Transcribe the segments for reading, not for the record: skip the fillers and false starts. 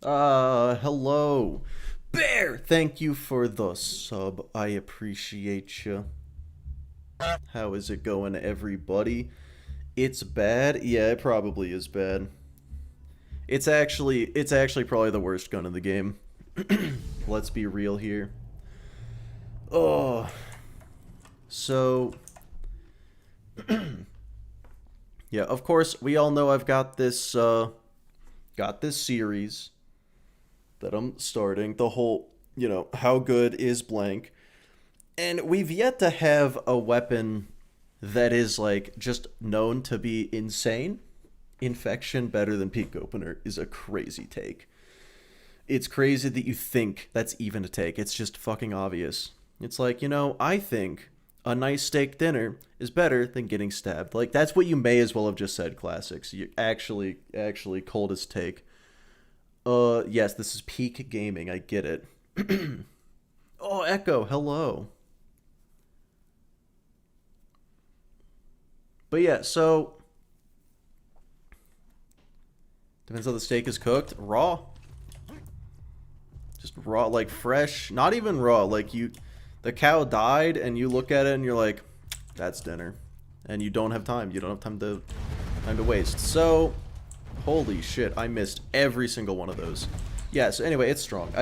Hello. Bear, thank you for the sub. I appreciate you. How is it going, everybody? It's bad? Yeah, it probably is bad. It's actually probably the worst gun in the game. Let's be real here. Oh. So yeah, of course, we all know I've got this series that I'm starting. The whole, how good is blank. And we've yet to have a weapon that is like just known to be insane. Infection better than peak opener is a crazy take. It's crazy that you think that's even a take. It's just fucking obvious. It's like, I think a nice steak dinner is better than getting stabbed. Like that's what you may as well have just said, classics. You actually coldest take. Yes, this is peak gaming. I get it. Oh, Echo, hello. But yeah, so depends how the steak is cooked. Raw. Just raw, like fresh. Not even raw. Like the cow died, and you look at it and you're like, that's dinner, and you don't have time. You don't have time to waste. So, holy shit, I missed every single one of those. Yeah. So anyway, it's strong.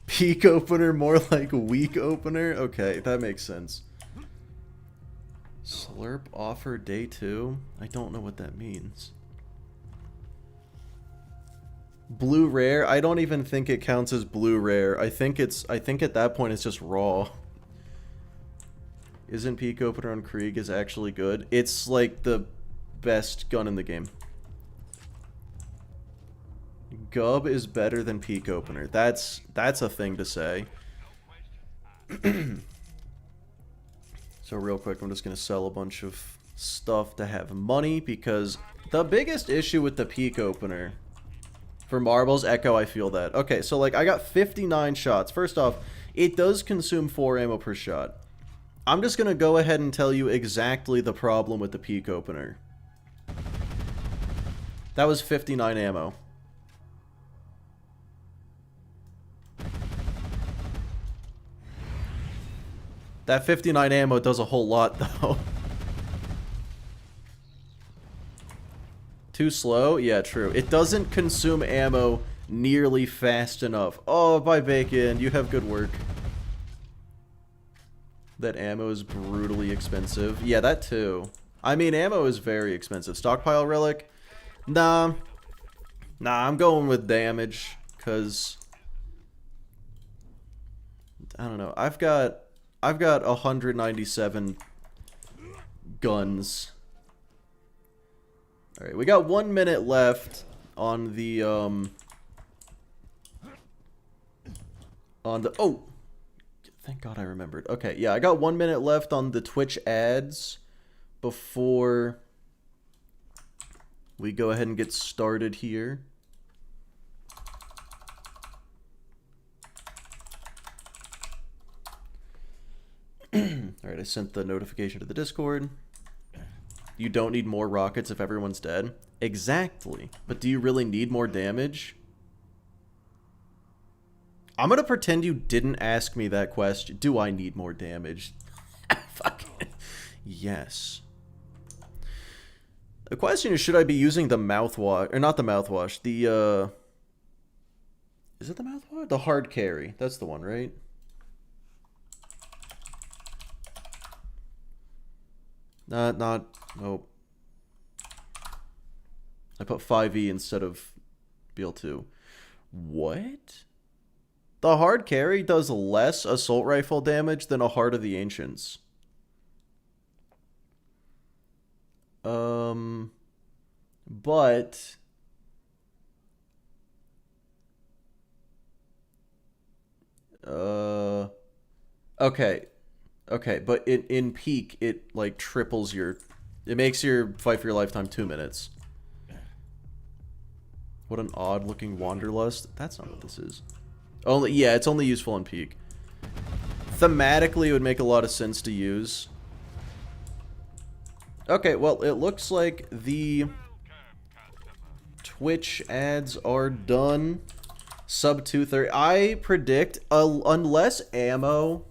Peak opener, more like weak opener. Okay, that makes sense. Slurp offer day 2? I don't know what that means. Blue rare? I don't even think it counts as blue rare. I think at that point it's just raw. Isn't peak opener on Krieg is actually good? It's like the best gun in the game. Gub is better than peak opener. That's a thing to say. So real quick, I'm just going to sell a bunch of stuff to have money, because the biggest issue with the peak opener for marbles, Echo, I feel that. Okay, so like I got 59 shots. First off, it does consume 4 ammo per shot. I'm just going to go ahead and tell you exactly the problem with the peak opener. That was 59 ammo. That 59 ammo does a whole lot, though. Too slow? Yeah, true. It doesn't consume ammo nearly fast enough. Oh, bye, Bacon. You have good work. That ammo is brutally expensive. Yeah, that too. I mean, ammo is very expensive. Stockpile relic? Nah. Nah, I'm going with damage, because I don't know. I've got 197 guns. Alright, we got 1 minute left on the, oh! Thank God I remembered. Okay, yeah, I got 1 minute left on the Twitch ads before we go ahead and get started here. Alright, I sent the notification to the Discord. You don't need more rockets if everyone's dead. Exactly. But do you really need more damage? I'm gonna pretend you didn't ask me that question. Do I need more damage? Fuck it. Yes. The question is, should I be using the mouthwash? Or not the mouthwash. The, is it the mouthwash? The hard carry. That's the one, right? Nope. I put 5e instead of BL2. What? The hard carry does less assault rifle damage than a Heart of the Ancients. But okay. Okay, but in peak, it like triples your... It makes your fight for your lifetime 2 minutes. What an odd-looking wanderlust. That's not what this is. Yeah, it's only useful in peak. Thematically, it would make a lot of sense to use. Okay, well, it looks like the Twitch ads are done. Sub 230. I predict, unless ammo...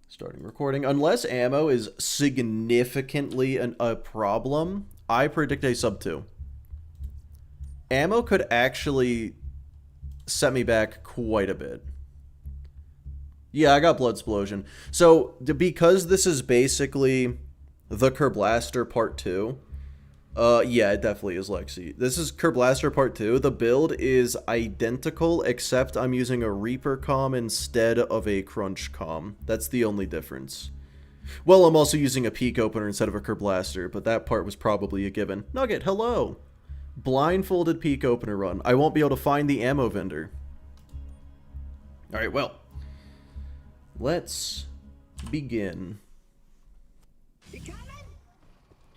Starting recording. Unless ammo is significantly a problem, I predict a sub 2. Ammo could actually set me back quite a bit. Yeah, I got Blood Explosion. So, because this is basically the Kerblaster Part 2, yeah, it definitely is Lexi. This is Kerblaster Part 2. The build is identical, except I'm using a Reaper comm instead of a Crunch comm. That's the only difference. Well, I'm also using a Peak Opener instead of a Kerblaster, but that part was probably a given. Nugget, hello! Blindfolded Peak Opener run. I won't be able to find the ammo vendor. Alright, well. Let's begin. You coming?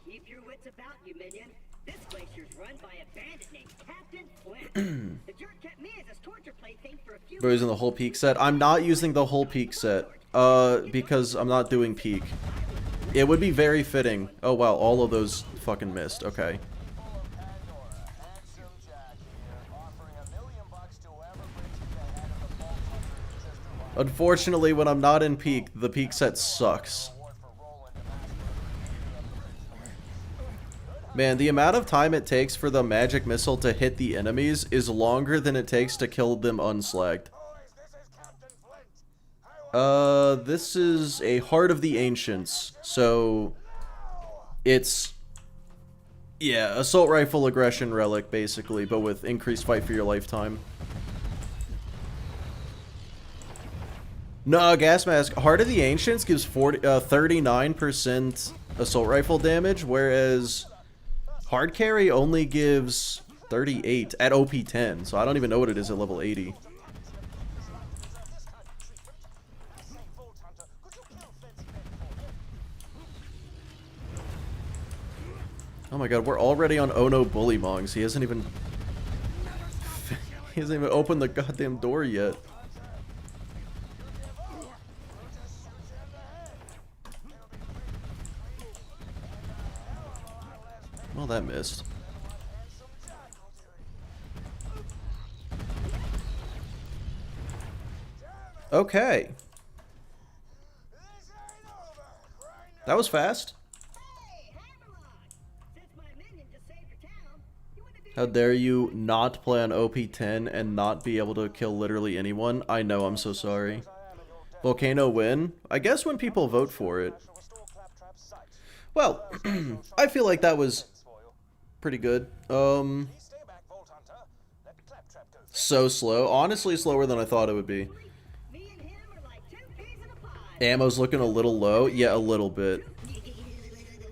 Keep your wits about you, minion. This glacier's run by a bandit named Captain Flint. The jerk kept me as his torture plaything for a few. We're using the whole peak set. I'm not using the whole peak set. Because I'm not doing peak. It would be very fitting. Oh wow, all of those fucking missed. Okay. Unfortunately, when I'm not in peak, the peak set sucks. Man, the amount of time it takes for the magic missile to hit the enemies is longer than it takes to kill them unslagged. This is a Heart of the Ancients, so it's, yeah, Assault Rifle Aggression Relic, basically, but with increased fight for your lifetime. No, Gas Mask. Heart of the Ancients gives 39% Assault Rifle damage, whereas Hard Carry only gives 38 at OP 10, so I don't even know what it is at level 80. Oh my god, we're already on Oh No Bullymongs. He hasn't even opened the goddamn door yet. Well, that missed. Okay. That was fast. How dare you not play on OP10 and not be able to kill literally anyone? I know, I'm so sorry. Volcano win? I guess when people vote for it. Well, I feel like that was pretty good. So slow. Honestly, slower than I thought it would be. Ammo's looking a little low. Yeah, a little bit.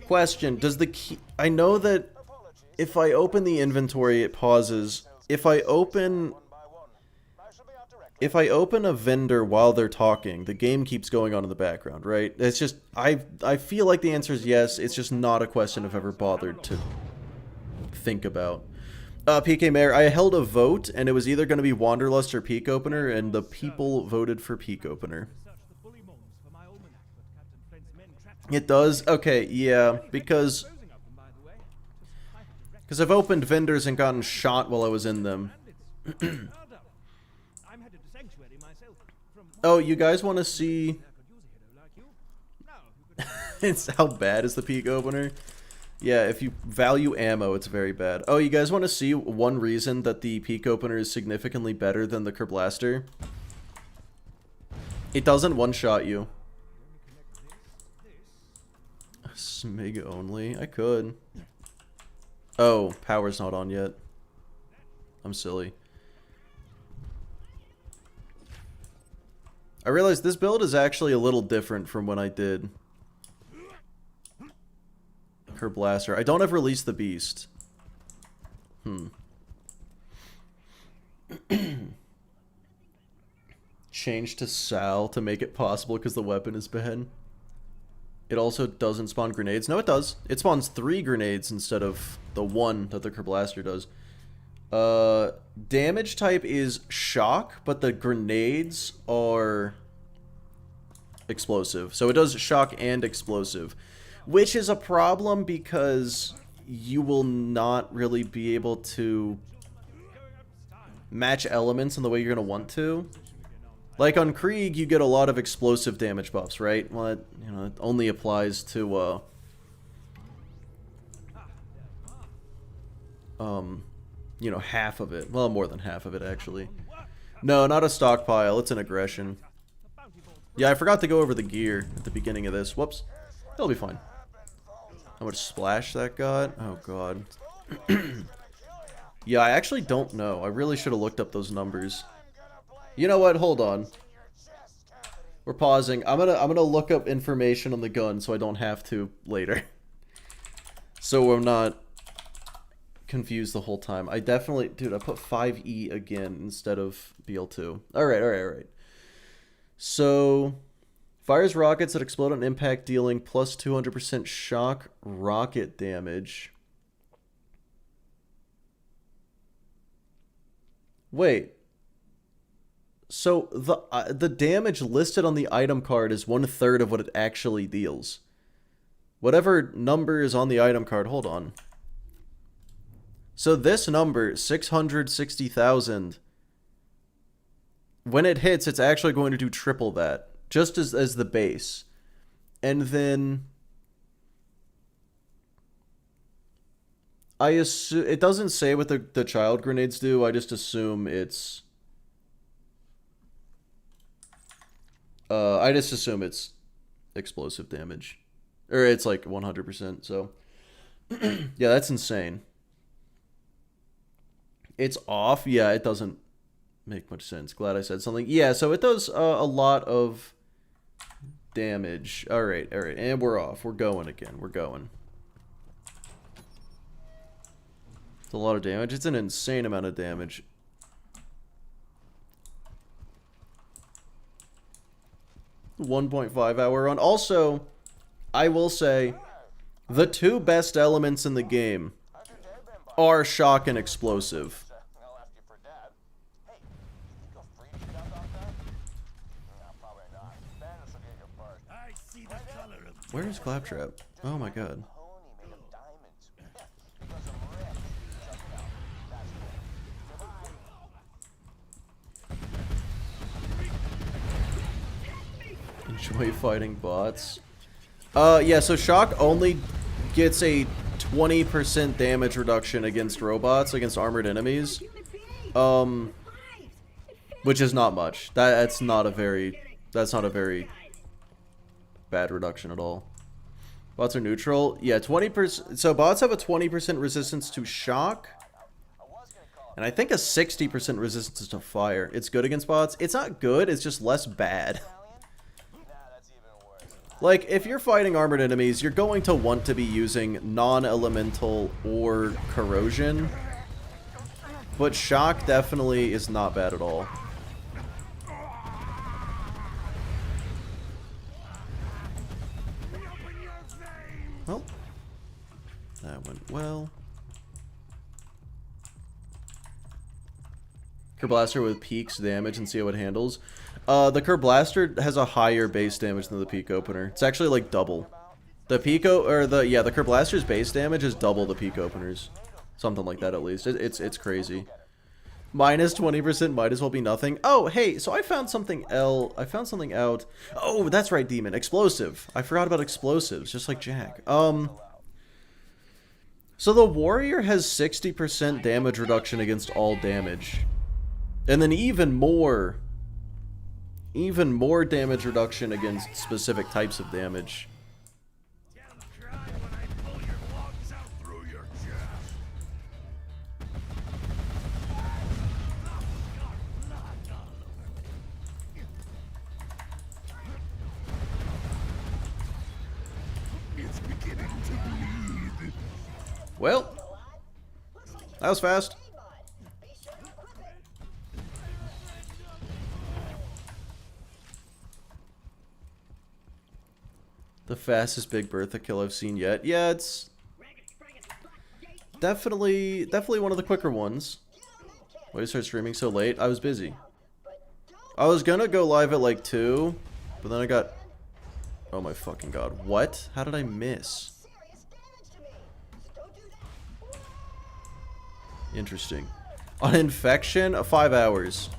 Question, does the key... I know that if I open the inventory, it pauses. If I open a vendor while they're talking, the game keeps going on in the background, right? It's just... I feel like the answer is yes. It's just not a question I've ever bothered to think about. PK Mayor, I held a vote, and it was either going to be Wanderlust or Peak Opener, and the people voted for Peak Opener. It does? Okay, yeah, because I've opened vendors and gotten shot while I was in them. Oh, you guys want to see... It's how bad is the Peak Opener? Yeah, if you value ammo, it's very bad. Oh, you guys want to see one reason that the Peak Opener is significantly better than the Kerblaster? It doesn't one-shot you. Smig only? I could. Oh, power's not on yet. I'm silly. I realized this build is actually a little different from when I did Kerblaster. I don't have Release the Beast. Change to Sal to make it possible because the weapon is bad. It also doesn't spawn grenades. No, it does. It spawns 3 grenades instead of the 1 that the Kerblaster does. Damage type is shock, but the grenades are explosive. So it does shock and explosive, which is a problem because you will not really be able to match elements in the way you're going to want to. Like on Krieg, you get a lot of explosive damage buffs, right? Well, it, you know, it only applies to, you know, half of it. Well, more than half of it, actually. No, not a stockpile. It's an aggression. Yeah, I forgot to go over the gear at the beginning of this. Whoops. It'll be fine. How much splash that got? Oh, God. Yeah, I actually don't know. I really should have looked up those numbers. You know what? Hold on. We're pausing. I'm gonna look up information on the gun so I don't have to later. So I'm not confused the whole time. I definitely... Dude, I put 5E again instead of BL2. Alright. So... Fires rockets that explode on impact, dealing plus 200% shock rocket damage. Wait. So the damage listed on the item card is 1/3 of what it actually deals. Whatever number is on the item card, hold on. So this number, 660,000, when it hits, it's actually going to do triple that, just as the base. And then I assume it doesn't say what the child grenades do. I just assume it's explosive damage. Or it's like 100%, so yeah, that's insane. It's off. Yeah, it doesn't make much sense. Glad I said something. Yeah, so it does a lot of damage. All right. And we're off. We're going again. We're going. It's a lot of damage. It's an insane amount of damage. .5 hour run. Also, I will say, the two best elements in the game are shock and explosive. Where is Claptrap? Oh my god. Enjoy fighting bots. Yeah, so shock only gets a 20% damage reduction against robots, against armored enemies. Which is not much. That's not a very bad reduction at all. Bots are neutral. Yeah, 20%. So bots have a 20% resistance to shock. And I think a 60% resistance to fire. It's good against bots. It's not good, it's just less bad. Like, if you're fighting armored enemies, you're going to want to be using non-elemental or corrosion. But shock definitely is not bad at all. Well, that went well. Curb Blaster with Peak's damage and see how it handles. The Curb Blaster has a higher base damage than the Peak Opener. It's actually like double. The the Curb Blaster's base damage is double the Peak Opener's. Something like that at least. It's crazy. Minus 20% might as well be nothing. Oh, hey, so I found something out. Oh, that's right, Demon. Explosive. I forgot about explosives, just like Jack. So the Warrior has 60% damage reduction against all damage. And then even more damage reduction against specific types of damage. Well, that was fast. The fastest Big Bertha kill I've seen yet. Yeah, it's definitely one of the quicker ones. Why did you start streaming so late? I was busy. I was gonna go live at like 2, but then I got... Oh my fucking god. What? How did I miss? Interesting. On infection, 5 hours.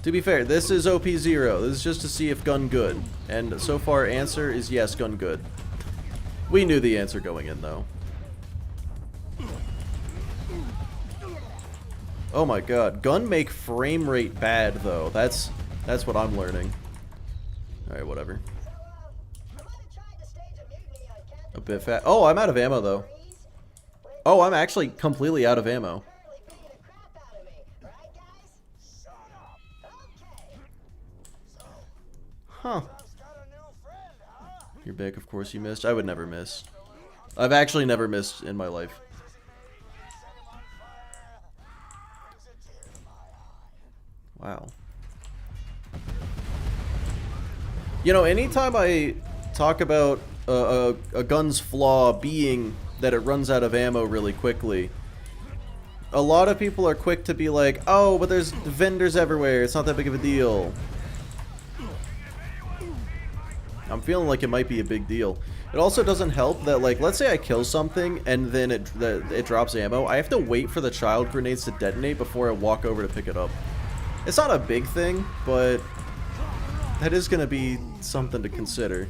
To be fair, this is OP0. This is just to see if gun good. And so far, answer is yes, gun good. We knew the answer going in, though. Oh my god. Gun make frame rate bad, though. That's what I'm learning. Alright, whatever. A bit fat. Oh, I'm out of ammo, though. Oh, I'm actually completely out of ammo. Huh. You're back, of course you missed. I would never miss. I've actually never missed in my life. Wow. You know, anytime I talk about a gun's flaw being that it runs out of ammo really quickly, a lot of people are quick to be like, oh, but there's vendors everywhere, it's not that big of a deal. I'm feeling like it might be a big deal. It also doesn't help that, like, let's say I kill something and then it drops ammo. I have to wait for the child grenades to detonate before I walk over to pick it up. It's not a big thing, but that is going to be something to consider.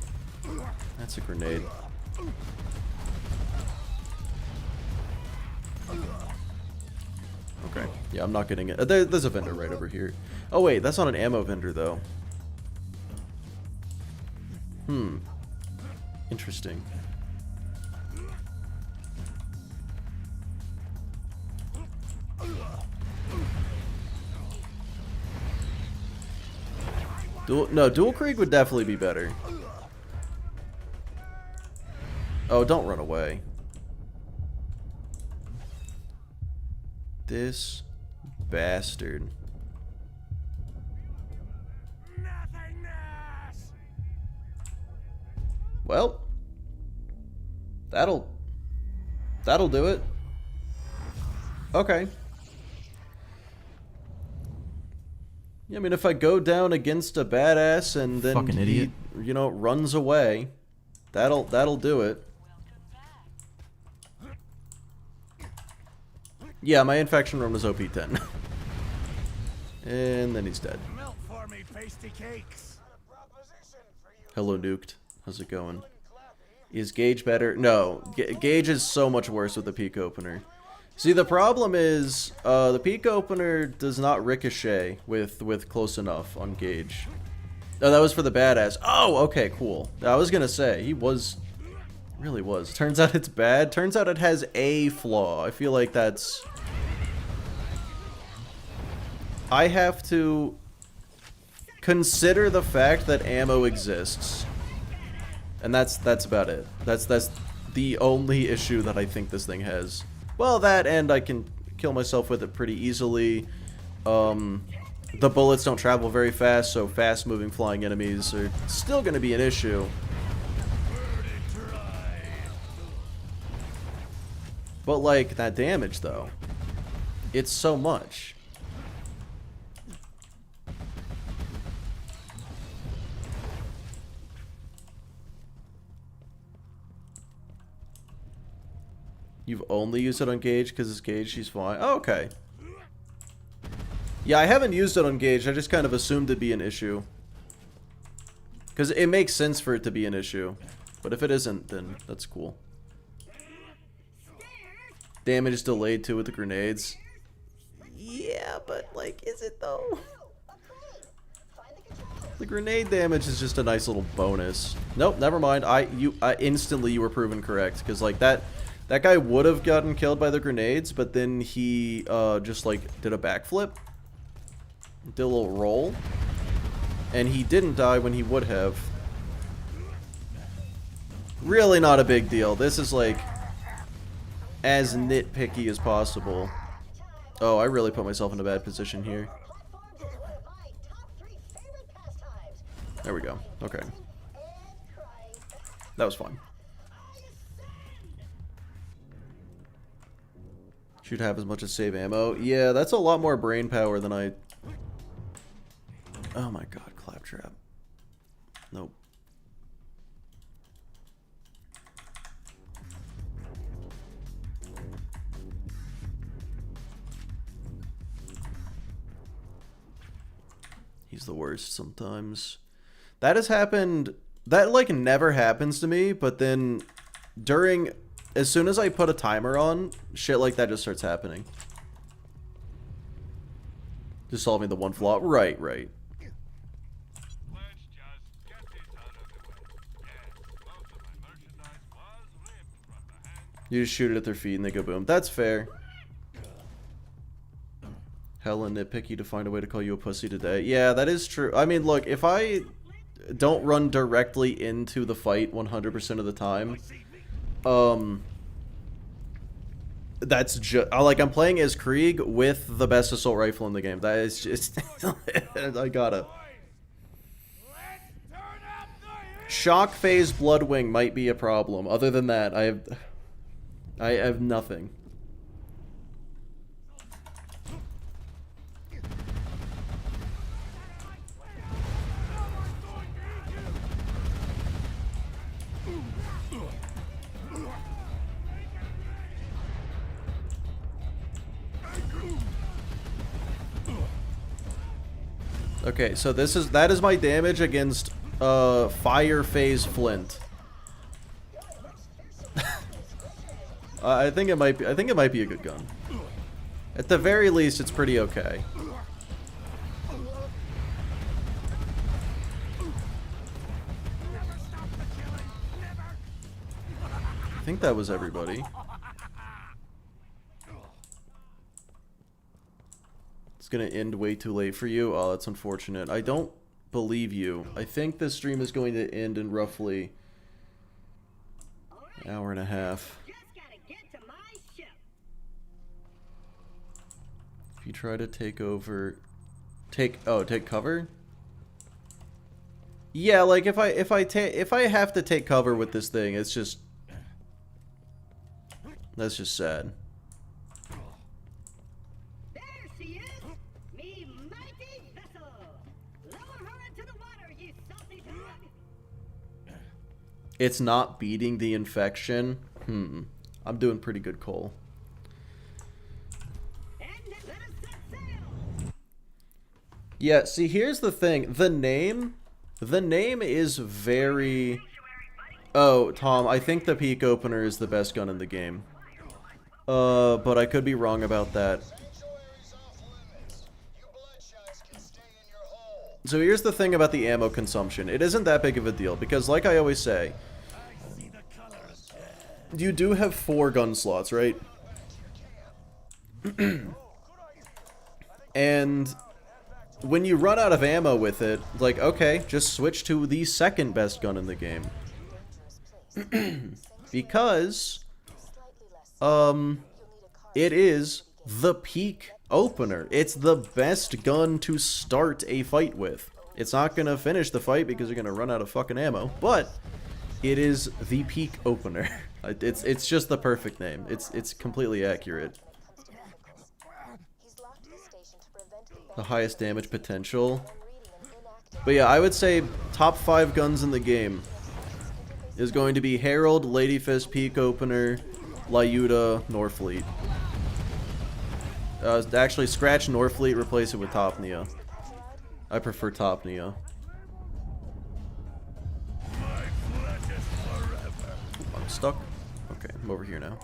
That's a grenade. Okay. Yeah, I'm not getting it. There's a vendor right over here. Oh, wait. That's not an ammo vendor, though. Interesting. Dual Krieg would definitely be better. Oh, don't run away. This bastard. Well, that'll do it. Okay. Yeah, I mean, if I go down against a badass and then Fucking idiot. he, you know, runs away, that'll do it. Yeah, my infection run was OP10. And then he's dead. Hello, Nuked. How's it going? Is Gage better? No. Gage is so much worse with the peak opener. See, the problem is, the peak opener does not ricochet with close enough on Gage. Oh, that was for the badass. Oh, okay, cool. I was gonna say, he was... really was. Turns out it's bad. Turns out it has a flaw. I feel like that's... I have to consider the fact that ammo exists. And that's about it. That's the only issue that I think this thing has. Well, that and I can kill myself with it pretty easily. The bullets don't travel very fast, so fast-moving flying enemies are still going to be an issue. But, like, that damage, though. It's so much. You've only used it on Gage because it's Gage, she's fine. Oh, okay. Yeah, I haven't used it on Gage. I just kind of assumed it'd be an issue. Because it makes sense for it to be an issue. But if it isn't, then that's cool. Damage is delayed too with the grenades. Yeah, but like, is it though? The grenade damage is just a nice little bonus. Nope, never mind. Instantly you were proven correct. Because like that guy would have gotten killed by the grenades, but then he just like did a backflip. Did a little roll. And he didn't die when he would have. Really not a big deal. This is like as nitpicky as possible. Oh, I really put myself in a bad position here. There we go. Okay. That was fun. Should have as much as save ammo. Yeah, that's a lot more brain power than I... Oh my god, claptrap. Nope. He's the worst sometimes. That has happened. That, like, never happens to me, but then as soon as I put a timer on, shit like that just starts happening. Just solving the one flaw. Right. You just shoot it at their feet and they go boom. That's fair. Hella nitpicky to find a way to call you a pussy today. Yeah, that is true. I mean, look, if I don't run directly into the fight 100% of the time, that's just like I'm playing as Krieg with the best assault rifle in the game. That is just I gotta. Shock phase Bloodwing might be a problem. Other than that, I have nothing. Okay, so that is my damage against fire phase Flint. I think it might be a good gun. At the very least, it's pretty okay. I think that was everybody. It's gonna end way too late for you. Oh, that's unfortunate. I don't believe you. I think this stream is going to end in roughly an hour and a half. If you try to take over, take cover. Yeah, like if I have to take cover with this thing, it's just that's just sad. It's not beating the infection. I'm doing pretty good, Cole. Yeah, see, here's the thing. The name is very... Oh, Tom, I think the peak opener is the best gun in the game. But I could be wrong about that. So here's the thing about the ammo consumption. It isn't that big of a deal, because like I always say, you do have 4 gun slots, right? And when you run out of ammo with it, like, okay, just switch to the second best gun in the game. Because, it is the peak opener. It's the best gun to start a fight with. It's not gonna finish the fight because you're gonna run out of fucking ammo, but it is the peak opener. It's just the perfect name. It's completely accurate. The highest damage potential. But yeah, I would say top 5 guns in the game is going to be Herald, Ladyfist, Peak Opener, Lyuda, Norfleet. Actually, scratch Norfleet, replace it with Topnia. I prefer Topnia. I'm stuck. Okay, I'm over here now.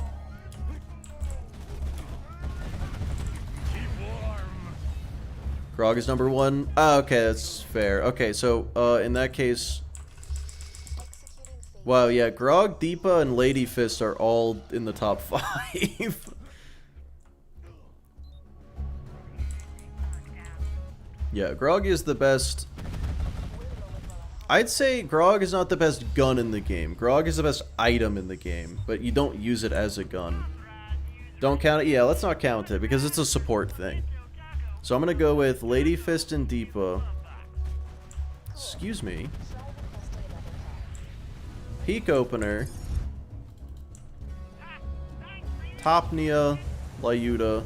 Grog is number 1. Ah, okay, that's fair. Okay, so, in that case... Wow, yeah, Grog, Deepa, and Ladyfist are all in the top 5. Yeah, Grog is the best... I'd say Grog is not the best gun in the game. Grog is the best item in the game, but you don't use it as a gun. Don't count it? Yeah, let's not count it, because it's a support thing. So I'm gonna go with Ladyfist and Deepa. Excuse me. Peak Opener. Topnia, Lyuda.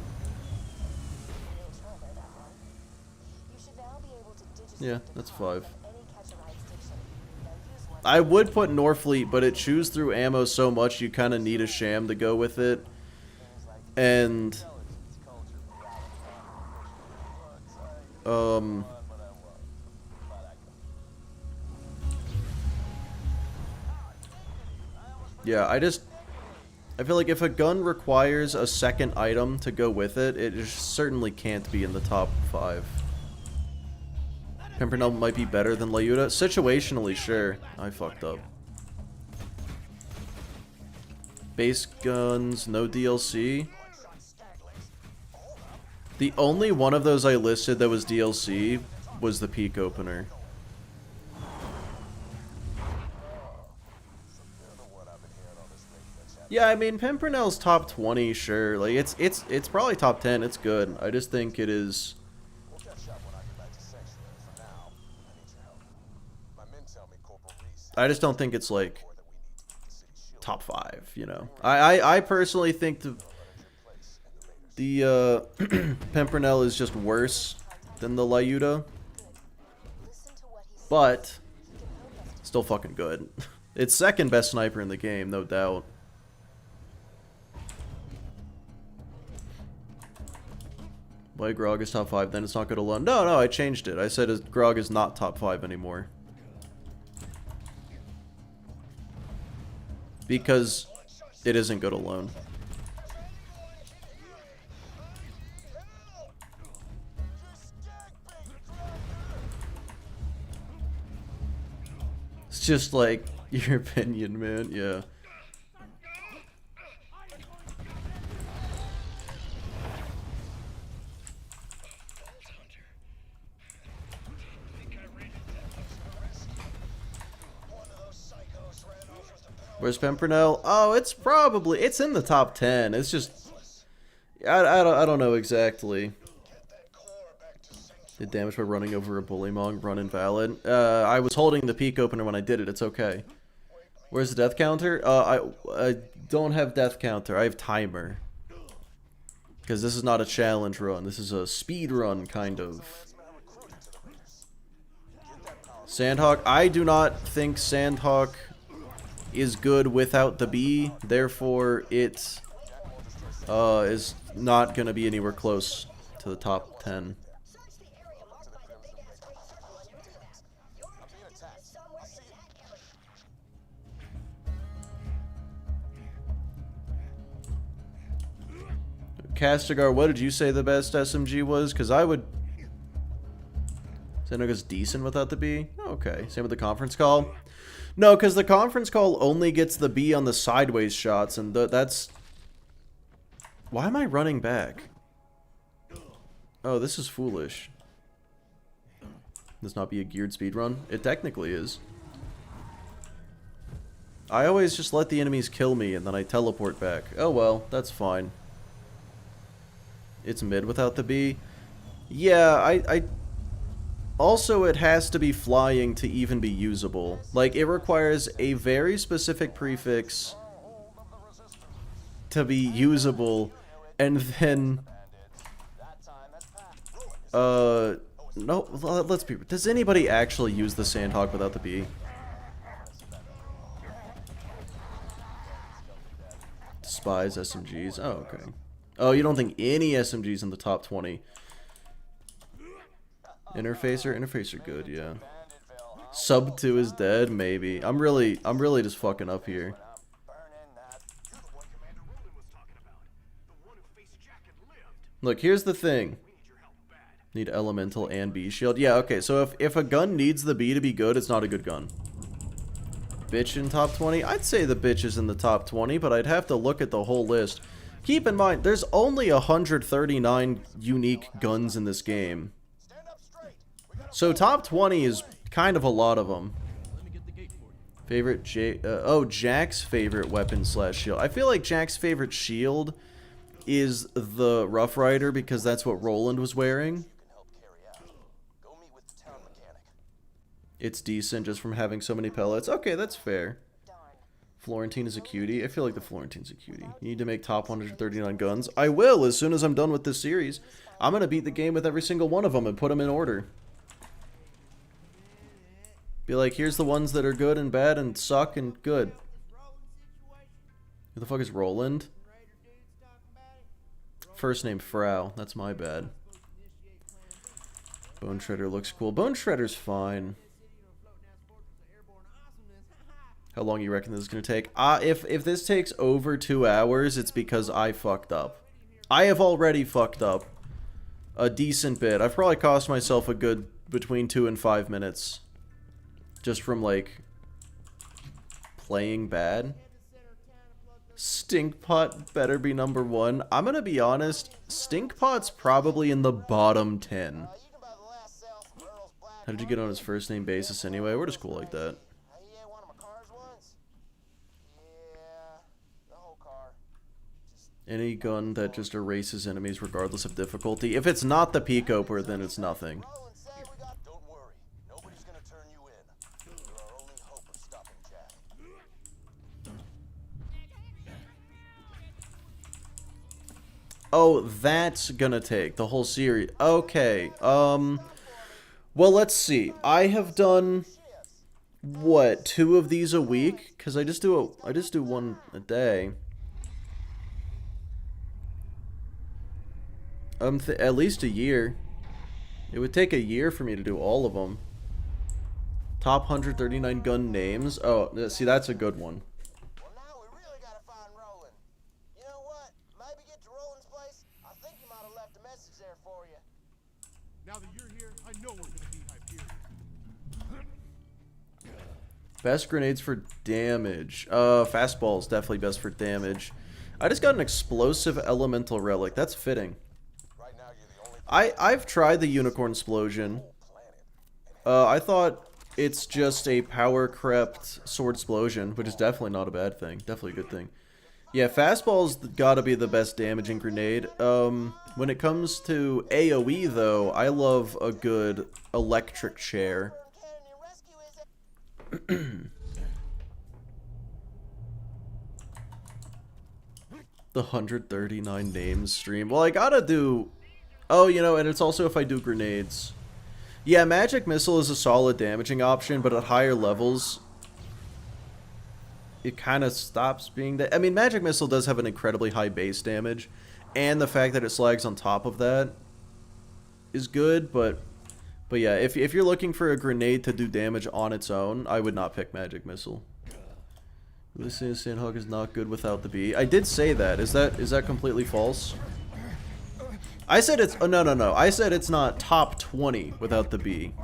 Yeah, that's 5. I would put Norfleet, but it chews through ammo so much you kind of need a sham to go with it. And... Yeah, I feel like if a gun requires a second item to go with it, it just certainly can't be in the top 5. Pimpernel might be better than Layuta. Situationally, sure. I fucked up. Base guns, no DLC. The only one of those I listed that was DLC was the peak opener. Yeah, I mean Pimpernel's top 20, sure. Like it's probably top 10. It's good. I just think it is. I just don't think it's like top 5. You know, I personally think the Pimpernel is just worse than the Layuta, but still fucking good. It's second best sniper in the game, no doubt. Why Grog is top 5, then it's not good alone. No, I changed it. I said Grog is not top 5 anymore. Because it isn't good alone. It's just like your opinion, man. Yeah. Where's Pimpernel? Oh, it's in the top 10. It's just I don't know exactly. Did damage by running over a bullymong, run invalid. I was holding the peak opener when I did it. It's okay. Where's the death counter? I don't have death counter. I have timer. Because this is not a challenge run. This is a speed run, kind of. Sandhawk. I do not think Sandhawk is good without the B. Therefore, it is not going to be anywhere close to the top 10. Castigar, what did you say the best SMG was? Because I would... Sandhawk decent without the B? Okay. Same with the conference call? No, because the conference call only gets the B on the sideways shots, and that's... Why am I running back? Oh, this is foolish. This not be a geared speedrun? It technically is. I always just let the enemies kill me, and then I teleport back. Oh well, that's fine. It's mid without the B. Yeah, I also, it has to be flying to even be usable. Like, it requires a very specific prefix to be usable, and then... No, let's be... Does anybody actually use the Sandhawk without the B? Despise SMGs. Oh, okay. Oh, you don't think any SMGs in the top 20? Interfacer good, yeah. Sub 2 is dead, maybe. I'm really just fucking up here. Look, here's the thing. Need elemental and B shield. Yeah, okay, so if a gun needs the B to be good, it's not a good gun. Bitch in top 20? I'd say the bitch is in the top 20, but I'd have to look at the whole list. Keep in mind, there's only 139 unique guns in this game. So top 20 is kind of a lot of them. Favorite Jack's favorite weapon / shield. I feel like Jack's favorite shield is the Rough Rider because that's what Roland was wearing. It's decent just from having so many pellets. Okay, that's fair. Florentine is a cutie. I feel like the Florentine's a cutie. You need to make top 139 guns. I will as soon as I'm done with this series. I'm going to beat the game with every single one of them and put them in order. Be like, here's the ones that are good and bad and suck and good. Who the fuck is Roland? First name Frau. That's my bad. Bone Shredder looks cool. Bone Shredder's fine. How long you reckon this is going to take? If this takes over 2 hours, it's because I fucked up. I have already fucked up a decent bit. I've probably cost myself a good between 2 and 5 minutes. Just from, like, playing bad. Stinkpot better be number 1. I'm gonna be honest, Stinkpot's probably in the bottom 10. How did you get on his first name basis anyway? We're just cool like that. Any gun that just erases enemies regardless of difficulty. If it's not the peak opener, then it's nothing. Oh, that's gonna take the whole series. Okay, well, let's see. I have done, what, 2 of these a week? Because I just do one a day. At least a year. It would take a year for me to do all of them. Top 139 gun names. Oh, see, that's a good one. Well, now we really gotta find Roland. You know what? Maybe get to Roland's place. I think he might have left a message there for you. Now that you're here, I know we're gonna be Hyperion. Best grenades for damage. Fastball is definitely best for damage. I just got an explosive elemental relic. That's fitting. Right now, you're the only I've tried the unicorn explosion. I thought it's just a power crept sword explosion, which is definitely not a bad thing. Definitely a good thing. Yeah, fastball's gotta be the best damaging grenade. When it comes to AoE though, I love a good electric chair. The 139 names stream. Well, I gotta do... Oh, you know, and it's also if I do grenades. Yeah, Magic Missile is a solid damaging option, but at higher levels, it kind of stops being that. I mean, Magic Missile does have an incredibly high base damage, and the fact that it slags on top of that is good, but yeah, if you're looking for a grenade to do damage on its own, I would not pick Magic Missile. This is Sandhawk is not good without the bee. I did say that. Is that completely false? I said it's... Oh, no. I said it's not top 20 without the bee.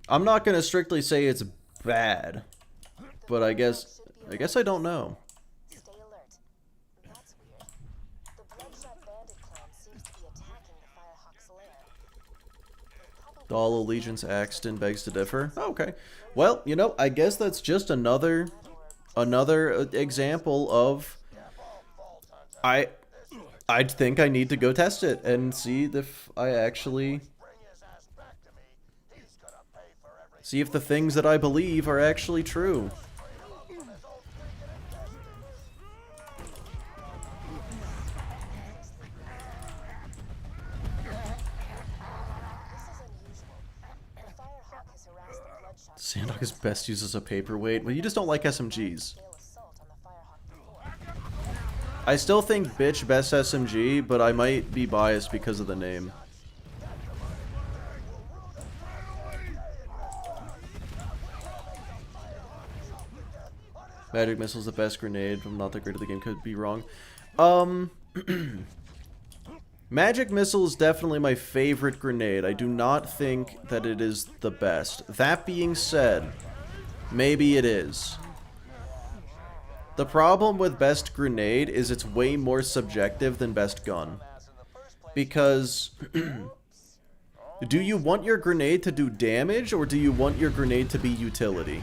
I'm not going to strictly say it's bad. But I guess I don't know. Stay alert. That's weird. The Bloodshot Bandit clan seems to be attacking the Firehawk's lair. The All Allegiance Axton begs to differ. Oh, okay. Well, you know, I guess that's just another example of I think I need to go test it and see if I actually see if the things that I believe are actually true. Sandhawk is best used as a paperweight. Well, you just don't like SMGs. I still think bitch best SMG, but I might be biased because of the name. Magic Missile's the best grenade. I'm not that great at the game, could be wrong. Magic Missile is definitely my favorite grenade. I do not think that it is the best. That being said, maybe it is. The problem with best grenade is it's way more subjective than best gun. Because, do you want your grenade to do damage, or do you want your grenade to be utility?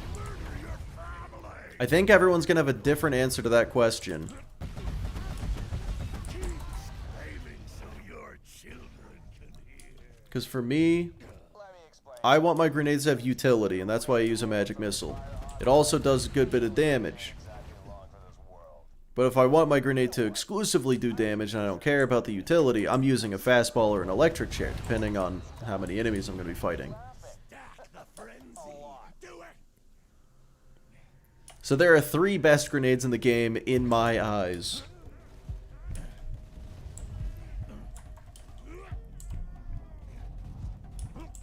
I think everyone's gonna have a different answer to that question. Because for me, I want my grenades to have utility, and that's why I use a Magic Missile. It also does a good bit of damage. But if I want my grenade to exclusively do damage and I don't care about the utility, I'm using a fastball or an electric chair, depending on how many enemies I'm going to be fighting. So there are 3 best grenades in the game in my eyes.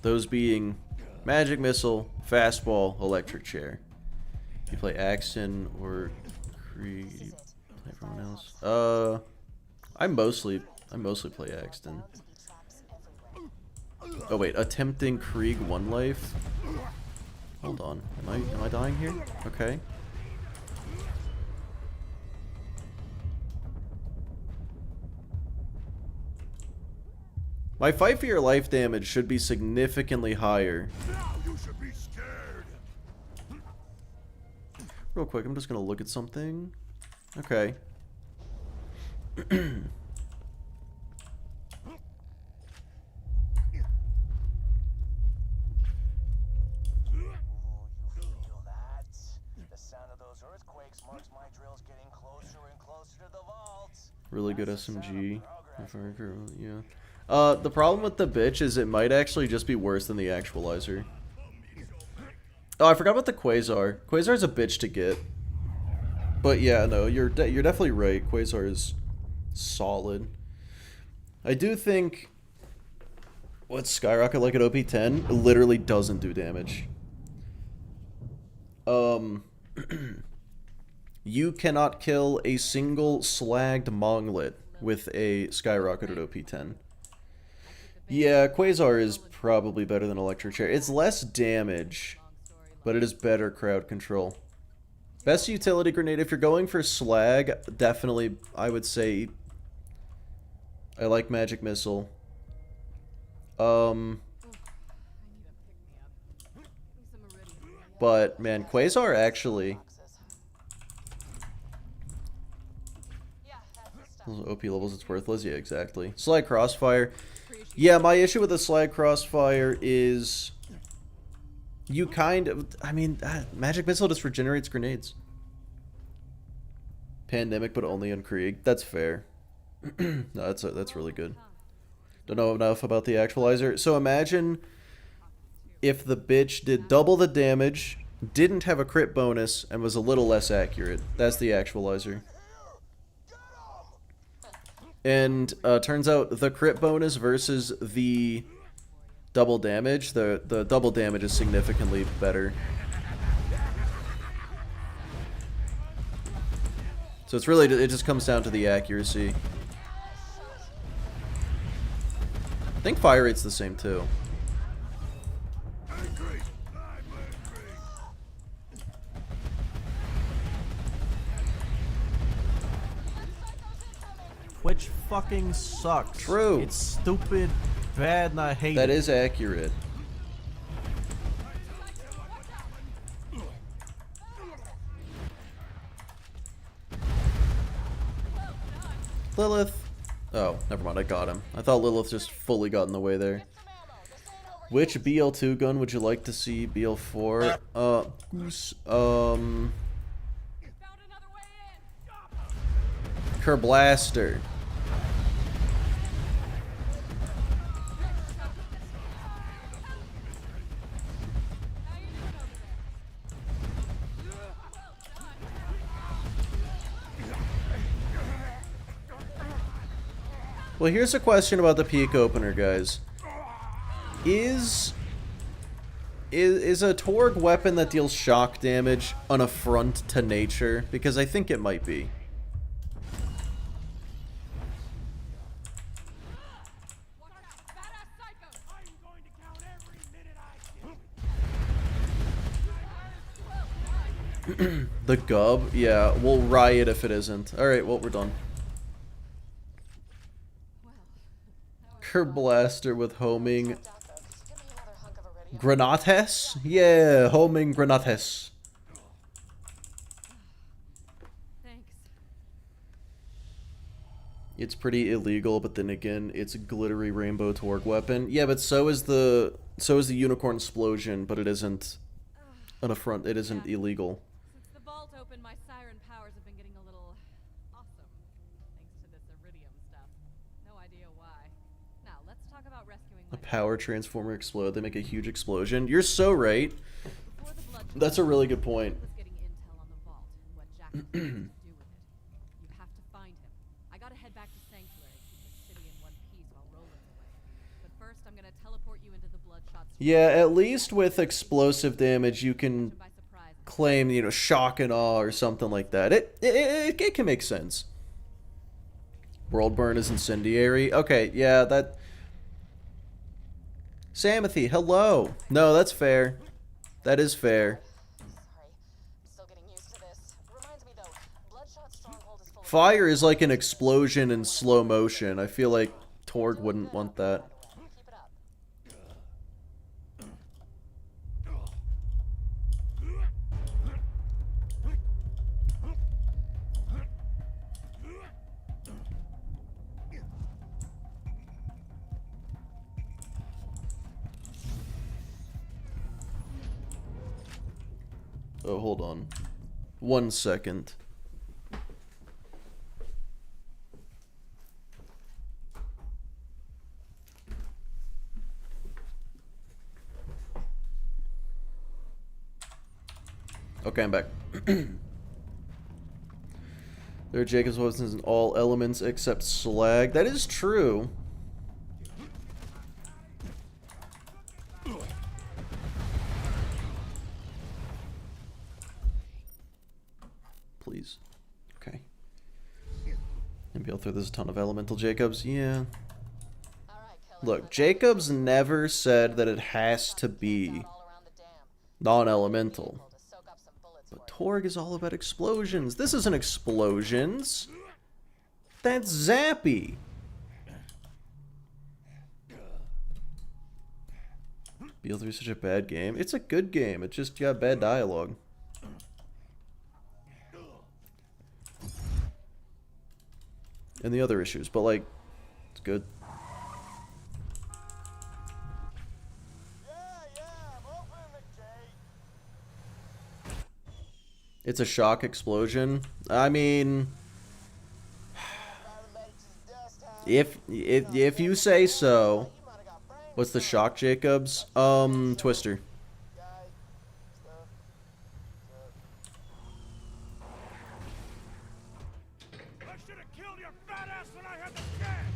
Those being magic missile, fastball, electric chair. You play Axton or Creed? You play everyone else? I mostly play Axton. Bound to be traps everywhere. Oh wait, attempting Krieg 1 life. Hold on, am I dying here? Okay. My fight for your life damage should be significantly higher. Now you should be scared. Real quick, I'm just gonna look at something. Okay. Ooh, you feel that? The sound of those earthquakes marks my drills getting closer and closer to the vaults. Really good SMG. Yeah. The problem with the bitch is it might actually just be worse than the actualizer. Oh, I forgot about the Quasar. Quasar's a bitch to get. But yeah, no, you're definitely right. Quasar is solid. I do think what Skyrocket like at OP10 literally doesn't do damage. You cannot kill a single slagged Monglet with a Skyrocket at OP10. Yeah, Quasar is probably better than Electric Chair. It's less damage, but it is better crowd control. Best utility grenade, if you're going for slag, definitely, I would say, I like Magic Missile. But, man, Quasar actually... Those OP levels, it's worthless. Yeah, exactly. Slag Crossfire. Yeah, my issue with the Slag Crossfire is... You kind of... I mean, Magic Missile just regenerates grenades. Pandemic, but only on Krieg. That's fair. No, that's really good. Don't know enough about the actualizer. So imagine if the bitch did double the damage, didn't have a crit bonus, and was a little less accurate. That's the actualizer. And turns out the crit bonus versus the double damage, the double damage is significantly better. So it's really, it just comes down to the accuracy. I think fire rate's the same too. Which fucking sucks. True. It's stupid, bad, and I hate That it. is accurate. Lilith. Oh, never mind, I got him. I thought Lilith just fully got in the way there. Which BL2 gun would you like to see? BL4? Kerblaster. Well, here's a question about the peak opener, guys. Is a Torg weapon that deals shock damage an affront to nature? Because I think it might be. The Gub? Yeah, we'll riot if it isn't. Alright, well, we're done. Kerblaster with homing Granates? Yeah, homing Granates. It's pretty illegal, but then again, it's a glittery rainbow Torg weapon. Yeah, but so is the unicorn explosion, but it isn't an affront. It isn't illegal. Since the vault opened, my siren powers have been getting a little awesome, thanks to this iridium stuff. No idea why. Now let's talk about rescuing A my power transformer explode. They make a huge explosion. You're so right. Before the blood That's a really good point. was getting intel on the vault and what Jack was going to do with it. You have to find him. I gotta head back to Sanctuary, keep the city in one piece while Roland's away. But first, I'm gonna teleport you into the Bloodshot. Yeah, at least with explosive damage, you can By surprise. claim, you know, shock and awe or something like that. It can make sense. World burn is incendiary. Okay, yeah, that... Samothy, hello. No, that's fair. That is fair. Sorry. Still getting used to this. Reminds me though, Bloodshot Stronghold is full of Fire is like an explosion in slow motion. I feel like Torg wouldn't want that. Keep it up. Oh, hold on. 1 second. Okay, I'm back. There are Jacob's weapons in all elements except slag. That is true. Please. Okay. Maybe I'll throw this a ton of elemental Jacobs. Yeah. All right, killer. Look, Jacobs never said that it has to be All around the dam. non-elemental. To soak up some bullets But for you. Torg is all about explosions. This isn't explosions. That's zappy. BL3 is such a bad game. It's a good game. It just got bad dialogue. And the other issues, but like, it's good. I'm opening the gate. It's a shock explosion. I mean, if you say so. What's the shock, Jacobs? Twister. I should have killed your fat ass when I had the chance!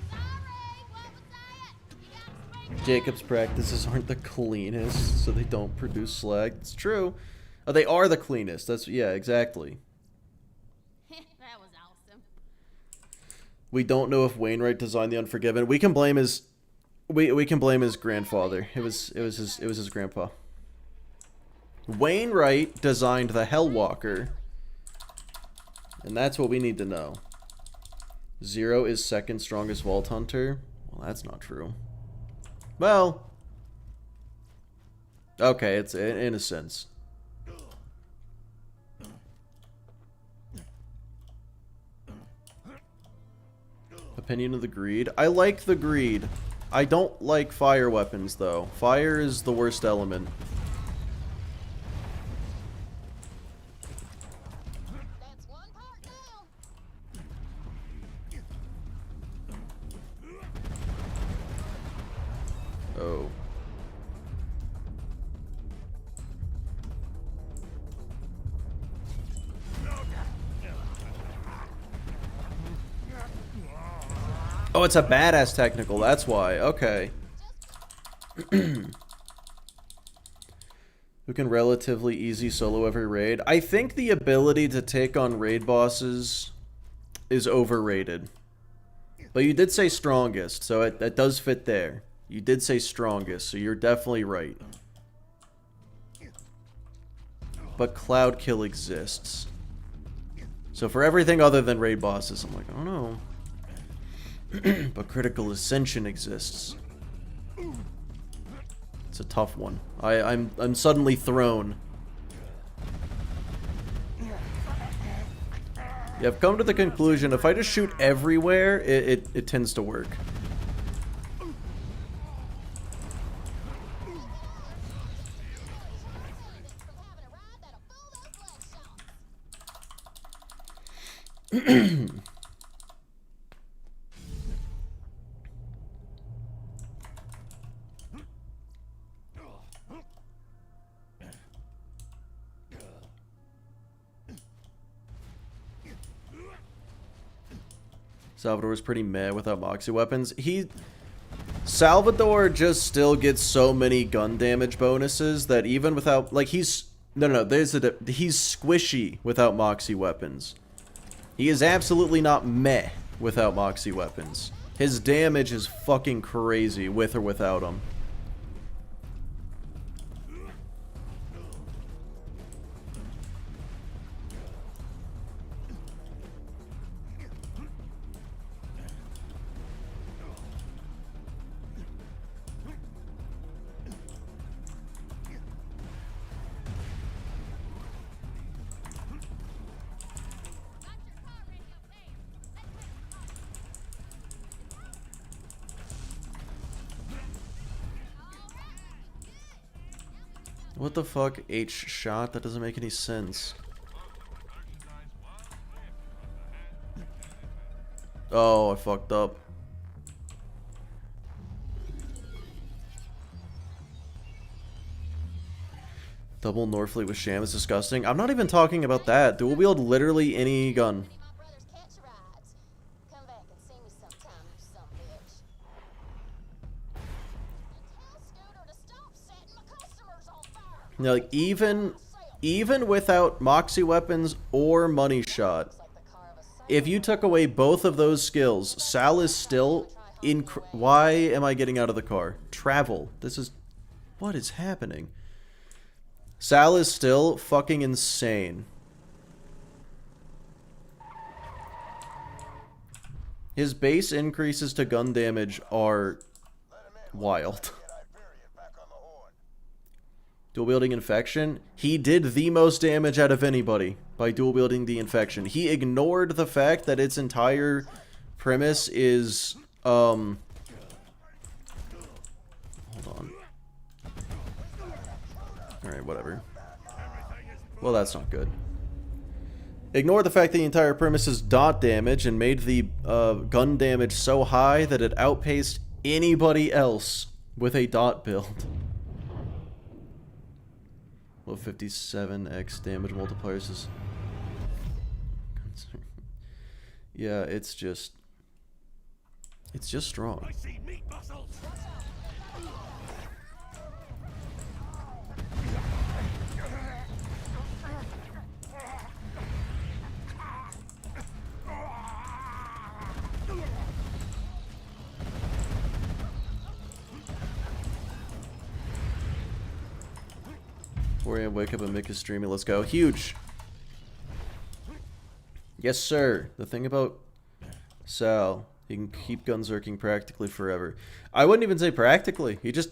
Jacob's practices aren't the cleanest, so they don't produce slag. It's true. Oh, they are the cleanest. That's, yeah, exactly. That was awesome. We don't know if Wainwright designed the Unforgiven. We can blame his we can blame his grandfather. It was his grandpa. Wainwright designed the Hellwalker. And that's what we need to know. Zero is second strongest Vault Hunter. Well, that's not true. Well, okay, it's in a sense. Opinion of the Greed. I like the Greed. I don't like fire weapons, though. Fire is the worst element. That's one part down. Oh. Oh, it's a badass technical, that's why. Okay. Who can relatively easy solo every raid? I think the ability to take on raid bosses is overrated. But you did say strongest, so that does fit there. You did say strongest, so you're definitely right. But Cloud Kill exists. So for everything other than raid bosses, I'm like, I don't know. But Critical Ascension exists. It's a tough one. I'm suddenly thrown. Yeah, I've come to the conclusion if I just shoot everywhere, it tends to work. Salvador was pretty meh without Moxie weapons. Salvador just still gets so many gun damage bonuses that even without, like, he's squishy without Moxie weapons. He is absolutely not meh without Moxie weapons. His damage is fucking crazy with or without them. What the fuck? H shot? That doesn't make any sense. Oh, I fucked up. Double Norfleet with Sham is disgusting. I'm not even talking about that. Dual wield literally any gun. Now, like, even without Moxie weapons or money shot, if you took away both of those skills, Sal is still why am I getting out of the car? Travel. This is... What is happening? Sal is still fucking insane. His base increases to gun damage are wild. Dual wielding infection. He did the most damage out of anybody by dual wielding the infection. He ignored the fact that its entire premise is hold on. Alright, whatever. Well, that's not good. Ignore the fact that the entire premise is dot damage and made the gun damage so high that it outpaced anybody else with a dot build. Well, 57x damage multipliers is... Yeah, it's just strong. I see meat muscles. Wake up and make a streaming. Let's go. Huge. Yes, sir. The thing about Sal, he can keep gunzerking practically forever. I wouldn't even say practically. He just...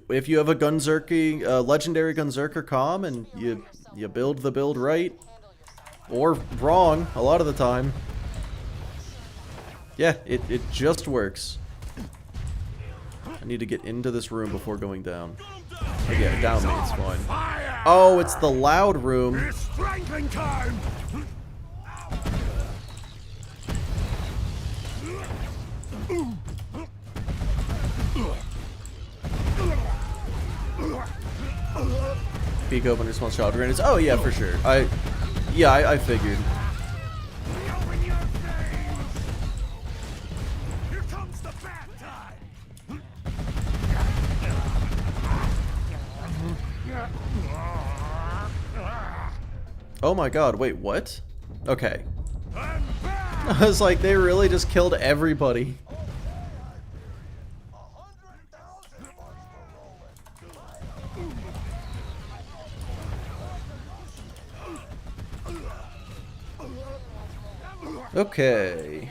If you have a gunzerky, legendary gunzerker comm and you build the build right, or wrong a lot of the time, yeah, it just works. I need to get into this room before going down. Oh, yeah, down me, it's fine. Oh, it's the loud room. It's strangling time. Peek open response shot grenades. Oh yeah, for sure. I figured. Here comes the bad time. Oh my god, wait, what? Okay. I was like, they really just killed everybody. Okay.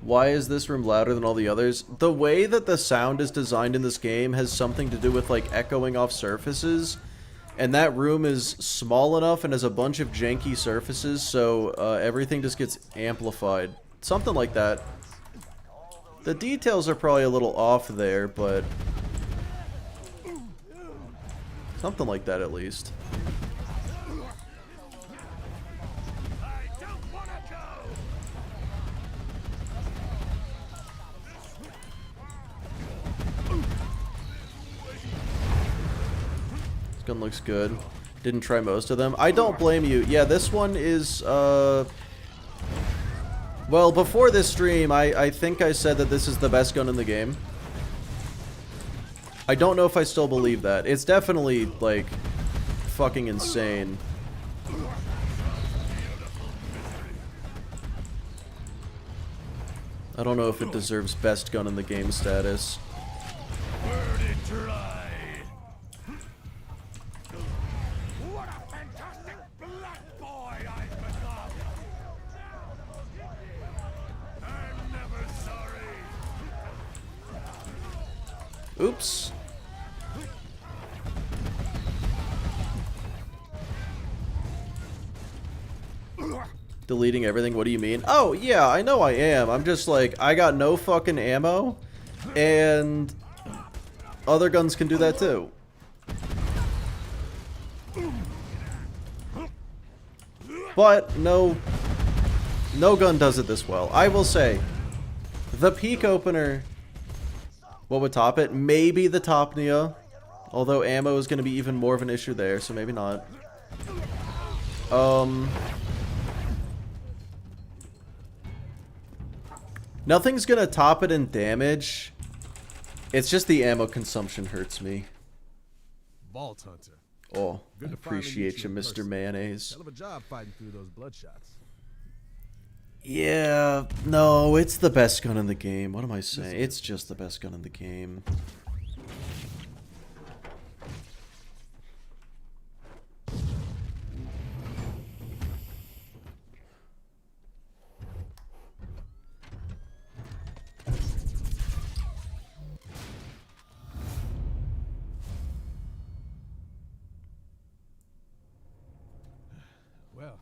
Why is this room louder than all the others? The way that the sound is designed in this game has something to do with, like, echoing off surfaces. And that room is small enough and has a bunch of janky surfaces, so everything just gets amplified. Something like that. The details are probably a little off there, but... something like that, at least. Gun looks good. Didn't try most of them. I don't blame you. Yeah, this one is, Well, before this stream, I think I said that this is the best gun in the game. I don't know if I still believe that. It's definitely, like, fucking insane. I don't know if it deserves best gun in the game status. What a fantastic black boy I've become! I'm never sorry. Oops. Deleting everything, what do you mean? Oh, yeah, I know I am. I'm just like, I got no fucking ammo, and other guns can do that too. But no gun does it this well. I will say, the peak opener, what would top it? Maybe the Topnia, although ammo is going to be even more of an issue there, so maybe not. Nothing's gonna top it in damage. It's just the ammo consumption hurts me. Vault Hunter. Oh, Good I to finally appreciate meet you, in Mr. person. Mayonnaise. Hell of a job fighting through those bloodshots. Yeah, no, it's the best gun in the game. What am I saying? It's just the best gun in the game. Well,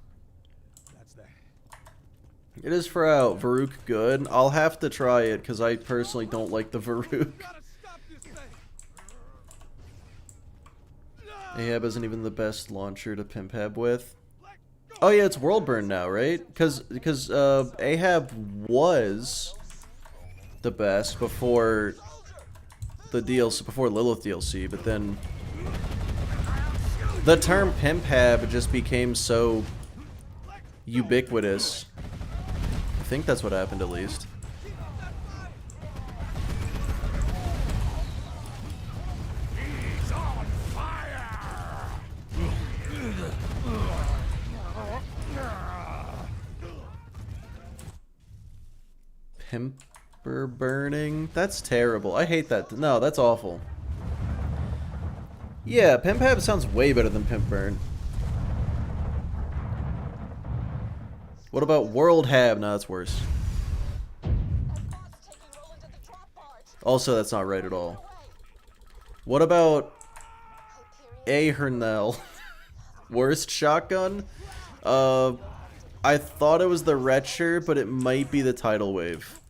that's that. It is for out. Varuk good. I'll have to try it because I personally don't like the Varuk. Gotta stop this thing! Ahab isn't even the best launcher to pimp Hab with. Oh yeah, it's Worldburn now, right? Because Ahab was the best before the DLC, before Lilith DLC, but then the term pimp Hab just became so ubiquitous. I think that's what happened, at least. He's on fire! Pimper burning? That's terrible. I hate that. No, that's awful. Yeah, Pimp Hab sounds way better than Pimp Burn. What about World Hab? No, that's worse. Also, that's not right at all. What about A Hernell? Worst shotgun? I thought it was the Retcher, but it might be the Tidal Wave.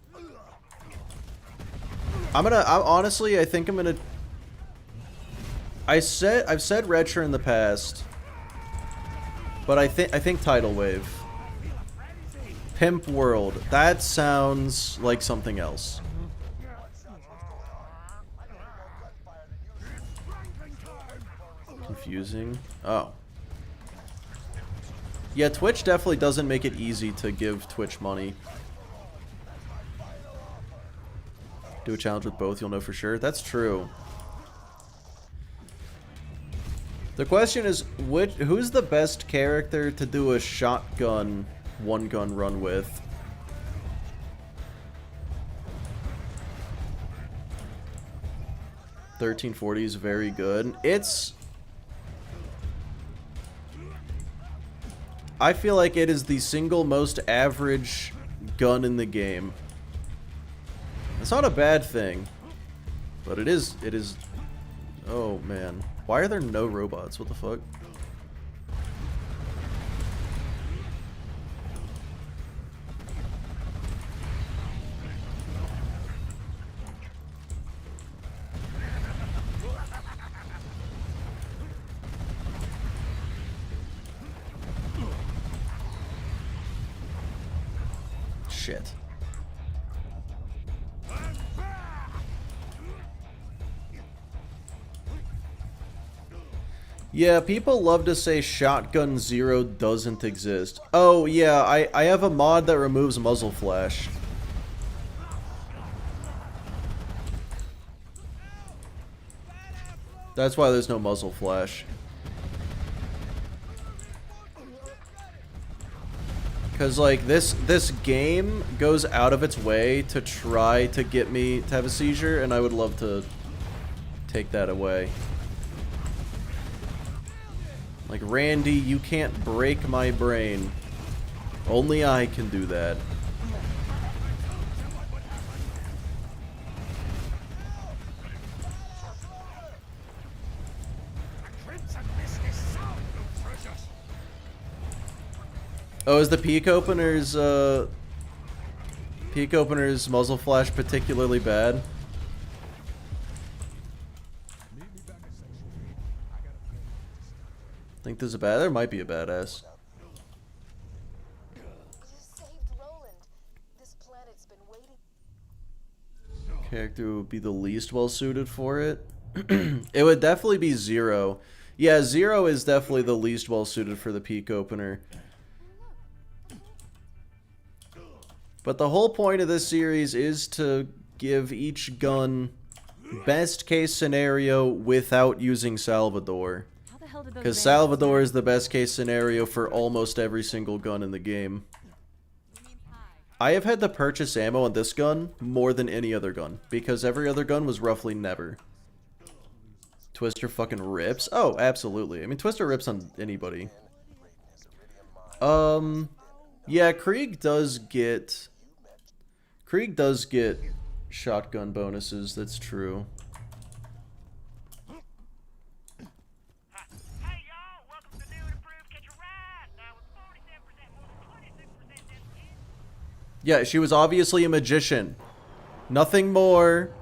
Honestly, I think I'm gonna... I've said Retcher in the past, but I think Tidal Wave. Pimp World. That sounds like something else. Confusing. Oh. Yeah, Twitch definitely doesn't make it easy to give Twitch money. Do a challenge with both, you'll know for sure. That's true. The question is, who's the best character to do a shotgun one-gun run with? 1340 is very good. I feel like it is the single most average gun in the game. It's not a bad thing, but it is. Oh man, why are there no robots? What the fuck? Shit. Yeah, people love to say Shotgun Zero doesn't exist. Oh, yeah, I have a mod that removes muzzle flash. That's why there's no muzzle flash. Because, like, this game goes out of its way to try to get me to have a seizure, and I would love to take that away. Like, Randy, you can't break my brain. Only I can do that. Oh, is the peak opener's muzzle flash particularly bad? Think there's a bad? There might be a badass. You saved Roland. This planet's been waiting. Character would be the least well suited for it. It would definitely be Zero. Yeah, Zero is definitely the least well suited for the peak opener. But the whole point of this series is to give each gun best case scenario without using Salvador. How the hell did those Because bandits Salvador is the best case scenario for almost every single gun in the game. I have had to purchase ammo on this gun more than any other gun, because every other gun was roughly never. Twister fucking rips? Oh, absolutely. I mean, Twister rips on anybody. Yeah, Krieg does get shotgun bonuses, that's true. Hey y'all, welcome to the new and improved Catch a Ride. Now with 47% more than 26% discount. Yeah, she was obviously a magician. Nothing more.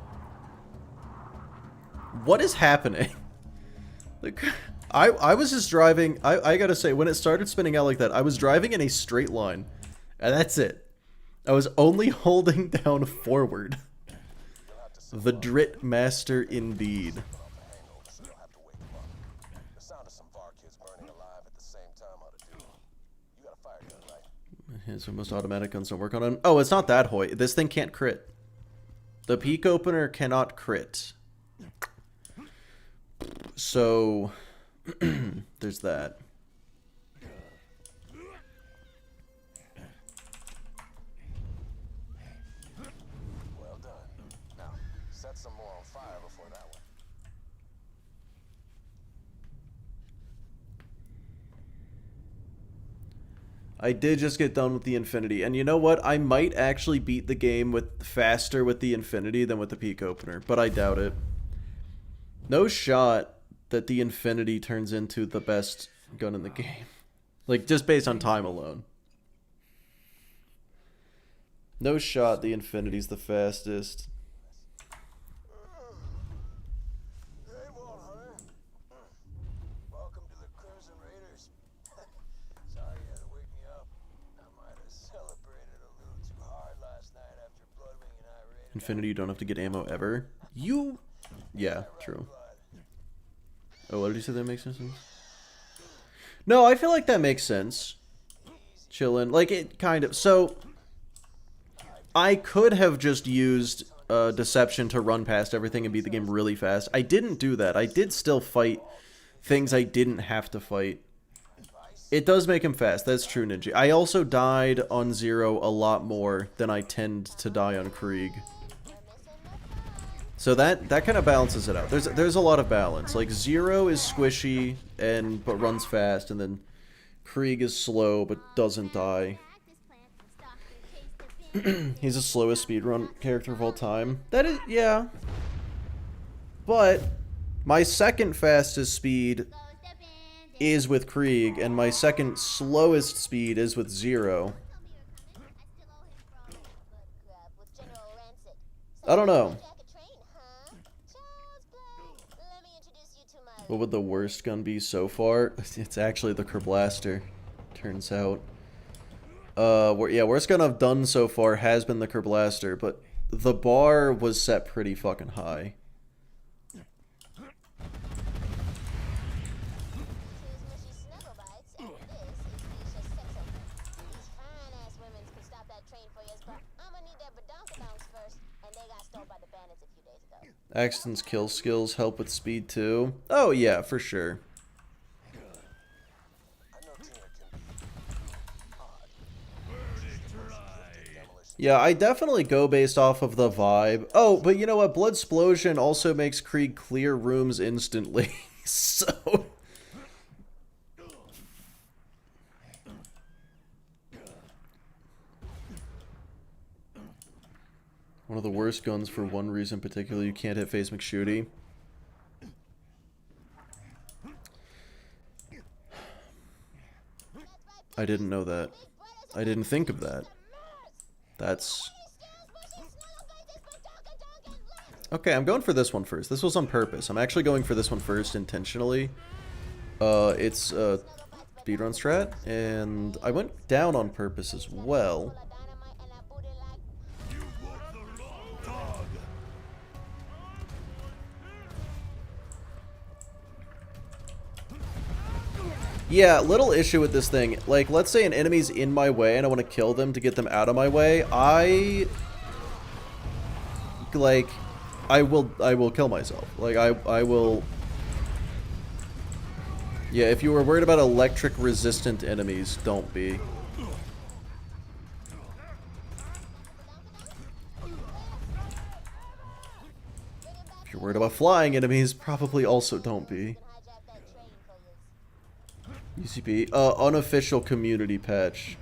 What is happening? Like, I was just driving. I gotta say, when it started spinning out like that, I was driving in a straight line. And that's it. I was only holding down forward. The Drit Master indeed. The sound of some VAR kids burning alive at the same time ought to do it. You got a fire gun, right? His most automatic guns don't work on him. Oh, it's not that hoy. This thing can't crit. The peak opener cannot crit. So, there's that. Well done. Now, set some more on fire before that one. I did just get done with the Infinity, and you know what? I might actually beat the game faster with the Infinity than with the peak opener, but I doubt it. No shot that the Infinity turns into the best gun in the game. Like, just based on time alone. No shot the Infinity's the fastest. Hey, Walt Hunter. Welcome to the Crimson Raiders. Sorry you had to wake me up. I might have celebrated a little too hard last night after Bloodwing and I raided. Infinity, you don't have to get ammo ever. You... Yeah, true. Oh, what did you say that makes no sense? No, I feel like that makes sense. Chillin'. Like, it kind of... So, I could have just used Deception to run past everything and beat the game really fast. I didn't do that. I did still fight things I didn't have to fight. It does make him fast. That's true, Ninja. I also died on Zero a lot more than I tend to die on Krieg. So that kind of balances it out. There's a lot of balance. Like, Zero is squishy but runs fast, and then Krieg is slow but doesn't die. He's the slowest speedrun character of all time. That is, yeah. But my second fastest speed is with Krieg, and my second slowest speed is with Zero. I don't know. What would the worst gun be so far? It's actually the Kerblaster, turns out. Yeah, worst gun I've done so far has been the Kerblaster, but the bar was set pretty fucking high. Axton's kill skills help with speed too. Oh yeah, for sure. Yeah, I definitely go based off of the vibe. Oh, but you know what? Bloodsplosion also makes Krieg clear rooms instantly. So... One of the worst guns for one reason particularly, you can't hit face McShooty. I didn't know that. I didn't think of that. That's... Okay, I'm going for this one first. This was on purpose. I'm actually going for this one first intentionally. It's speedrun strat, and I went down on purpose as well. Yeah, little issue with this thing. Like, let's say an enemy's in my way and I want to kill them to get them out of my way. I will kill myself. Like, I will... Yeah, if you were worried about electric resistant enemies, don't be. If you're worried about flying enemies, probably also don't be. UCP, unofficial community patch.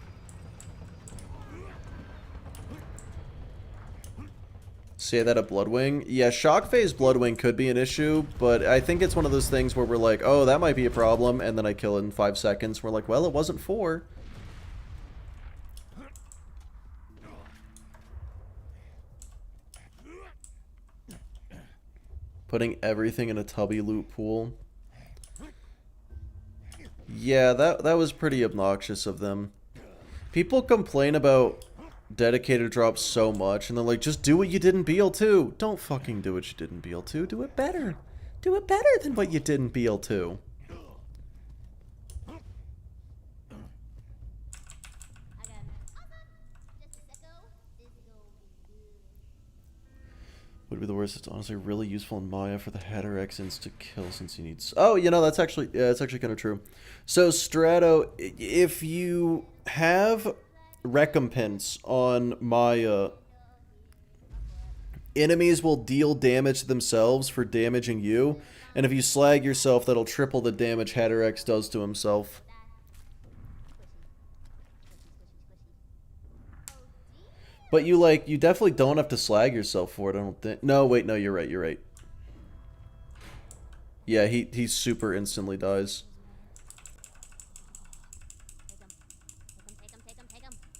Say that at Bloodwing? Yeah, shock phase Bloodwing could be an issue, but I think it's one of those things where we're like, oh, that might be a problem, and then I kill it in 5 seconds. We're like, well, it wasn't 4. Putting everything in a tubby loot pool. Yeah, that was pretty obnoxious of them. People complain about dedicated drops so much, and they're like, just do what you did in BL2. Don't fucking do what you did in BL2. Do it better. Do it better than what you did in BL2. Would be the worst. It's honestly really useful in Maya for the Hatter X insta kill since he needs... Oh, you know, that's actually... Yeah, it's actually kind of true. So, Strato, if you have recompense on Maya, enemies will deal damage to themselves for damaging you. And if you slag yourself, that'll triple the damage Hatter X does to himself. But you definitely don't have to slag yourself for it, I don't think. No, wait, no, you're right, you're right. Yeah, he super instantly dies.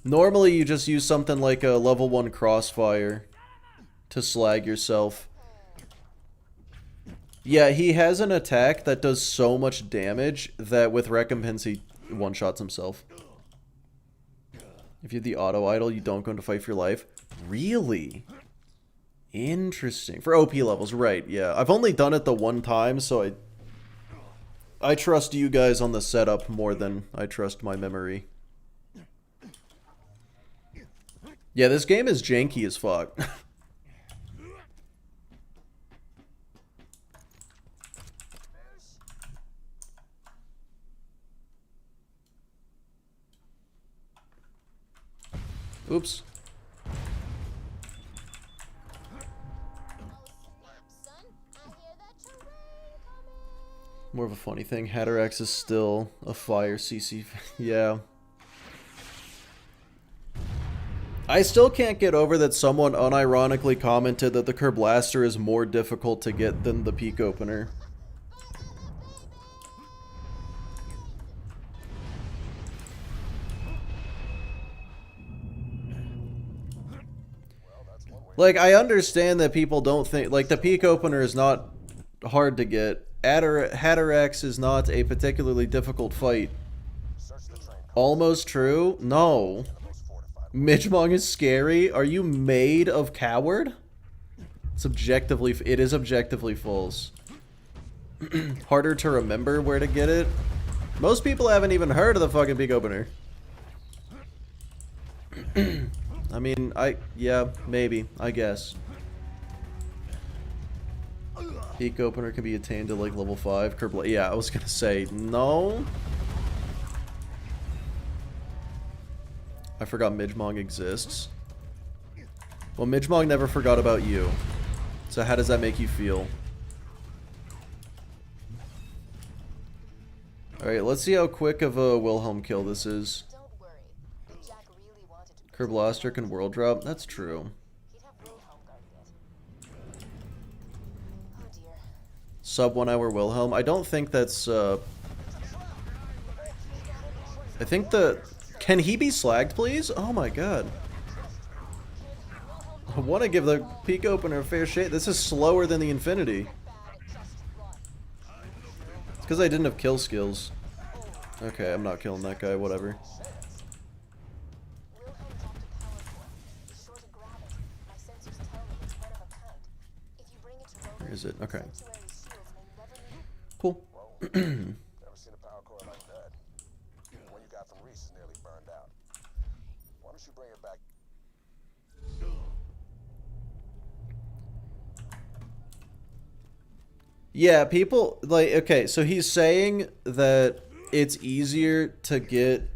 Normally, you just use something like a level 1 crossfire to slag yourself. Yeah, he has an attack that does so much damage that with recompense, he one-shots himself. If you have the auto-idle, you don't go into fight for your life. Really? Interesting. For OP levels, right, yeah. I've only done it the one time, so I trust you guys on the setup more than I trust my memory. Yeah, this game is janky as fuck. Oops. More of a funny thing, Hatter X is still a fire CC. Yeah. I still can't get over that someone unironically commented that the Kerblaster is more difficult to get than the Peak Opener. Like, I understand that people don't think... Like, the Peak Opener is not hard to get. Hatter X is not a particularly difficult fight. Almost true? No. Midgemong is scary? Are you made of coward? It is objectively false. Harder to remember where to get it? Most people haven't even heard of the fucking Peak Opener. I mean, yeah, maybe, I guess. Peak opener can be attained at like level 5. Yeah, I was gonna say no. I forgot Midgemong exists. Well, Midgemong never forgot about you. So how does that make you feel? Alright, let's see how quick of a Wilhelm kill this is. Don't worry. If Jack really wanted to Kerblaster can world drop? That's true. he'd have Wilhelm guarding it. Oh dear. Sub 1 hour Wilhelm. I don't think that's I think the... Can he be slagged, please? Oh my god. I want to give the peak opener a fair shake. This is slower than the Infinity. It's because I didn't have kill skills. Okay, I'm not killing that guy, whatever. Wilhelm dropped a power core. Be sure to grab it. My sensors tell me it's one of a kind. If you bring it to Roland, Where is it? Okay. sanctuary shields may never need. Cool. Never seen a power core like that. The one you got from Reese is nearly burned out. Why don't you bring it back? Yeah, people, like, okay, so he's saying that it's easier to get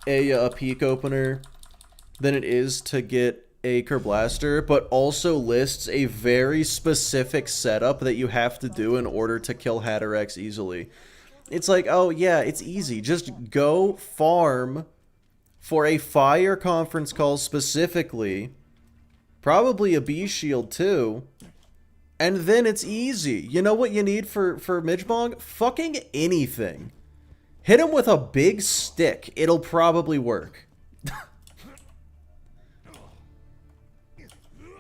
a peak opener than it is to get a Kerblaster, but also lists a very specific setup that you have to do in order to kill Hatterex easily. It's like, oh yeah, it's easy. Just go farm for a fire conference call specifically, probably a B shield too, and then it's easy. You know what you need for Midgemong? Fucking anything. Hit him with a big stick. It'll probably work.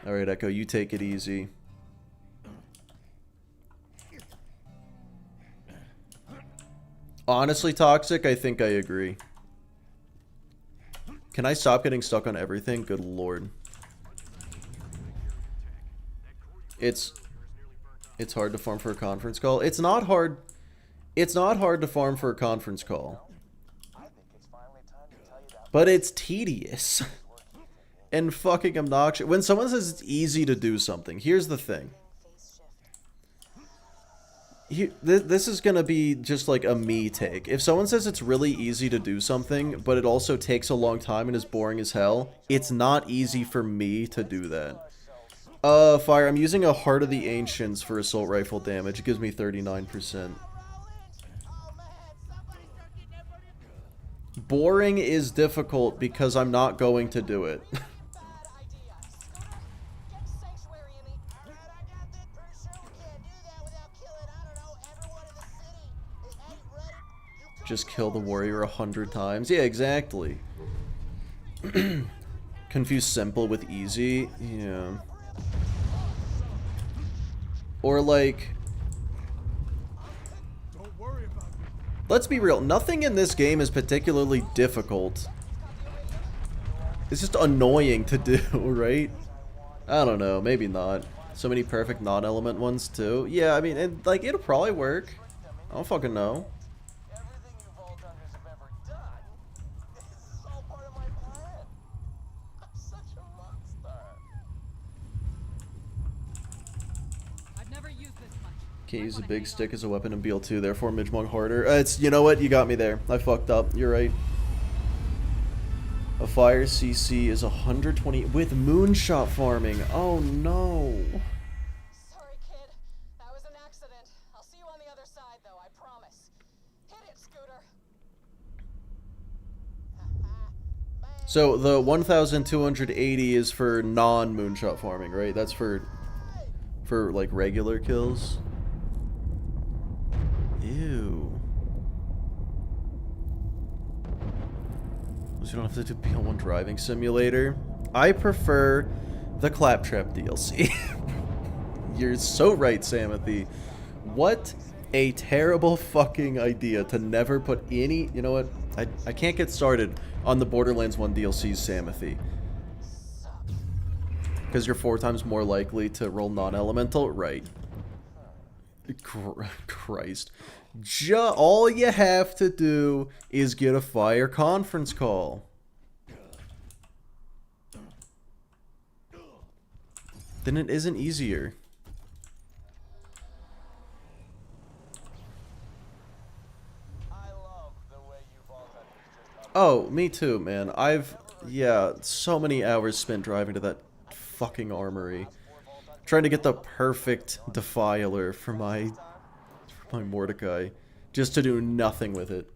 Alright, Echo, you take it easy. Honestly, Toxic, I think I agree. Can I stop getting stuck on everything? Good lord. It's hard to farm for a conference call. It's not hard. It's not hard to farm for a conference call. But it's tedious. And fucking obnoxious. When someone says it's easy to do something, here's the thing. This is gonna be just like a me take. If someone says it's really easy to do something, but it also takes a long time and is boring as hell, it's not easy for me to do that. Fire, I'm using a Heart of the Ancients for assault rifle damage. It gives me 39%. Boring is difficult because I'm not going to do it. Just kill the warrior 100 times. Yeah, exactly. Confuse simple with easy. Yeah. Or like... Let's be real. Nothing in this game is particularly difficult. It's just annoying to do, right? I don't know. Maybe not. So many perfect non-element ones, too. Yeah, I mean, and, like, it'll probably work. I don't fucking know. Can't use a big stick as a weapon in BL2, therefore Midgemong harder. It's, you know what? You got me there. I fucked up. You're right. A fire CC is 120 with moonshot farming. Oh no. Sorry, kid. That was an accident. I'll see you on the other side, though. I promise. Hit it, Scooter. So the 1,280 is for non-moonshot farming, right? That's for like regular kills. Ew. You don't have to do PL1 driving simulator. I prefer the Claptrap DLC. You're so right, Samothy. What a terrible fucking idea to never put any... You know what? I can't get started on the Borderlands 1 DLC, Samothy. Because you're 4 times more likely to roll non-elemental? Right. Christ. All you have to do is get a fire conference call. Then it isn't easier. Oh, me too, man. Yeah, so many hours spent driving to that fucking armory. Trying to get the perfect defiler for my Mordecai. Just to do nothing with it.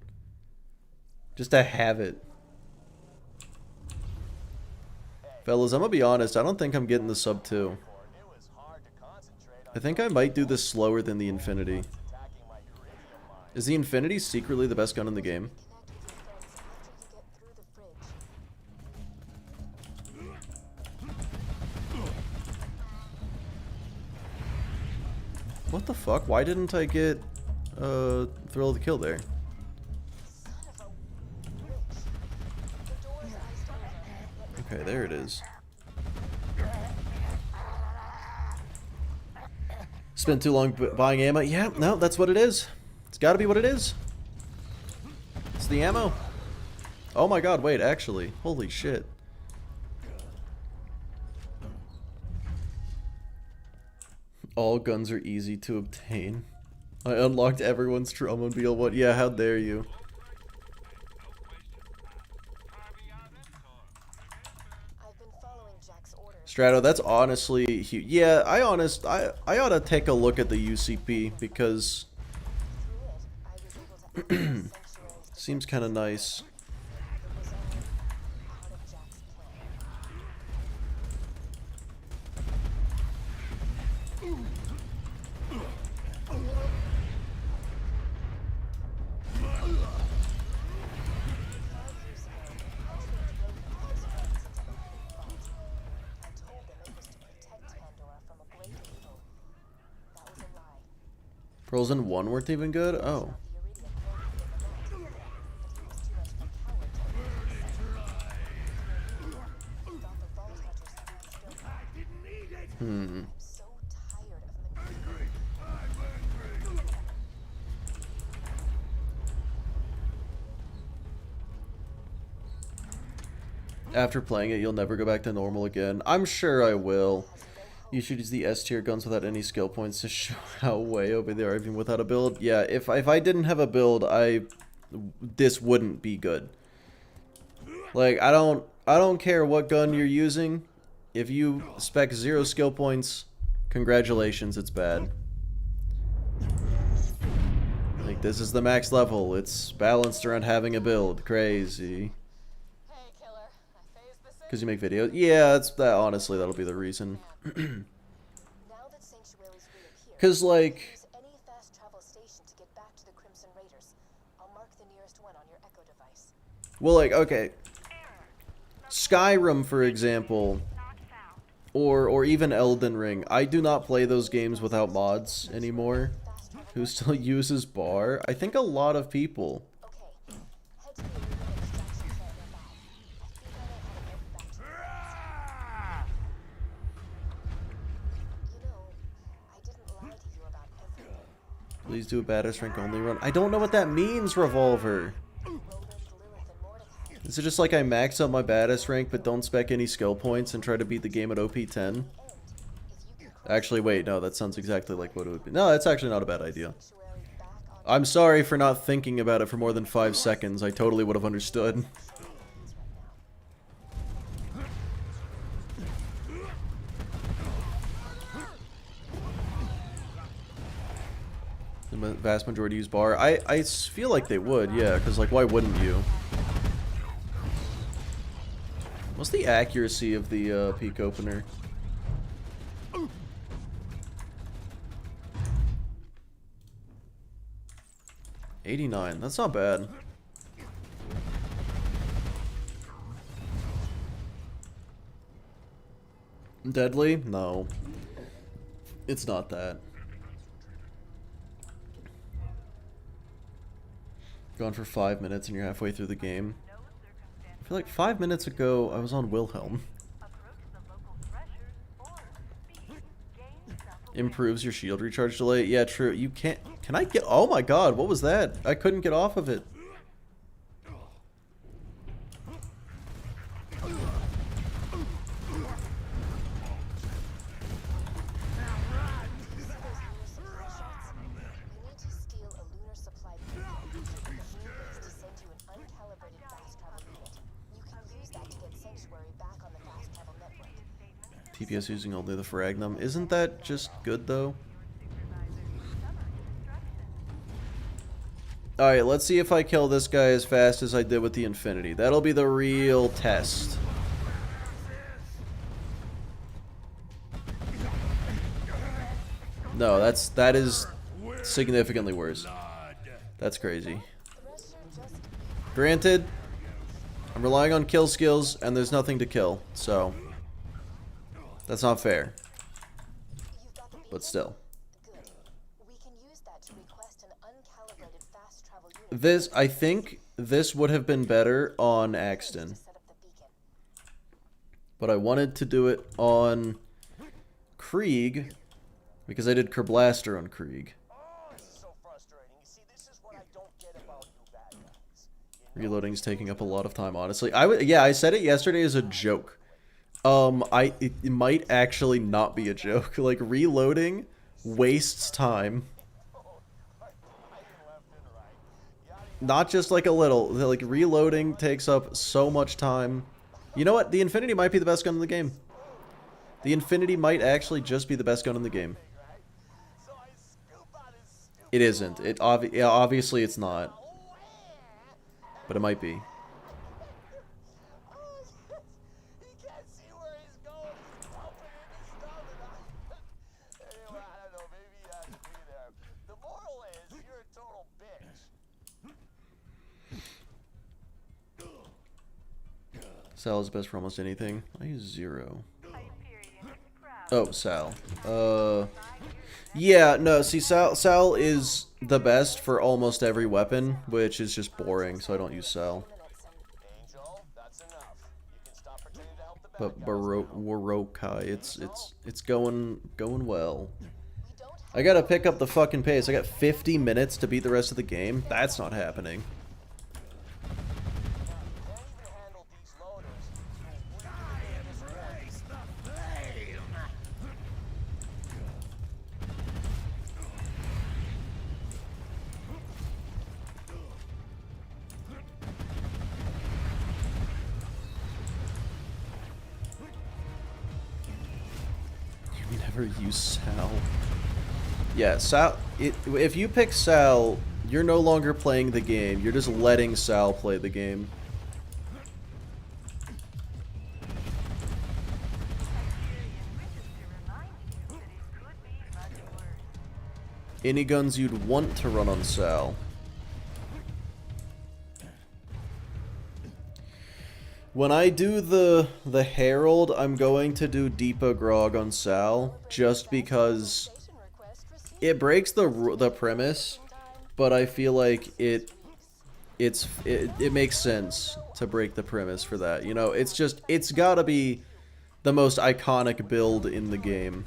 Just to have it. Fellas, I'm gonna be honest, I don't think I'm getting the sub 2. I think I might do this slower than the Infinity. Is the Infinity secretly the best gun in the game? What the fuck? Why didn't I get Thrill of the Kill there? Okay, there it is. Spent too long buying ammo? Yeah, no, that's what it is. It's gotta be what it is. It's the ammo. Oh my god, wait, actually. Holy shit. All guns are easy to obtain. I unlocked everyone's Trummobile. What? Yeah, how dare you? Strato, that's honestly huge. Yeah, I ought to take a look at the UCP because seems kind of nice. Pearls in 1 weren't even good? Oh. After playing it, you'll never go back to normal again. I'm sure I will. You should use the S tier guns without any skill points to show how way over they are even without a build. Yeah, if I didn't have a build, this wouldn't be good. Like, I don't care what gun you're using. If you spec 0 skill points, congratulations, it's bad. Like, this is the max level. It's balanced around having a build. Crazy. Because you make videos? Yeah, it's that. Honestly, that'll be the reason. Because, like... Well, like, okay. Skyrim, for example, or even Elden Ring. I do not play those games without mods anymore. Who still uses bar? I think a lot of people. Please do a badass rank only run. I don't know what that means, Revolver. Is it just like I max out my badass rank but don't spec any skill points and try to beat the game at OP 10? Actually, wait, no, that sounds exactly like what it would be. No, that's actually not a bad idea. I'm sorry for not thinking about it for more than 5 seconds. I totally would have understood. The vast majority use bar. I feel like they would, yeah, because, like, why wouldn't you? What's the accuracy of the peak opener? $89. That's not bad. Deadly? No. It's not that. Gone for 5 minutes and you're halfway through the game. I feel like 5 minutes ago I was on Wilhelm. Improves your shield recharge delay. Yeah, true. You can't... Can I get... Oh my god, what was that? I couldn't get off of it. TPS using only the Fragnum. Isn't that just good, though? Alright, let's see if I kill this guy as fast as I did with the Infinity. That'll be the real test. No, that is significantly worse. That's crazy. Granted, I'm relying on kill skills, and there's nothing to kill, so that's not fair. But still. This, I think, this would have been better on Axton. But I wanted to do it on Krieg, because I did Kerblaster on Krieg. Reloading is taking up a lot of time, honestly. Yeah, I said it yesterday as a joke. It might actually not be a joke. Like, reloading wastes time. Not just like a little. Like, reloading takes up so much time. You know what? The Infinity might be the best gun in the game. The Infinity might actually just be the best gun in the game. It isn't. Yeah, obviously it's not. But it might be. Sal is best for almost anything. I use 0. Oh, Sal. Yeah, no, see, Sal is the best for almost every weapon, which is just boring, so I don't use Sal. But Warokai, it's going well. I gotta pick up the fucking pace. I got 50 minutes to beat the rest of the game. That's not happening. Use Sal. Yeah, Sal. If you pick Sal, you're no longer playing the game. You're just letting Sal play the game. Any guns you'd want to run on Sal? When I do the Herald, I'm going to do Deepa Grog on Sal, just because it breaks the premise, but I feel like it makes sense to break the premise for that. You know, it's gotta be the most iconic build in the game.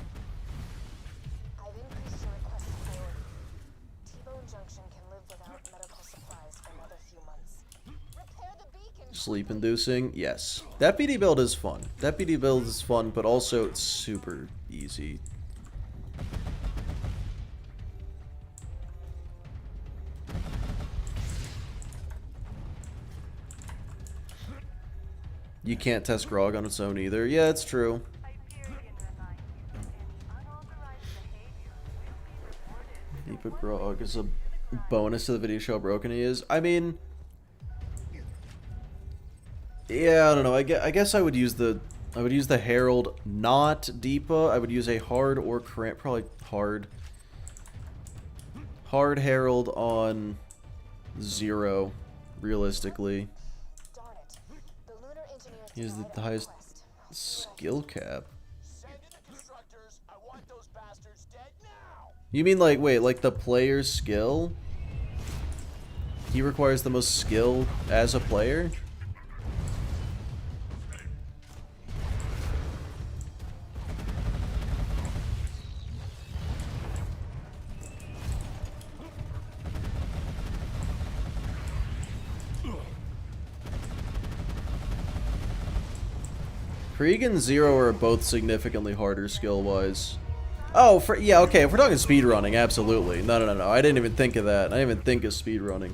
Sleep inducing, yes. That BD build is fun. That BD build is fun, but also it's super easy. You can't test Grog on its own either. Yeah, it's true. Deepa Grog is a bonus to the video show how broken he is. I mean, yeah, I don't know. I guess I would use the Herald, not Deepa. I would use a hard or probably hard Herald on 0, realistically. He has the highest skill cap. You mean like, wait, like the player's skill? He requires the most skill as a player? Krieg and 0 are both significantly harder skill-wise. Oh, yeah, okay, if we're talking speedrunning, absolutely. No, I didn't even think of that. I didn't even think of speedrunning.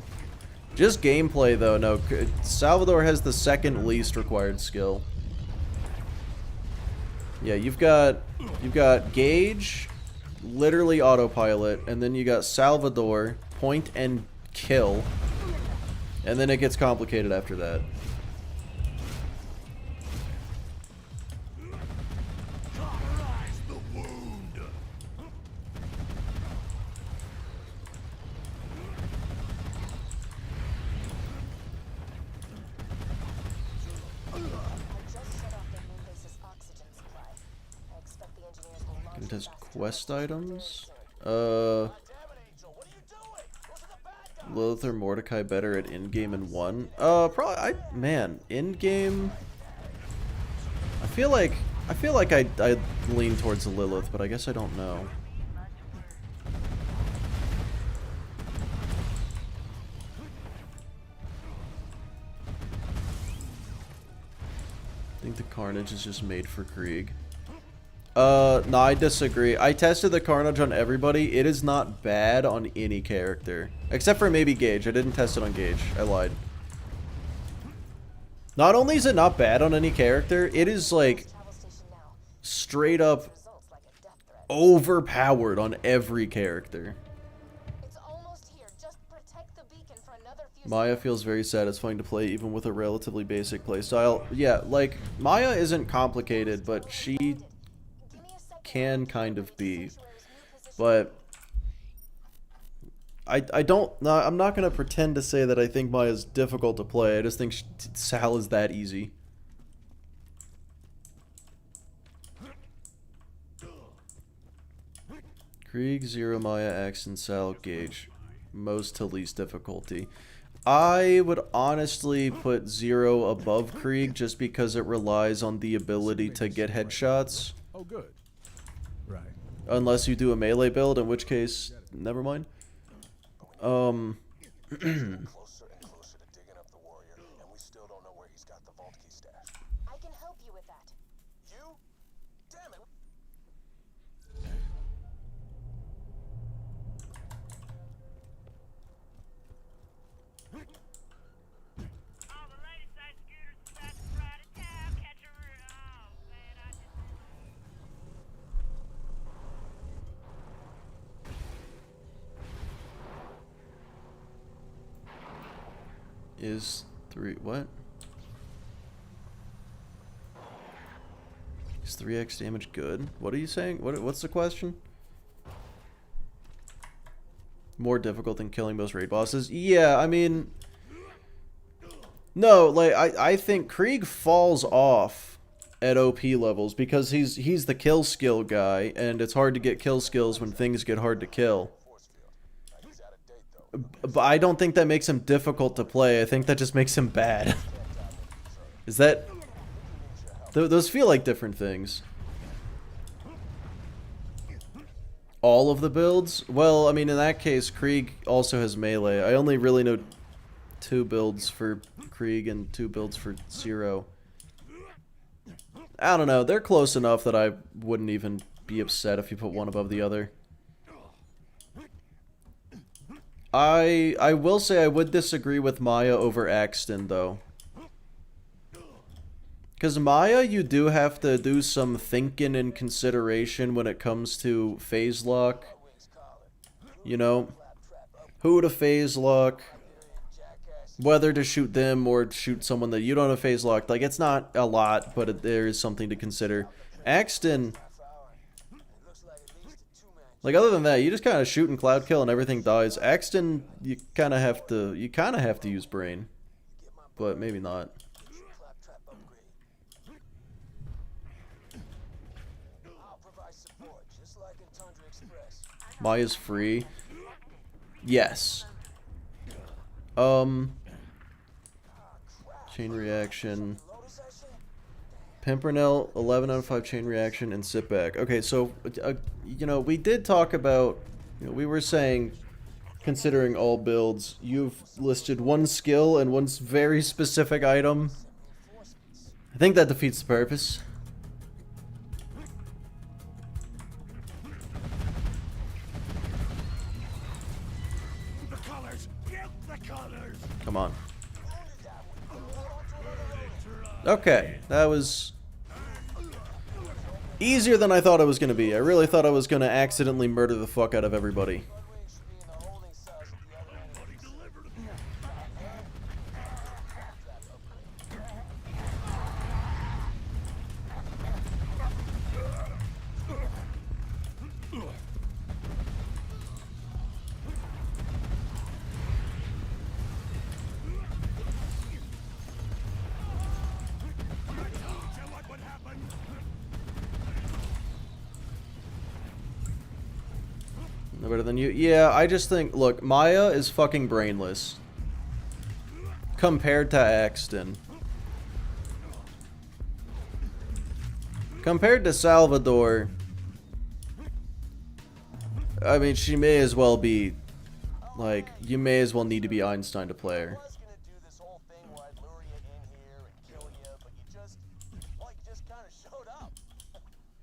Just gameplay, though, no. Salvador has the second least required skill. Yeah, you've got Gage, literally autopilot, and then you got Salvador, point and kill, and then it gets complicated after that. It has quest items. Lilith or Mordecai better at in-game and 1? Probably. Man, in-game. I feel like I lean towards the Lilith, but I guess I don't know. I think the Carnage is just made for Krieg. No, I disagree. I tested the Carnage on everybody. It is not bad on any character. Except for maybe Gage. I didn't test it on Gage. I lied. Not only is it not bad on any character, it is like straight up overpowered on every character. Maya feels very satisfying to play even with a relatively basic playstyle. Yeah, like, Maya isn't complicated, but she can kind of be, but I'm not gonna pretend to say that I think Maya's difficult to play. I just think Sal is that easy. Krieg, Zero, Maya, Axton, Sal, Gage, most to least difficulty. I would honestly put Zero above Krieg just because it relies on the ability to get headshots. Oh, good. Right. Unless you do a melee build, in which case, never mind. Closer and closer to digging up the warrior, and we still don't know where he's got the vault key stash. I can help you with that. You? Damn it. All the ladies say Scooter's the fastest ride in town. Catch a root. Oh, man, I just... Is 3 what? Is 3x damage good? What are you saying? What's the question? More difficult than killing most raid bosses? Yeah, I mean, no, like I think Krieg falls off at OP levels because he's the kill skill guy, and it's hard to get kill skills when things get hard to kill. But I don't think that makes him difficult to play. I think that just makes him bad. Is that... Those feel like different things. All of the builds? Well, I mean, in that case, Krieg also has melee. I only really know 2 builds for Krieg and 2 builds for Zero. I don't know. They're close enough that I wouldn't even be upset if you put one above the other. I will say I would disagree with Maya over Axton, though. Because Maya, you do have to do some thinking and consideration when it comes to phase lock. You know, who to phase lock, whether to shoot them or shoot someone that you don't have phase locked. Like, it's not a lot, but there is something to consider. Axton... Like, other than that, you just kind of shoot and cloud kill and everything dies. Axton, you kind of have to use brain, but maybe not. Maya's free. Yes. Chain reaction. Pimpernel, 11 out of 5 chain reaction, and sit back. Okay, so, you know, we did talk about, you know, we were saying, considering all builds, you've listed 1 skill and 1 very specific item. I think that defeats the purpose. The colors! Get the colors! Come on. Okay, that was... Easier than I thought it was going to be. I really thought I was going to accidentally murder the fuck out of everybody. Bloodwing should be in the holding cells at the other end of the facility. No better than you. Yeah, I just think, look, Maya is fucking brainless. Compared to Axton. Compared to Salvador, I mean, she may as well be, like, you may as well need to be Einstein to play her. I was gonna do this whole thing where I'd lure you in here and kill you, but you just kind of showed up.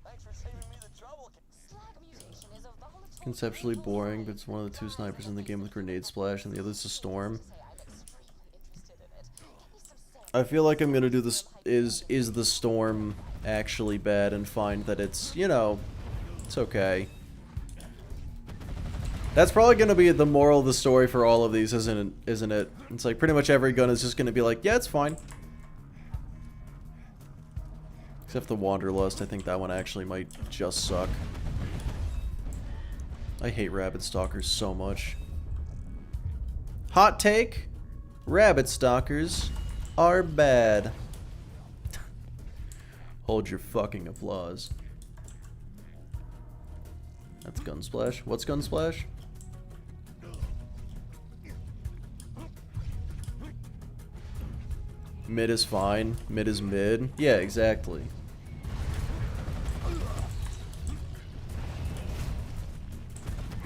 Thanks for saving me the trouble. Slag mutation is a volatile Conceptually boring, but it's one of the two snipers in the game with grenade splash, and the other's a storm. say I'm extremely interested in it. Give me some samples. I feel like I'm gonna do this. Is the storm actually bad, and find that it's, you know, it's okay. That's probably gonna be the moral of the story for all of these, isn't it? It's like pretty much every gun is just gonna be like, yeah, it's fine. Except the Wanderlust, I think that one actually might just suck. I hate Rabbit Stalkers so much. Hot take: Rabbit Stalkers are bad. Hold your fucking applause. That's Gunsplash. What's Gunsplash? Mid is fine. Mid is mid. Yeah, exactly.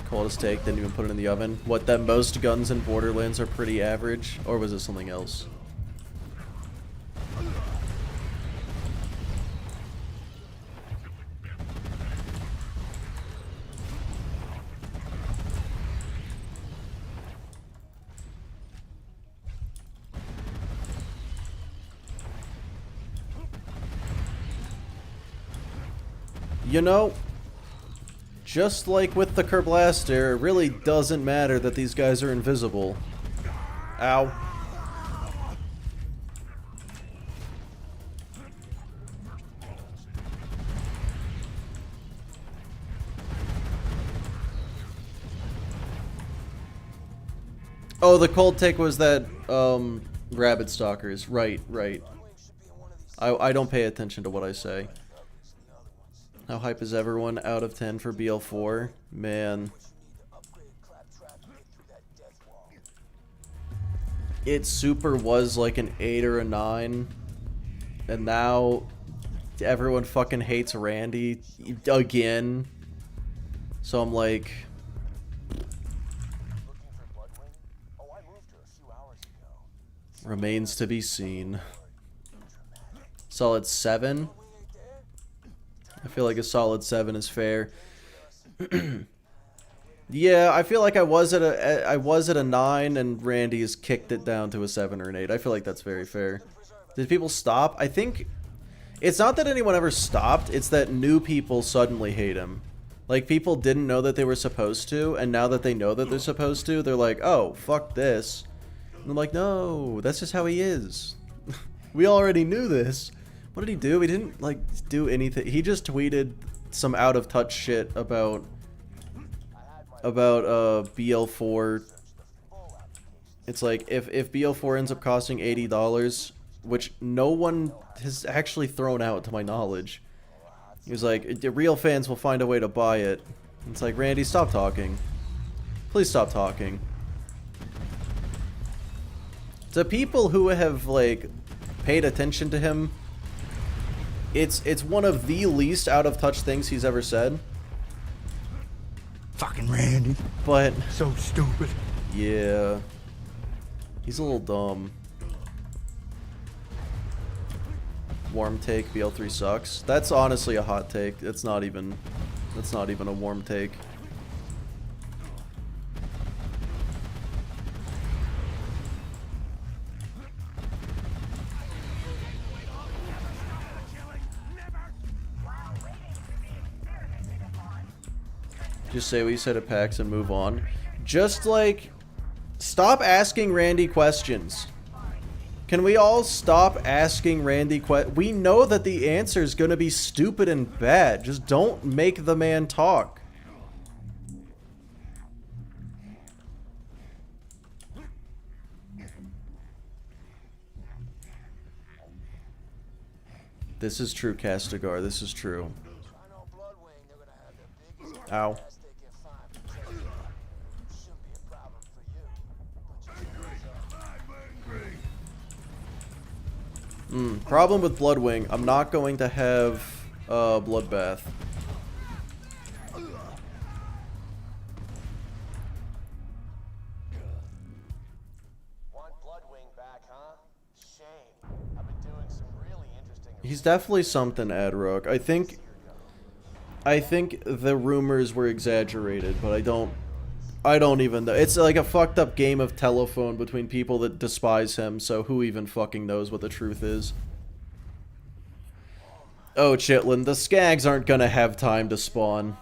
Coldest take, didn't even put it in the oven. What, that most guns in Borderlands are pretty average? Or was it something else? You know, just like with the Kerblaster, it really doesn't matter that these guys are invisible. Ow. Oh, the cold take was that, Rabbit Stalkers. Right, right. I don't pay attention to what I say. How hype is everyone out of 10 for BL4? Man. It super was like an 8 or a 9. And now everyone fucking hates Randy again. So I'm like... Remains to be seen. Solid 7? I feel like a solid 7 is fair. Yeah, I feel like I was at a 9 and Randy has kicked it down to a 7 or an 8. I feel like that's very fair. Did people stop? I think it's not that anyone ever stopped, it's that new people suddenly hate him. Like, people didn't know that they were supposed to, and now that they know that they're supposed to, they're like, oh, fuck this. And I'm like, no, that's just how he is. We already knew this. What did he do? He didn't, like, do anything. He just tweeted some out-of-touch shit about BL4. It's like, if BL4 ends up costing $80, which no one has actually thrown out to my knowledge, he was like, the real fans will find a way to buy it. It's like, Randy, stop talking. Please stop talking. To people who have, like, paid attention to him, it's one of the least out-of-touch things he's ever said. Fucking Randy. But... So stupid. Yeah. He's a little dumb. Warm take, BL3 sucks. That's honestly a hot take. That's not even a warm take. Just say what you said at PAX and move on. Just like, stop asking Randy questions. Can we all stop asking Randy questions? We know that the answer is going to be stupid and bad. Just don't make the man talk. This is true, Castigar. This is true. Ow. Problem with Bloodwing. I'm not going to have Bloodbath. He's definitely something, Adrock. I think the rumors were exaggerated, but I don't even know. It's like a fucked up game of telephone between people that despise him, so who even fucking knows what the truth is? Oh, Chitlin, the Skags aren't gonna have time to spawn.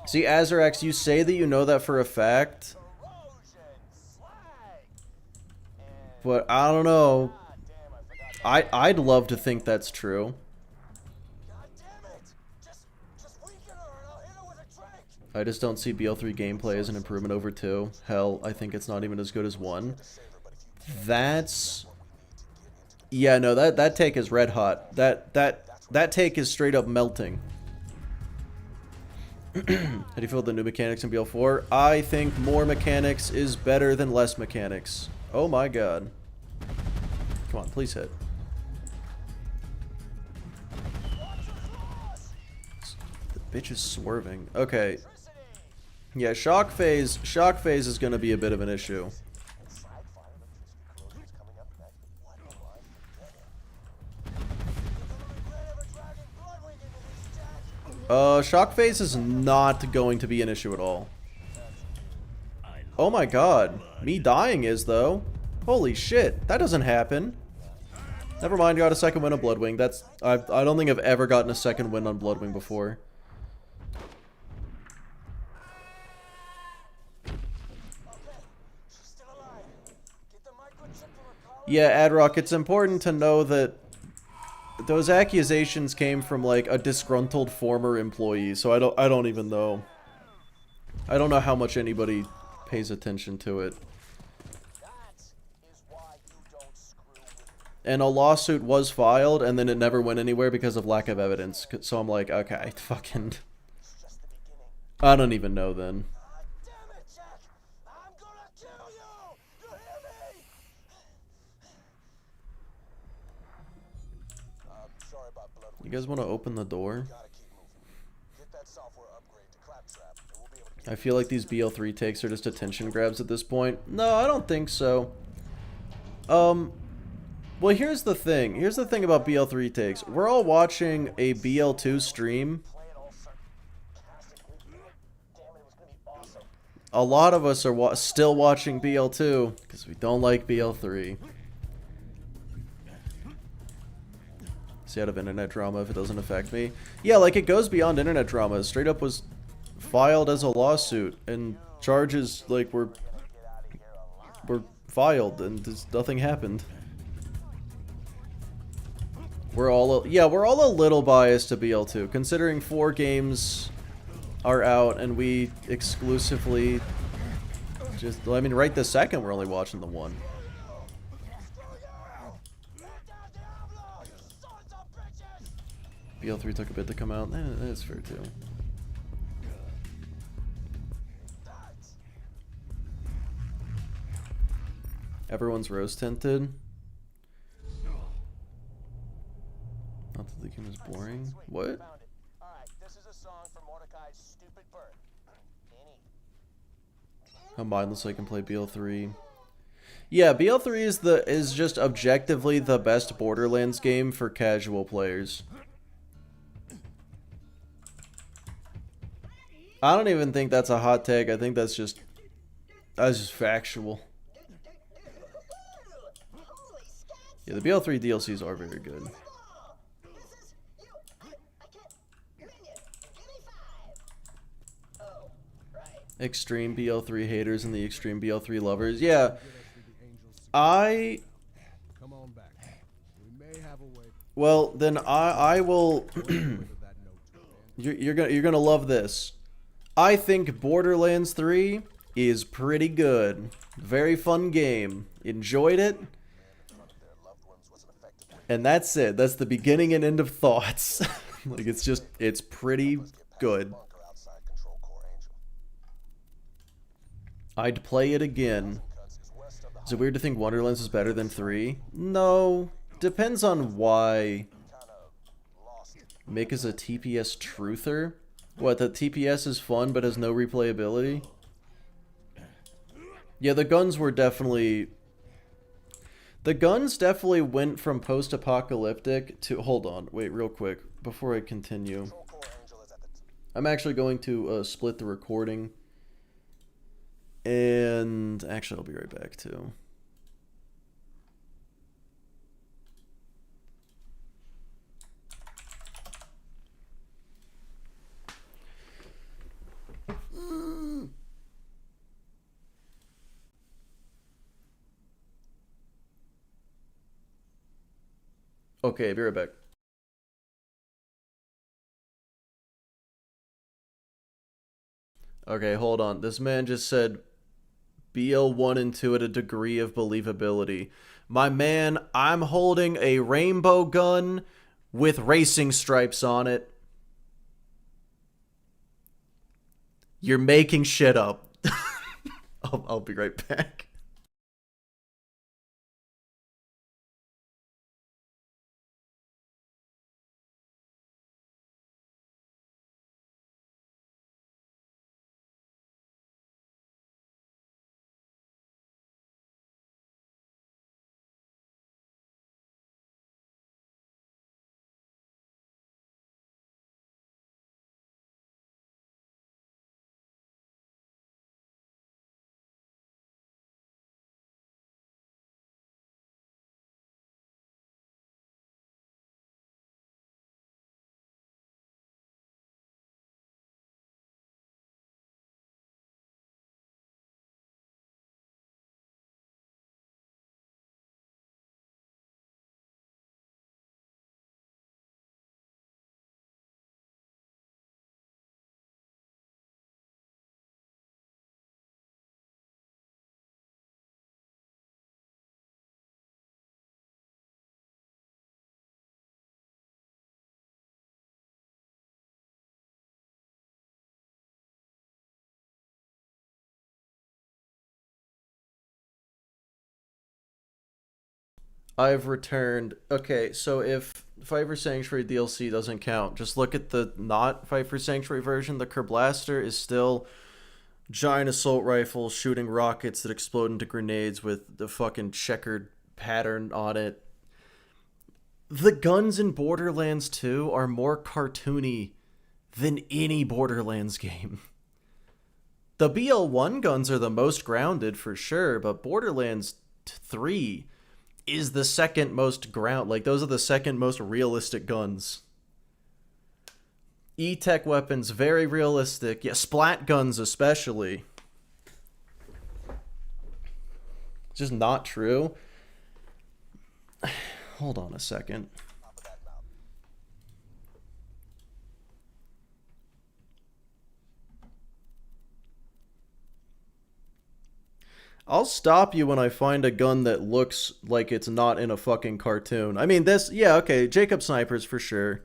See, Azarax, you say that you know that for a fact, but I don't know. I'd love to think that's true. I just don't see BL3 gameplay as an improvement over 2. Hell, I think it's not even as good as 1. That's... Yeah, no, that take is red hot. That take is straight up melting. How do you feel with the new mechanics in BL4? I think more mechanics is better than less mechanics. Oh my god. Come on, please hit. The bitch is swerving. Okay. Yeah, shock phase is going to be a bit of an issue. Shock phase is not going to be an issue at all. Oh my god. Me dying is, though. Holy shit. That doesn't happen. Never mind, got a second win on Bloodwing. That's... I don't think I've ever gotten a second win on Bloodwing before. Yeah, Adrock, it's important to know that those accusations came from like a disgruntled former employee, so I don't even know. I don't know how much anybody pays attention to it. And a lawsuit was filed, and then it never went anywhere because of lack of evidence. So I'm like, okay, fucking... I don't even know then. You guys want to open the door? I feel like these BL3 takes are just attention grabs at this point. No, I don't think so. Well, here's the thing. Here's the thing about BL3 takes. We're all watching a BL2 stream. A lot of us are still watching BL2 because we don't like BL3. Stay out of internet drama if it doesn't affect me. Yeah, like it goes beyond internet drama. It straight up was filed as a lawsuit, and charges like were filed, and just nothing happened. We're all a little biased to BL2, considering 4 games are out and we exclusively just, I mean, right this second we're only watching the 1. BL3 took a bit to come out. That's fair too. Everyone's rose tinted. Not that the game is boring. What? How mindless I can play BL3. Yeah, BL3 is just objectively the best Borderlands game for casual players. I don't even think that's a hot take. I think that's just factual. Yeah, the BL3 DLCs are very good. Extreme BL3 haters and the extreme BL3 lovers. Yeah, I... Come on back. We may have a way. Well, then I will... Whether that note to land. you're gonna love this. I think Borderlands 3 is pretty good. Very fun game. Enjoyed it. And that's it. That's the beginning and end of thoughts. Like, it's pretty good. I'd play it again. Is it weird to think Wonderlands is better than 3? No. Depends on why. Mick is a TPS truther? What, the TPS is fun but has no replayability? Yeah, the guns were definitely... The guns definitely went from post-apocalyptic to... Hold on, wait, real quick, before I continue. I'm actually going to split the recording. And... Actually, I'll be right back, too. Okay, be right back. Okay, hold on. This man just said BL1 and 2 at a degree of believability. My man, I'm holding a rainbow gun with racing stripes on it. You're making shit up. I'll be right back. I've returned. Okay, so if Fight for Sanctuary DLC doesn't count, just look at the not Fight for Sanctuary version. The Kerblaster is still giant assault rifle shooting rockets that explode into grenades with the fucking checkered pattern on it. The guns in Borderlands 2 are more cartoony than any Borderlands game. The BL1 guns are the most grounded for sure, but Borderlands 3 is the second most ground. Like, those are the second most realistic guns. E-Tech weapons, very realistic. Yeah, splat guns especially. Just not true. Hold on a second. I'll stop you when I find a gun that looks like it's not in a fucking cartoon. I mean, this, yeah, okay, Jacob snipers for sure.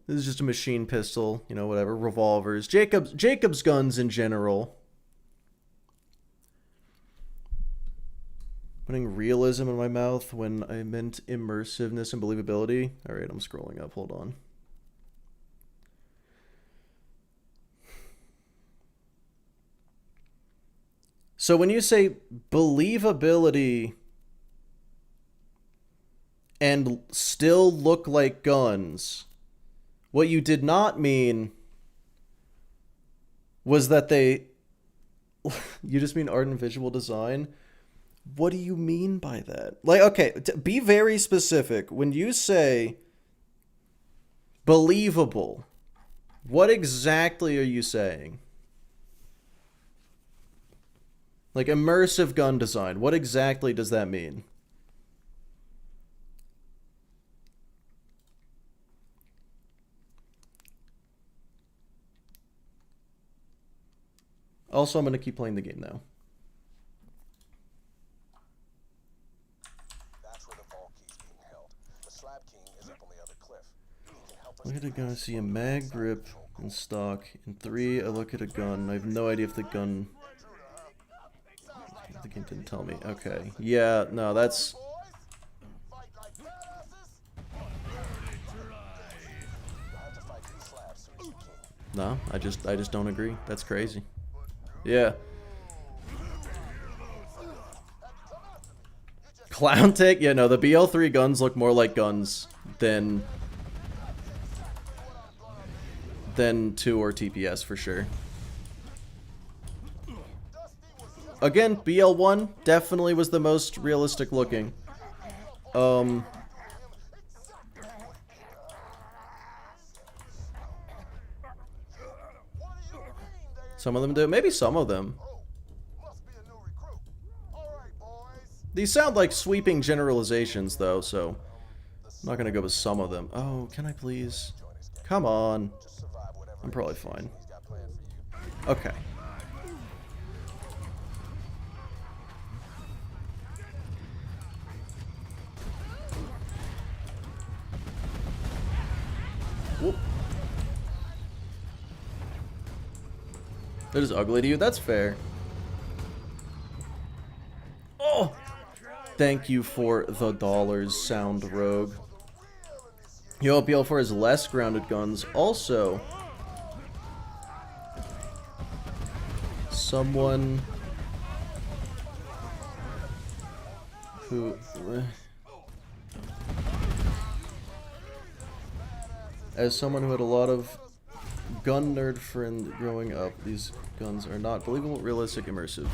This is just a machine pistol, you know, whatever, revolvers. Jacob's guns in general. Putting realism in my mouth when I meant immersiveness and believability. All right, I'm scrolling up, hold on. So when you say believability and still look like guns, what you did not mean was that they... You just mean art and visual design? What do you mean by that? Like, okay, be very specific. When you say believable, what exactly are you saying? Like, immersive gun design. What exactly does that mean? Also, I'm going to keep playing the game now. That's where the vault key's being held. The slab king is up on the other cliff. He can help us. Look at a gun, see a mag grip in stock. In 3, I look at a gun. I have no idea if the gun... The game didn't tell me. Okay. Yeah, no, that's... No, I just don't agree. That's crazy. Yeah. Clown take? Yeah, no, the BL3 guns look more like guns than 2 or TPS for sure. Again, BL1 definitely was the most realistic looking. Some of them do. Maybe some of them. These sound like sweeping generalizations, though, so I'm not gonna go with some of them. Oh, can I please? Come on. I'm probably fine. Okay. Whoop. That is ugly to you? That's fair. Oh! Thank you for the dollars, Sound Rogue. Yo, BL4 has less grounded guns. Also, someone who... As someone who had a lot of gun nerd friend growing up, these guns are not believable, realistic, immersive.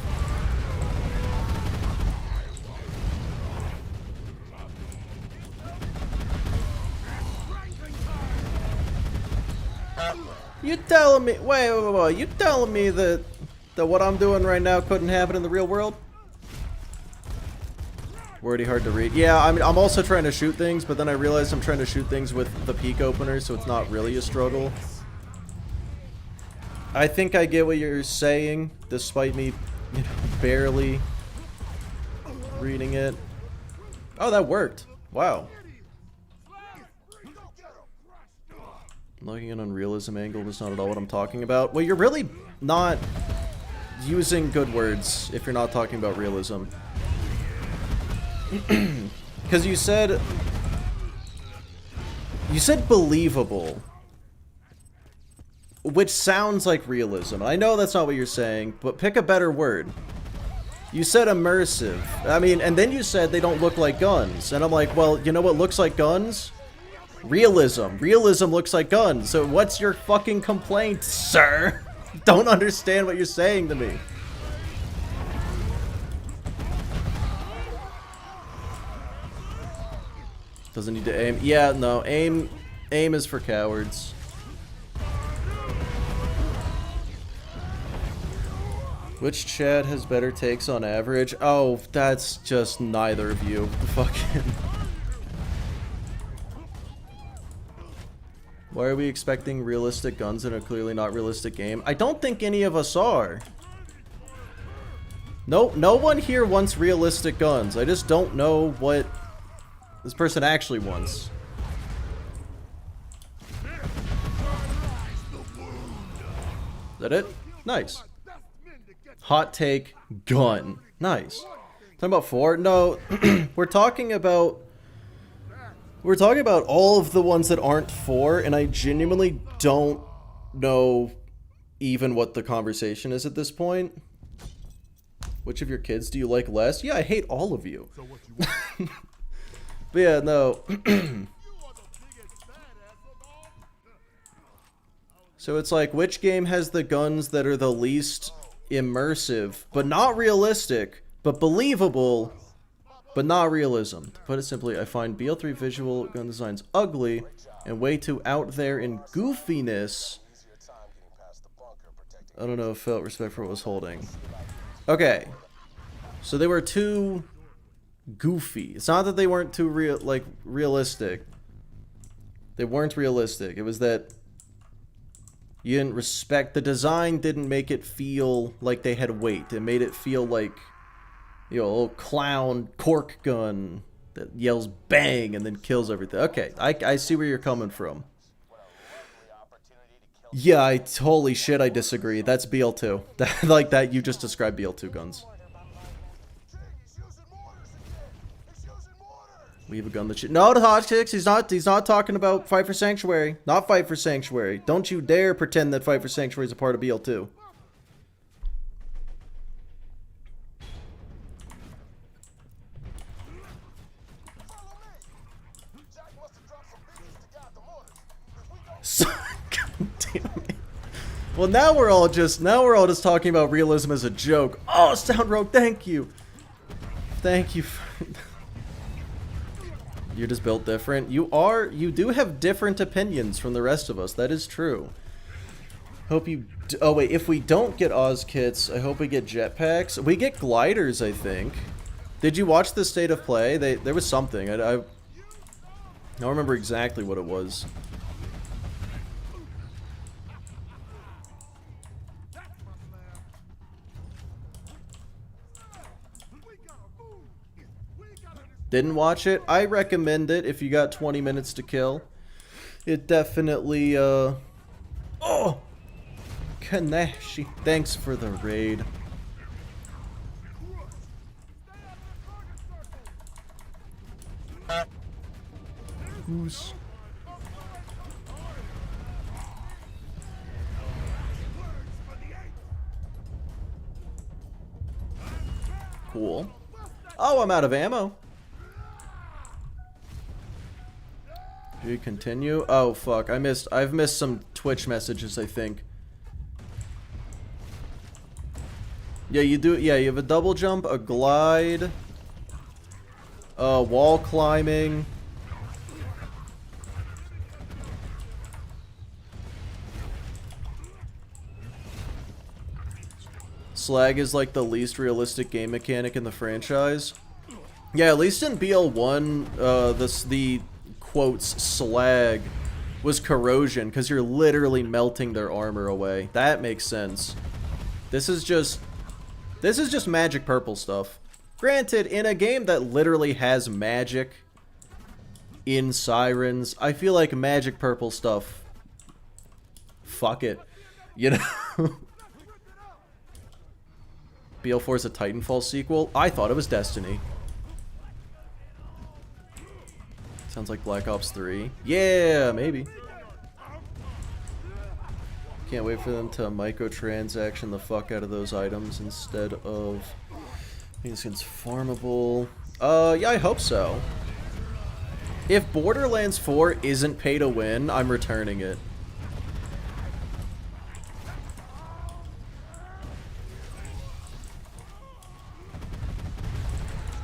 You telling me? Wait. You telling me that what I'm doing right now couldn't happen in the real world? Wordy, hard to read. Yeah, I mean, I'm also trying to shoot things, but then I realized I'm trying to shoot things with the peak opener, so it's not really a struggle. I think I get what you're saying, despite me, you know, barely reading it. Oh, that worked. Wow. Looking at an realism angle is not at all what I'm talking about. Well, you're really not using good words if you're not talking about realism. Because you said believable, which sounds like realism. I know that's not what you're saying, but pick a better word. You said immersive. I mean, and then you said they don't look like guns. And I'm like, well, you know what looks like guns? Realism. Realism looks like guns. So what's your fucking complaint, sir? Don't understand what you're saying to me. Doesn't need to aim. Yeah, no. Aim is for cowards. Which Chad has better takes on average? Oh, that's just neither of you. Fucking... Why are we expecting realistic guns in a clearly not realistic game? I don't think any of us are. No one here wants realistic guns. I just don't know what this person actually wants. Is that it? Nice. Hot take, gun. Nice. Talking about 4? No, we're talking about all of the ones that aren't 4, and I genuinely don't know even what the conversation is at this point. Which of your kids do you like less? Yeah, I hate all of you. But yeah, no. So it's like, which game has the guns that are the least immersive, but not realistic, but believable, but not realism? To put it simply, I find BL3 visual gun designs ugly and way too out there in goofiness. I don't know if felt respect for what was holding. Okay, So they were too goofy. It's not that they weren't too realistic. They weren't realistic. It was that you didn't respect the design. Didn't make it feel like they had weight. It made it feel like, you know, a little clown cork gun that yells bang and then kills everything. Okay, I see where you're coming from. Yeah, holy shit, I disagree. That's BL2. Like that, you just described BL2 guns. We have a gun that shit. No, the hot chicks. He's not talking about Fight for Sanctuary. Not Fight for Sanctuary. Don't you dare pretend that Fight for Sanctuary is a part of BL2. God damn it. Well, now we're all just talking about realism as a joke. Oh, Sound Rogue, thank you. Thank you. You're just built different. You do have different opinions from the rest of us. That is true. Hope you... Oh, wait. If we don't get Oz kits, I hope we get jetpacks. We get gliders, I think. Did you watch the State of Play? There was something. I don't remember exactly what it was. Didn't watch it? I recommend it if you got 20 minutes to kill. It definitely, Oh! Kaneshi. Thanks for the raid. Goose. Cool. Oh, I'm out of ammo. Do you continue? Oh fuck, I've missed some Twitch messages, I think. Yeah, you do. Yeah, you have a double jump, a glide, wall climbing. Slag is like the least realistic game mechanic in the franchise. Yeah, at least in BL1, the quotes slag was corrosion, because you're literally melting their armor away. That makes sense. This is just magic purple stuff. Granted, in a game that literally has magic in Sirens, I feel like magic purple stuff, fuck it, you know. BL4 is a Titanfall sequel. I thought it was Destiny. Sounds like Black Ops 3. Yeah, maybe. Can't wait for them to microtransaction the fuck out of those items instead of being skins farmable. Yeah, I hope so. If Borderlands 4 isn't pay to win, I'm returning it.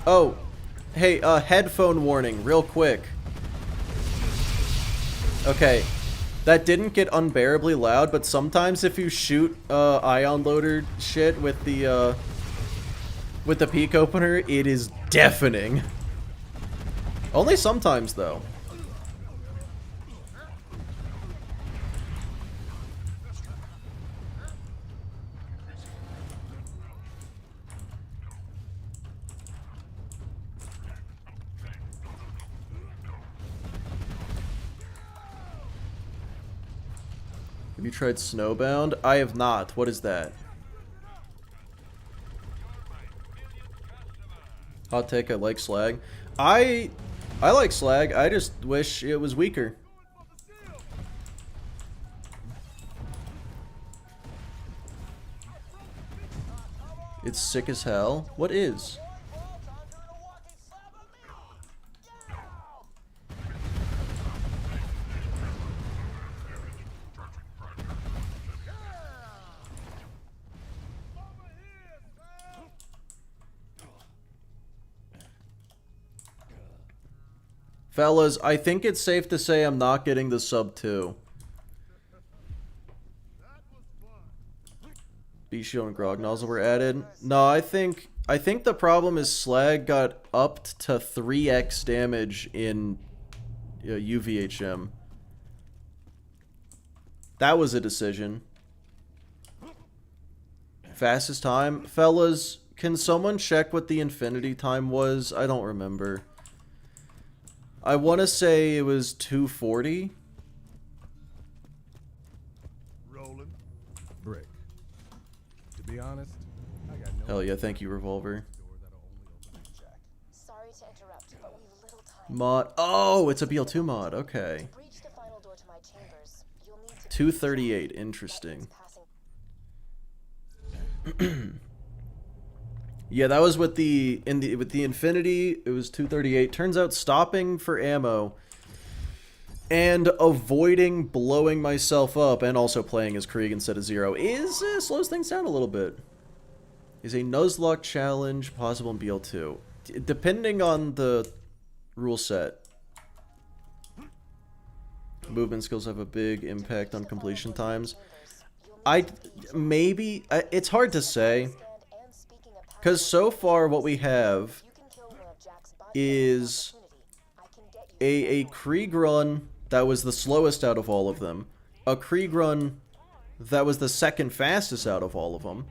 Oh, hey, headphone warning, real quick. Okay, that didn't get unbearably loud, but sometimes if you shoot ion loader shit with the peak opener, it is deafening. Only sometimes, though. Have you tried Snowbound? I have not. What is that? Hot take, I like Slag. I like Slag. I just wish it was weaker. It's sick as hell. What is? Fellas, I think it's safe to say I'm not getting the sub 2. Bisho and Grog nozzle were added. No, I think I think the problem is Slag got upped to 3x damage in UVHM. That was a decision. Fastest time? Fellas, can someone check what the infinity time was? I don't remember. I want to say it was 240. Rolling. Brick. To be honest, I got no Hell yeah, thank you, Revolver. door that'll only open at Jack. Sorry to interrupt, but we've little time. Mod. Oh, it's a BL2 mod. Okay. To reach the final door to my chambers, you'll need to 238. Interesting. passing. Yeah, that was with the Infinity. It was 238. Turns out stopping for ammo and avoiding blowing myself up and also playing as Krieg instead of Zero is slows things down a little bit. Is a Nuzlocke challenge possible in BL2? Depending on the rule set. Movement skills have a big impact on completion times. It's hard to say. Because so far what we have is a Krieg run that was the slowest out of all of them. A Krieg run that was the second fastest out of all of them.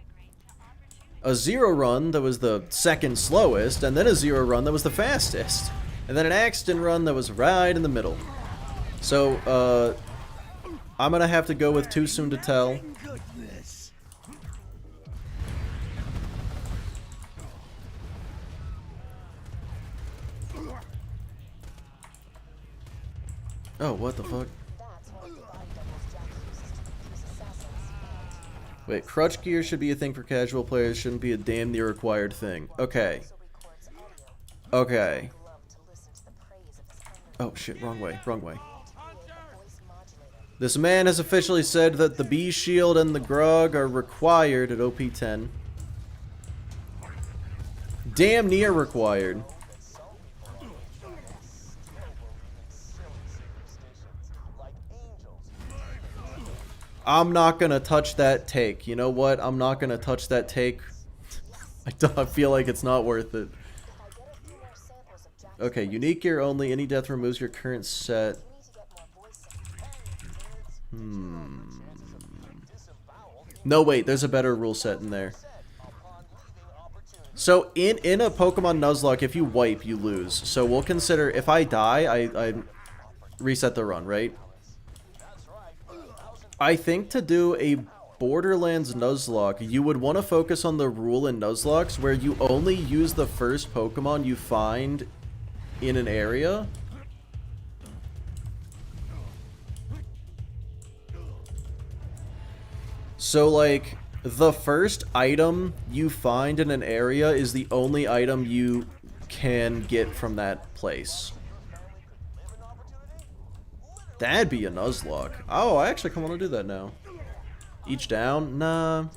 A Zero run that was the second slowest. And then a Zero run that was the fastest. And then an Axton run that was right in the middle. So, I'm gonna have to go with Too Soon to Tell. Oh, what the fuck? Wait, crutch gear should be a thing for casual players, shouldn't be a damn near required thing. Okay. Okay. Oh shit, wrong way, wrong way. This man has officially said that the B shield and the grog are required at OP10. Damn near required. I'm not gonna touch that take. You know what? I'm not gonna touch that take. I feel like it's not worth it. Okay, unique gear only. Any death removes your current set. No, wait. There's a better rule set in there. So in a Pokemon Nuzlocke, if you wipe, you lose. So we'll consider if I die, I reset the run, right? I think to do a Borderlands Nuzlocke, you would want to focus on the rule in Nuzlocks where you only use the first Pokemon you find in an area. So, like, the first item you find in an area is the only item you can get from that place. That'd be a Nuzlocke. Oh, I actually kind of want to do that now. Each down? Nah.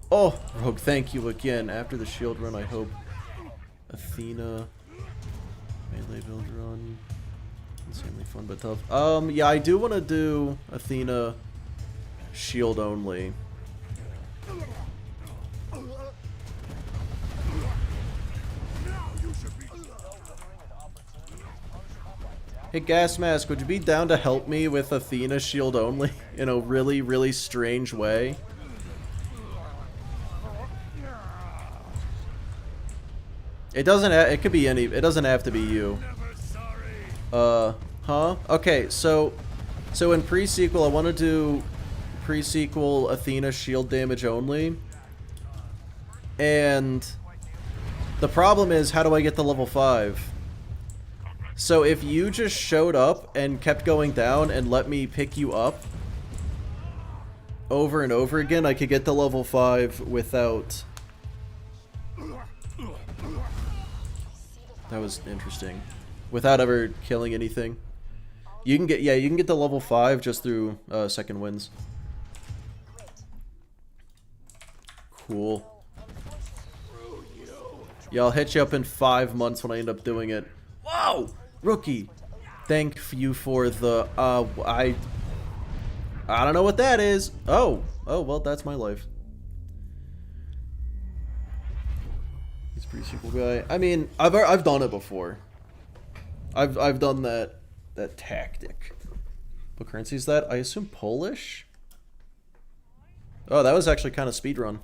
Oh, Rogue, thank you again. After the shield run, I hope Athena melee build run. Insanely fun but tough. Yeah, I do want to do Athena shield only. Hey, Gas Mask, would you be down to help me with Athena shield only in a really, really strange way? It doesn't. It could be any. It doesn't have to be you. Huh? Okay, so in pre-sequel, I want to do pre-sequel Athena shield damage only, and the problem is, how do I get to level 5? So if you just showed up and kept going down and let me pick you up over and over again, I could get to level 5 without... That was interesting. Without ever killing anything. You can get, yeah, you can get to level 5 just through second wins. Cool. Yeah, I'll hit you up in 5 months when I end up doing it. Whoa! Rookie! Thank you for the, I don't know what that is. Oh, well, that's my life. He's a pre-sequel guy. I mean, I've done it before. I've done that tactic. What currency is that? I assume Polish? Oh, that was actually kind of speedrun.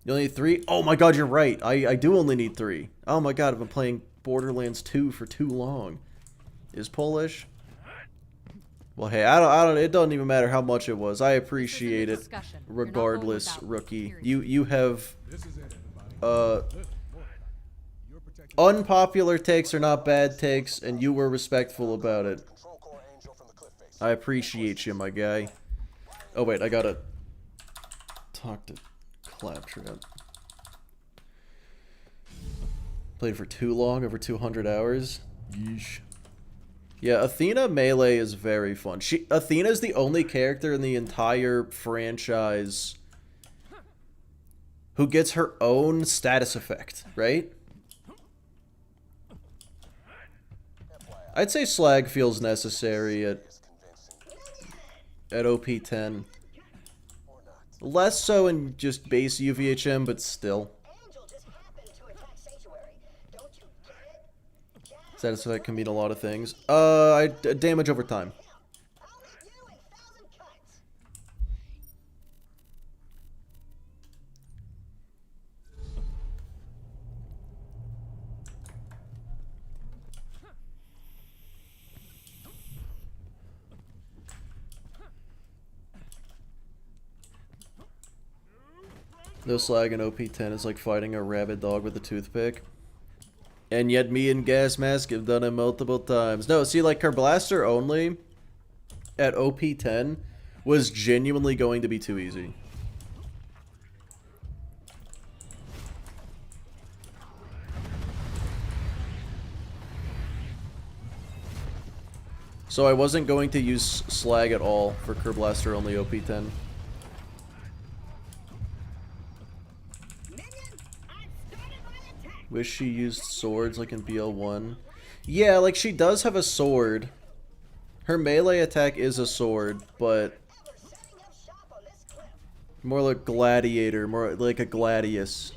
You only need 3? Oh my god, you're right. I do only need 3. Oh my god, I've been playing Borderlands 2 for too long. Is Polish? Well, hey, I don't. It doesn't even matter how much it was. I appreciate it, regardless, rookie. You have unpopular takes are not bad takes, and you were respectful about it. I appreciate you, my guy. Oh wait, I gotta talk to Claptrap. Played for too long, over 200 hours. Yeesh. Yeah, Athena Melee is very fun. Athena's the only character in the entire franchise who gets her own status effect, right? I'd say Slag feels necessary at OP10. Less so in just base UVHM, but still. Status effect can mean a lot of things. Damage over time. No slag in OP10 is like fighting a rabid dog with a toothpick. And yet me and Gas Mask have done it multiple times. No, see, like, Carblaster only at OP10 was genuinely going to be too easy. So I wasn't going to use Slag at all for Carblaster only OP10. Wish she used swords like in BL1. Yeah, like she does have a sword. Her melee attack is a sword, but more like gladiator, more like a gladius,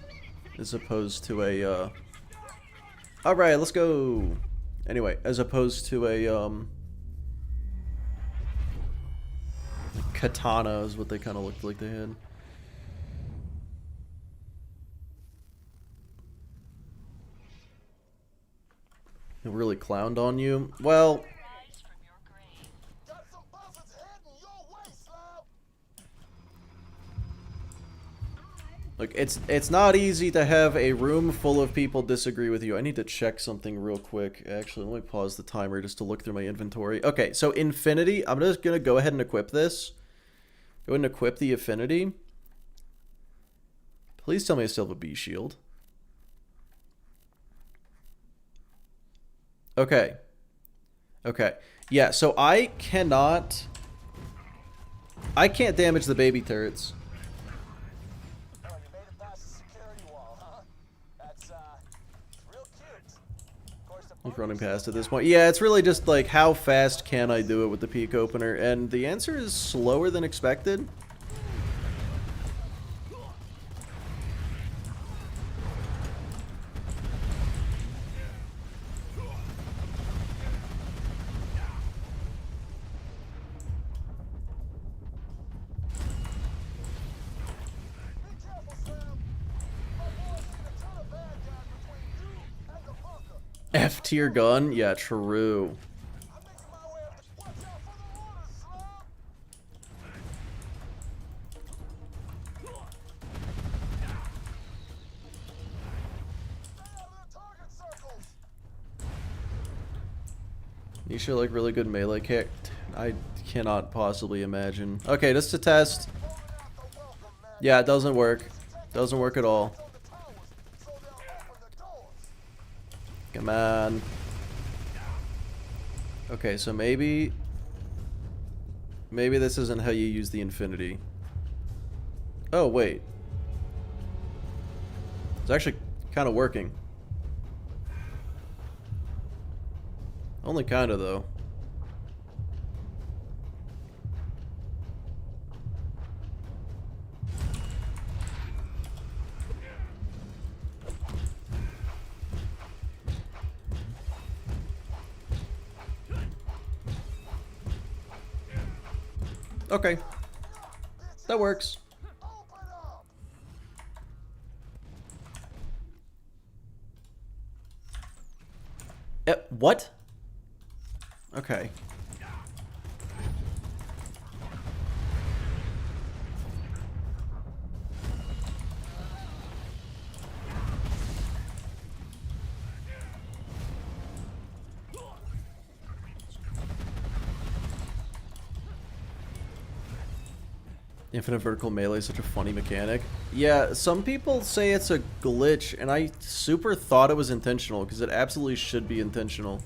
as opposed to a Alright, let's go. Anyway, as opposed to a katana is what they kind of looked like they had. Really clowned on you. Well, look, it's not easy to have a room full of people disagree with you. I need to check something real quick. Actually, let me pause the timer just to look through my inventory. Okay, so Infinity, I'm just gonna go ahead and equip this. Go ahead and equip the Affinity. Please tell me I still have a B shield. Okay. Okay. Yeah, so I can't damage the baby turrets. Oh, you made it past the security wall, huh? That's real cute. Of course, Just running past at this point. Yeah, it's really just like how fast can I do it with the peak opener, and the answer is slower than expected. F-tier gun? Yeah, true. Nisha, like, really good melee kick? I cannot possibly imagine. Okay, just to test. Yeah, it doesn't work. Doesn't work at all. Come on. Okay, so maybe this isn't how you use the Infinity. Oh, wait. It's actually kind of working. Only kind of, though. Okay. That works. What? Okay. Infinite vertical melee is such a funny mechanic. Yeah, some people say it's a glitch, and I super thought it was intentional, because it absolutely should be intentional.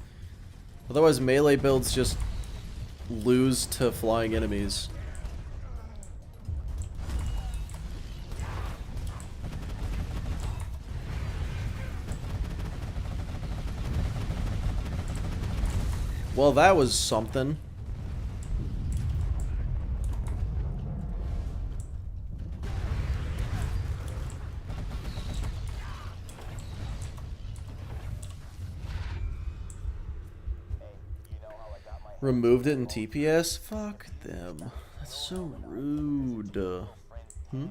Otherwise, melee builds just lose to flying enemies. Well, that was something. Removed it in TPS? Fuck them. That's so rude. Hmm?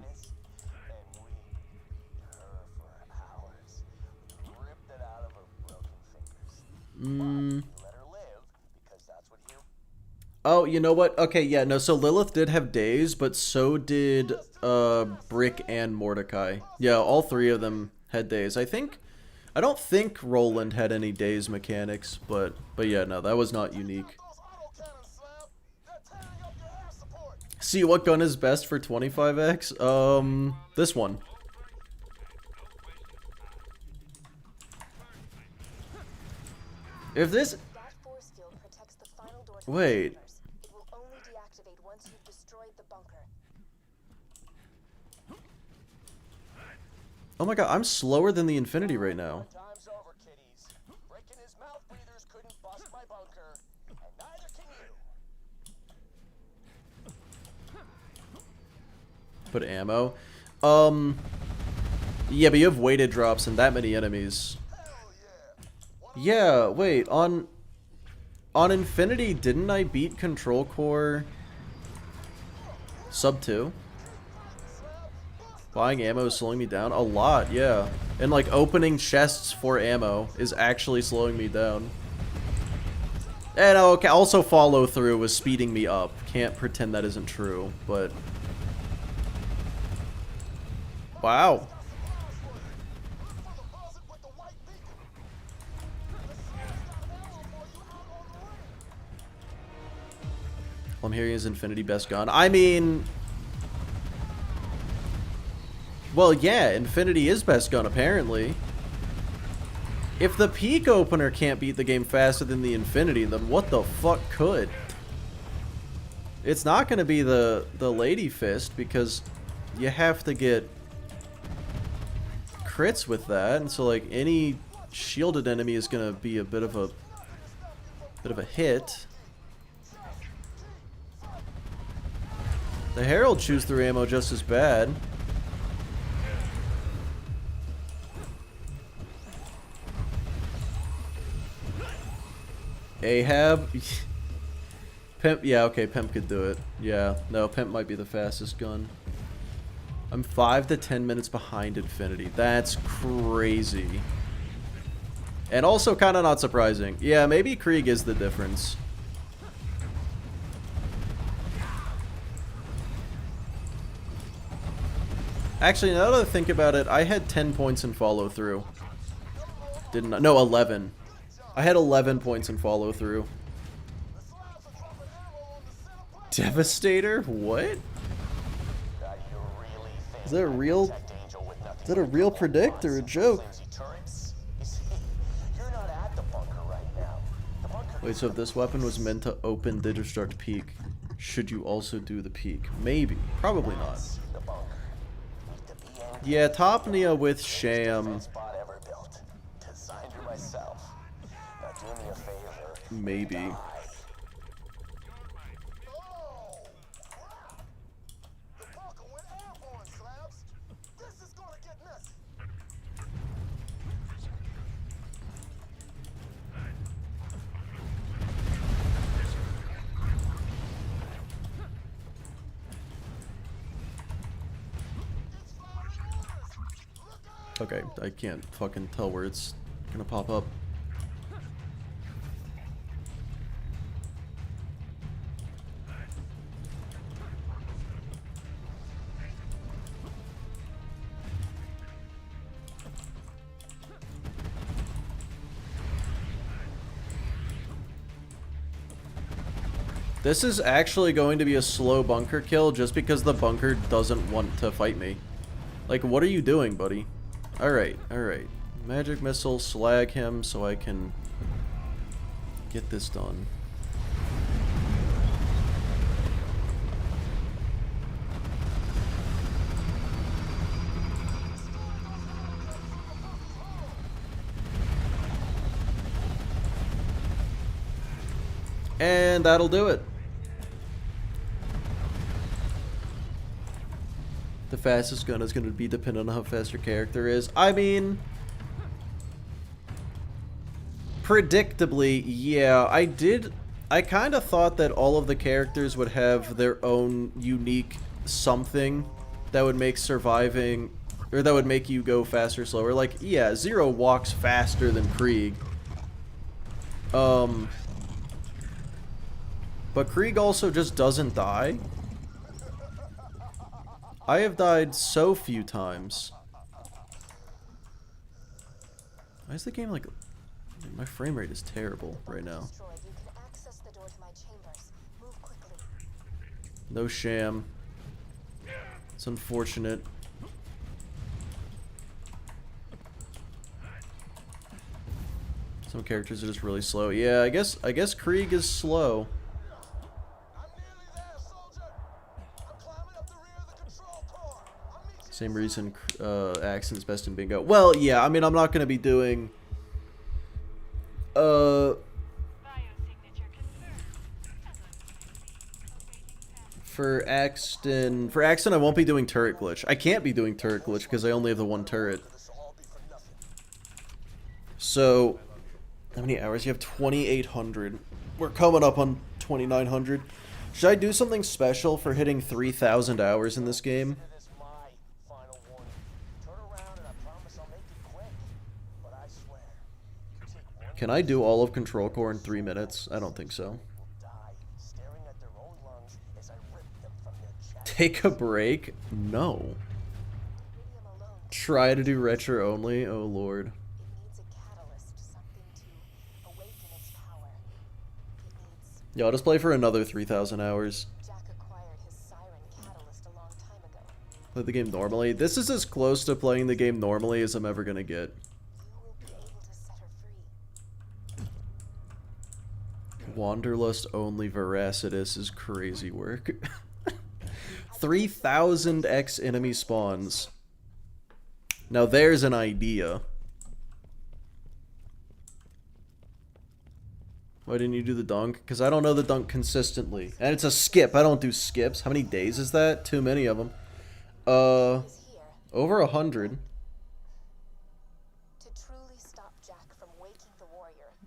Oh, you know what? Okay, yeah, no, so Lilith did have days, but so did Brick and Mordecai. Yeah, all three of them had days. I don't think Roland had any days mechanics, but yeah, no, that was not unique. See, what gun is best for 25x? This one. If this... Wait. It will only deactivate once you've destroyed the bunker. Oh my god, I'm slower than the Infinity right now. Time's over, kiddies. Brick and his mouth breathers couldn't bust my bunker, and neither can you. Put ammo. Yeah, but you have weighted drops and that many enemies. Yeah, wait, on Infinity, didn't I beat Control Core sub 2? Buying ammo is slowing me down a lot, yeah. And like opening chests for ammo is actually slowing me down. And okay, also follow through was speeding me up. Can't pretend that isn't true, but wow. I'm hearing is Infinity best gun. I mean, well, yeah, Infinity is best gun, apparently. If the peak opener can't beat the game faster than the Infinity, then what the fuck could? It's not going to be the Lady Fist, because you have to get crits with that, and so like any shielded enemy is going to be a bit of a hit. The Herald chews through ammo just as bad. Ahab? Pimp, yeah, okay, Pimp could do it. Yeah, no, Pimp might be the fastest gun. I'm 5 to 10 minutes behind Infinity. That's crazy. And also kind of not surprising. Yeah, maybe Krieg is the difference. Actually, now that I think about it, I had 10 points in follow-through. Didn't I? No, 11. I had 11 points in follow-through. Devastator? What? Is that a real... Is that a real predict or a joke? Wait, so if this weapon was meant to open the Destruct Peak, should you also do the peak? Maybe. Probably not. Yeah, top Nia with Sham. Maybe. Okay, I can't fucking tell where it's gonna pop up. This is actually going to be a slow bunker kill just because the bunker doesn't want to fight me. Like, what are you doing, buddy? Alright, alright. Magic missile, slag him so I can get this done. And that'll do it. The fastest gun is going to be dependent on how fast your character is. I mean, predictably, yeah, I kind of thought that all of the characters would have their own unique something that would make surviving, or that would make you go faster or slower. Like, yeah, Zero walks faster than Krieg. But Krieg also just doesn't die. I have died so few times. Why is the game like... My frame rate is terrible right now. No sham. It's unfortunate. Some characters are just really slow. Yeah, I guess Krieg is slow. Same reason Accent's best in bingo. Well, yeah, I mean, I'm not going to be doing... For Axton, I won't be doing turret glitch. I can't be doing turret glitch because I only have the one turret. So, how many hours? You have 2,800. We're coming up on 2,900. Should I do something special for hitting 3,000 hours in this game? Can I do all of Control Core in 3 minutes? I don't think so. Take a break? No. Try to do retro only? Oh lord. Yeah, I'll just play for another 3,000 hours. Play the game normally. This is as close to playing the game normally as I'm ever gonna get. Wanderlust only Veracitus is crazy work. 3,000 X enemy spawns. Now there's an idea. Why didn't you do the dunk? Because I don't know the dunk consistently. And it's a skip. I don't do skips. How many days is that? Too many of them. Over 100.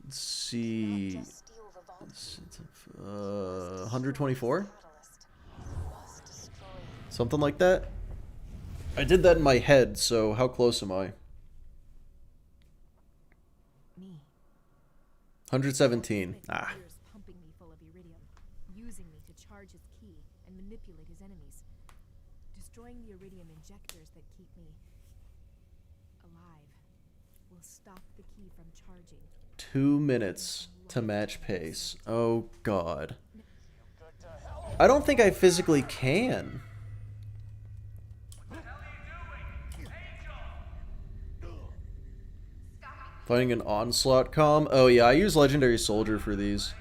Let's see. 124? Something like that? I did that in my head, so how close am I? 117. Ah. Pumping me full of iridium, using me to charge his key and manipulate his enemies. Destroying the iridium injectors that keep me alive will stop the key from charging. 2 minutes to match pace. Oh god. I don't think I physically can. Finding an onslaught comm? Oh yeah, I use Legendary Soldier for these.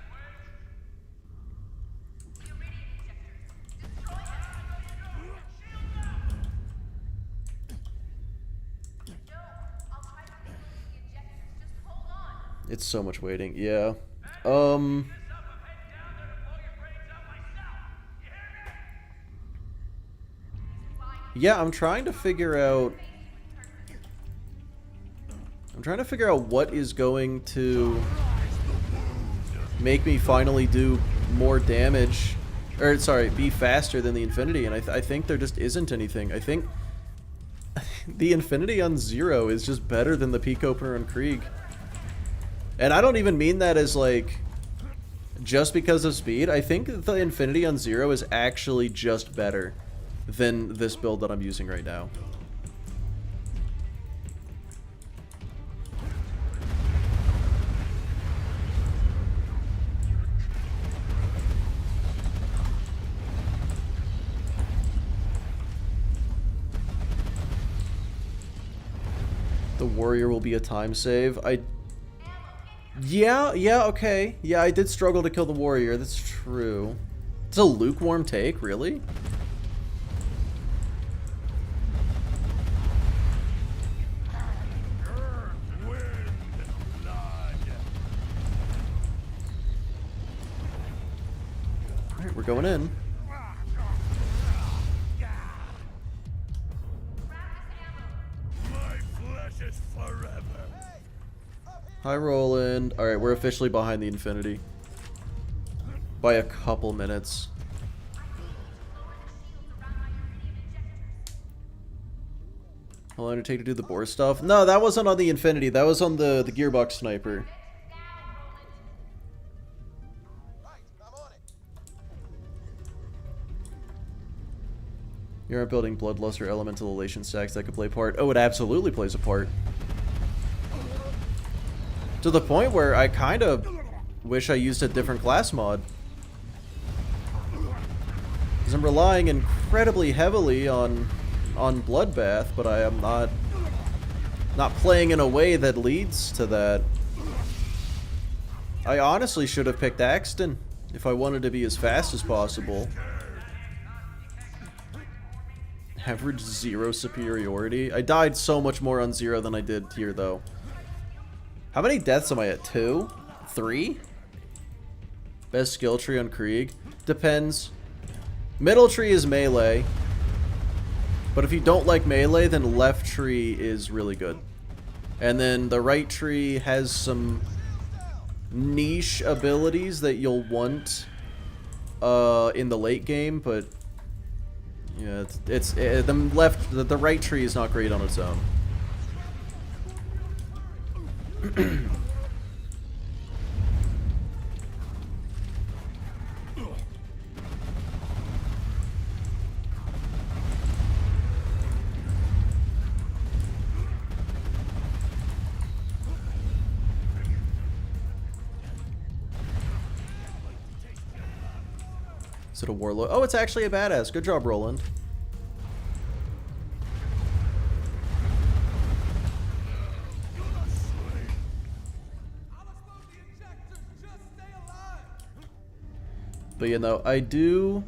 It's so much waiting, yeah. Yeah, I'm trying to figure out what is going to make me finally do more damage, or sorry, be faster than the Infinity, and I think there just isn't anything. I think the Infinity on Zero is just better than the peak opener on Krieg. And I don't even mean that as like just because of speed. I think the Infinity on Zero is actually just better than this build that I'm using right now. The warrior will be a time save. Yeah, okay. Yeah, I did struggle to kill the warrior. That's true. It's a lukewarm take, really? Alright, we're going in. Hi, Roland. Alright, we're officially behind the Infinity. By a couple minutes. How long did it take to do the boar stuff? No, that wasn't on the Infinity. That was on the Gearbox Sniper. You aren't building Bloodlust or Elemental Elation stacks that could play a part. Oh, it absolutely plays a part. To the point where I kind of wish I used a different class mod. Because I'm relying incredibly heavily on Bloodbath, but I am not playing in a way that leads to that. I honestly should have picked Axton if I wanted to be as fast as possible. Average 0 superiority. I died so much more on 0 than I did here, though. How many deaths am I at? 2? 3? Best skill tree on Krieg? Depends. Middle tree is melee. But if you don't like melee, then left tree is really good. And then the right tree has some niche abilities that you'll want in the late game, but yeah, the right tree is not great on its own. Is it a warlord? Oh, it's actually a badass. Good job, Roland. But you know, I do...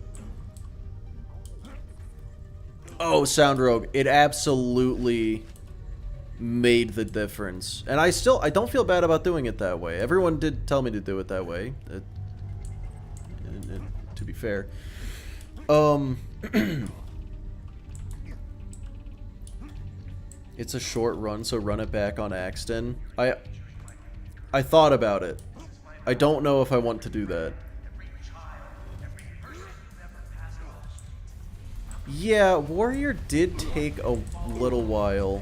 Oh, Sound Rogue. It absolutely made the difference. And I don't feel bad about doing it that way. Everyone did tell me to do it that way. To be fair. It's a short run, so run it back on Axton. I thought about it. I don't know if I want to do that. Yeah, Warrior did take a little while.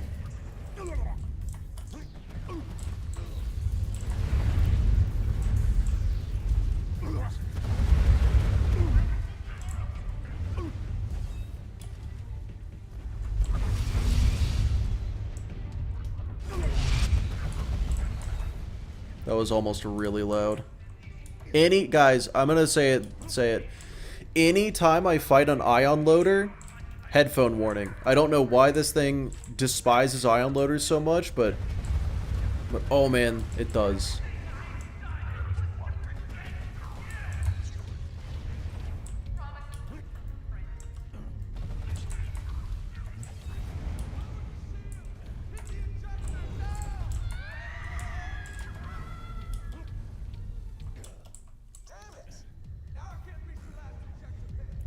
That was almost really loud. Guys, I'm gonna say it. Anytime I fight an ion loader, headphone warning. I don't know why this thing despises ion loaders so much, but oh man, it does.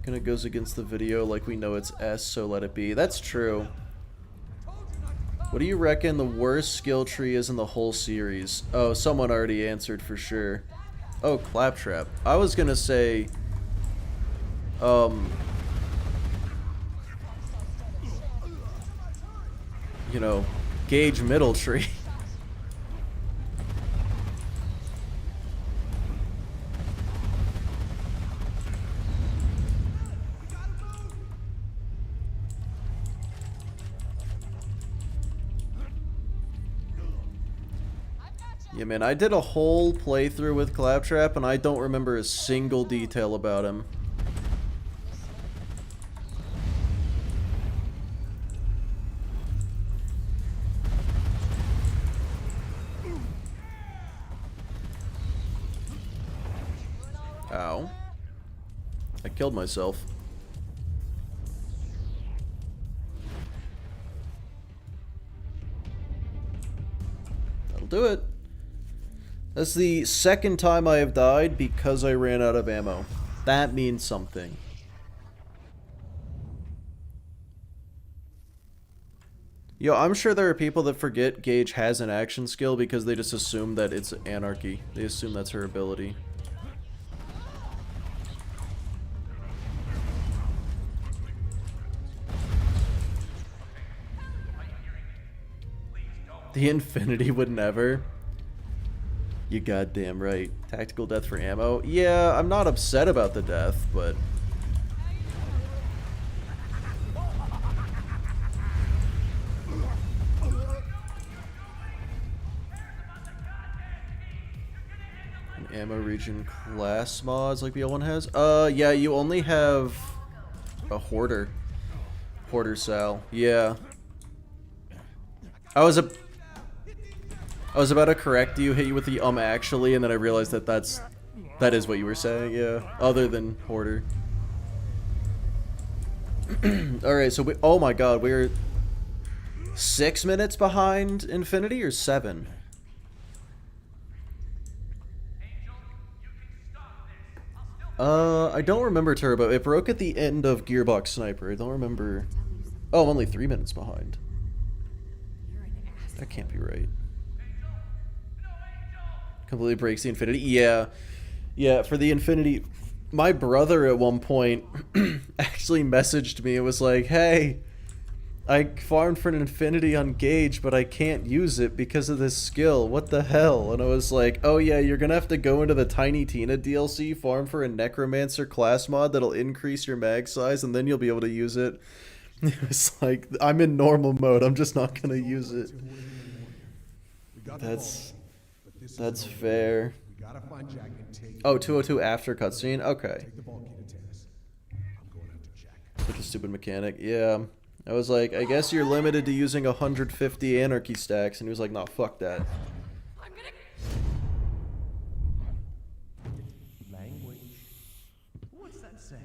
Kinda goes against the video like we know it's S, so let it be. That's true. What do you reckon the worst skill tree is in the whole series? Oh, someone already answered for sure. Oh, Claptrap. I was gonna say... you know, Gage middle tree. Yeah, man, I did a whole playthrough with Claptrap, and I don't remember a single detail about him. Ow. I killed myself. That'll do it. That's the second time I have died because I ran out of ammo. That means something. Yo, I'm sure there are people that forget Gage has an action skill because they just assume that it's Anarchy. They assume that's her ability. The Infinity would never. You goddamn right. Tactical death for ammo? Yeah, I'm not upset about the death, but... An ammo region class mods like the old one has? Yeah, you only have a hoarder. Hoarder Sal. Yeah. I was about to correct you, hit you with the actually, and then I realized that that is what you were saying, yeah. Other than hoarder. Alright, so oh my god, we're 6 minutes behind Infinity or 7? I don't remember Turbo. It broke at the end of Gearbox Sniper. I don't remember. Oh, I'm only 3 minutes behind. That can't be right. Completely breaks the Infinity. Yeah. Yeah, for the Infinity, my brother at one point actually messaged me. It was like, hey, I farmed for an Infinity on Gage, but I can't use it because of this skill. What the hell? And I was like, oh yeah, you're gonna have to go into the Tiny Tina DLC, farm for a Necromancer class mod that'll increase your mag size, and then you'll be able to use it. It was like, I'm in normal mode, I'm just not gonna use it. That's fair. Oh, 202 after cutscene? Okay. Such a stupid mechanic. Yeah. I was like, I guess you're limited to using 150 Anarchy stacks. And he was like, nah, fuck that. Language. What's that saying?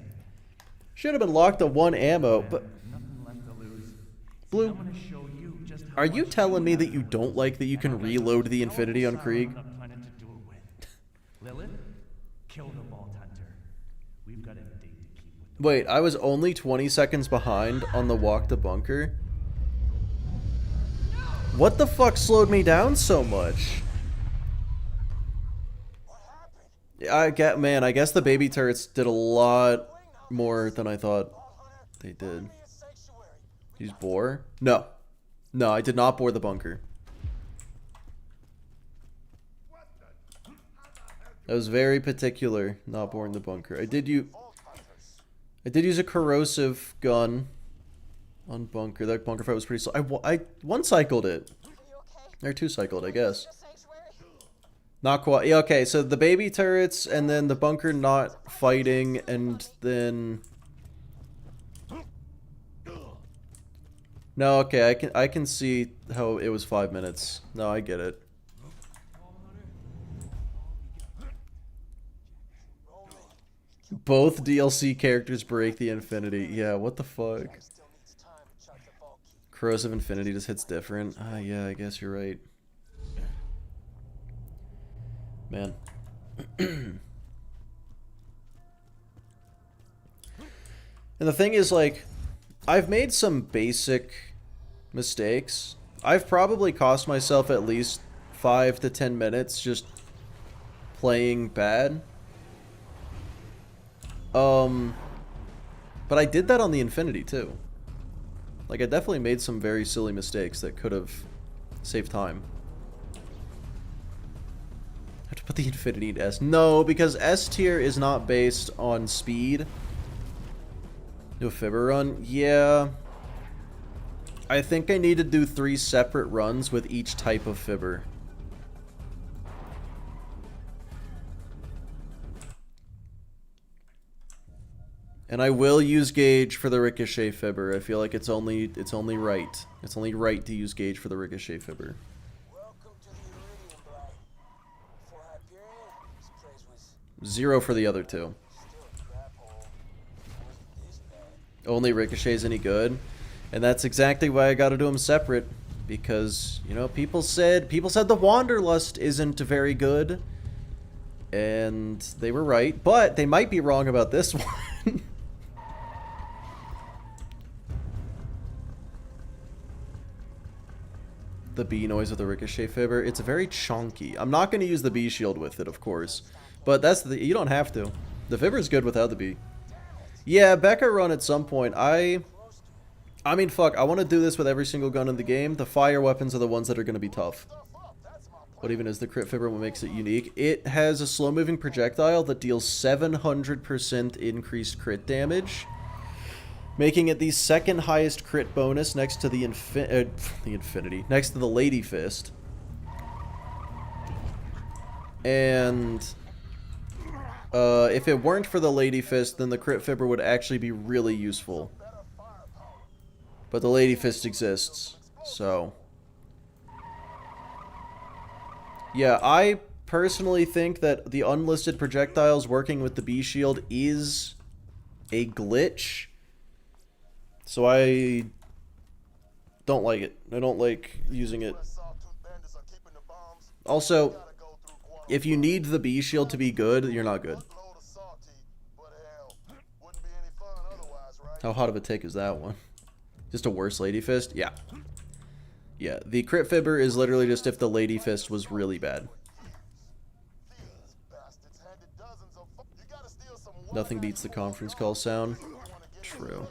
Should have been locked to 1 ammo, but... Nothing left to lose. Blue, I'm gonna show you just how are you much telling me that you don't like that you can reload the Infinity on Krieg? I'm not planning to do it with. Lilith, kill the Vault Hunter. We've got a date to keep with. Wait, I was only 20 seconds behind on the walk to bunker? What the fuck slowed me down so much? I guess the baby turrets did a lot more than I thought they did. Use bore? No. No, I did not bore the bunker. I was very particular not boring the bunker. I did use a corrosive gun on bunker. That bunker fight was pretty slow. I one cycled it. Or 2 cycled, I guess. Not quite. Yeah, okay, so the baby turrets and then the bunker not fighting and then... No, okay, I can see how it was 5 minutes. No, I get it. Both DLC characters break the Infinity. Yeah, what the fuck? Corrosive Infinity just hits different. Ah, yeah, I guess you're right. Man. And the thing is, like, I've made some basic mistakes. I've probably cost myself at least 5 to 10 minutes just playing bad. But I did that on the Infinity too. Like, I definitely made some very silly mistakes that could have saved time. I have to put the Infinity in S. No, because S tier is not based on speed. Do a fibber run? Yeah. I think I need to do 3 separate runs with each type of fibber. And I will use Gauge for the Ricochet fibber. I feel like it's only right. It's only right to use Gauge for the Ricochet fibber. Welcome to the Iridium Blight. Before Hyperion, this place was 0 for the other two. still a crap hole. It wasn't this bad. Only Ricochet's any good. And that's exactly why I gotta do them separate. Because, you know, people said the Wanderlust isn't very good. And they were right. But they might be wrong about this one. The B noise with the Ricochet fibber. It's very chunky. I'm not going to use the B shield with it, of course. But that's the... You don't have to. The fibber's good without the B. Yeah, Becca run at some point. I mean, fuck. I want to do this with every single gun in the game. The fire weapons are the ones that are going to be tough. What even is the crit fibber? What makes it unique? It has a slow-moving projectile that deals 700% increased crit damage, making it the second highest crit bonus next to the Infinity, next to the Lady Fist. And if it weren't for the Lady Fist, then the crit fibber would actually be really useful. But the Lady Fist exists, so... Yeah, I personally think that the unlisted projectiles working with the B shield is a glitch. So I don't like it. I don't like using it. Also, if you need the B shield to be good, you're not good. How hot of a take is that one? Just a worse Lady Fist? Yeah. Yeah, the crit fibber is literally just if the Lady Fist was really bad. Nothing beats the conference call sound. True.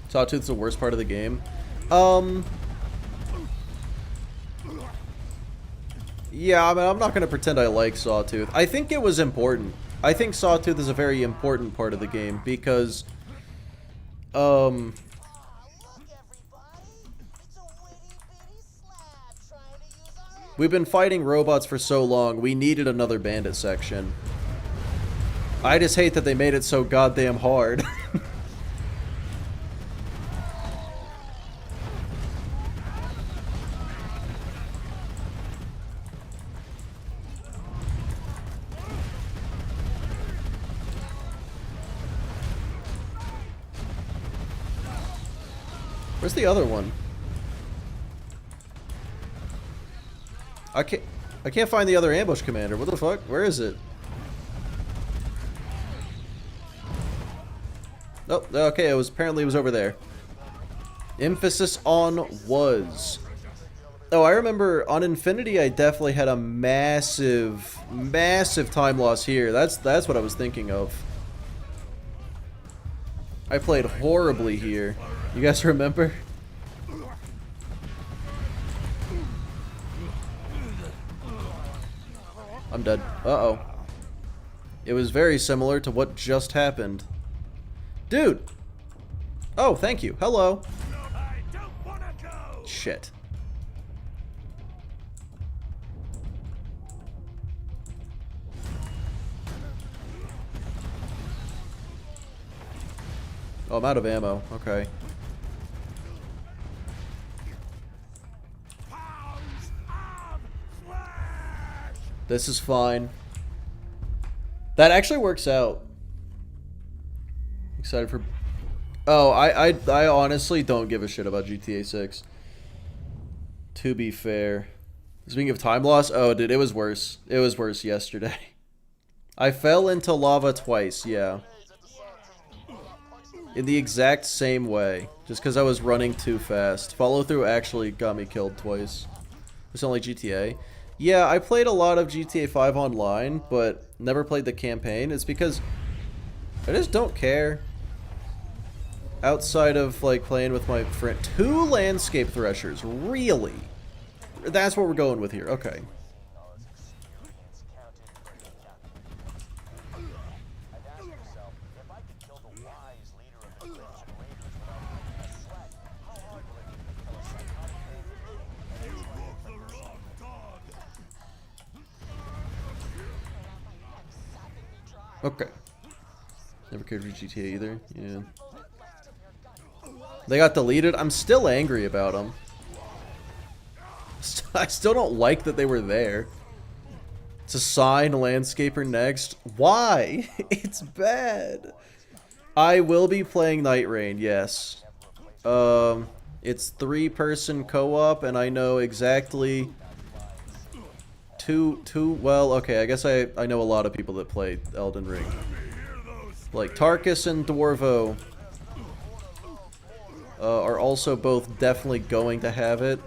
Sawtooth's the worst part of the game. Yeah, I mean, I'm not going to pretend I like Sawtooth. I think it was important. I think Sawtooth is a very important part of the game because, we've been fighting robots for so long, we needed another bandit section. I just hate that they made it so goddamn hard. Where's the other one? I can't find the other ambush commander. What the fuck? Where is it? Oh, okay. Apparently it was over there. Emphasis on was. Oh, I remember on Infinity I definitely had a massive time loss here. That's what I was thinking of. I played horribly here. You guys remember? I'm dead. Uh-oh. It was very similar to what just happened. Dude! Oh, thank you. Hello. Shit. Oh, I'm out of ammo. Okay. This is fine. That actually works out. Excited for... Oh, I honestly don't give a shit about GTA 6. To be fair. Speaking of time loss, oh, dude, it was worse. It was worse yesterday. I fell into lava twice, yeah. In the exact same way. Just because I was running too fast. Follow through actually got me killed twice. It's only GTA. Yeah, I played a lot of GTA 5 online, but never played the campaign. It's because I just don't care. Outside of, like, playing with my friend. 2 landscape threshers. Really? That's what we're going with here. Okay. Okay. Never cared for GTA either. Yeah. They got deleted. I'm still angry about them. I still don't like that they were there. To assign landscaper next. Why? It's bad. I will be playing Night Rain, yes. It's 3-person co-op, and I know exactly well, okay, I guess I know a lot of people that play Elden Ring. Like Tarkus and Dwarvo are also both definitely going to have it.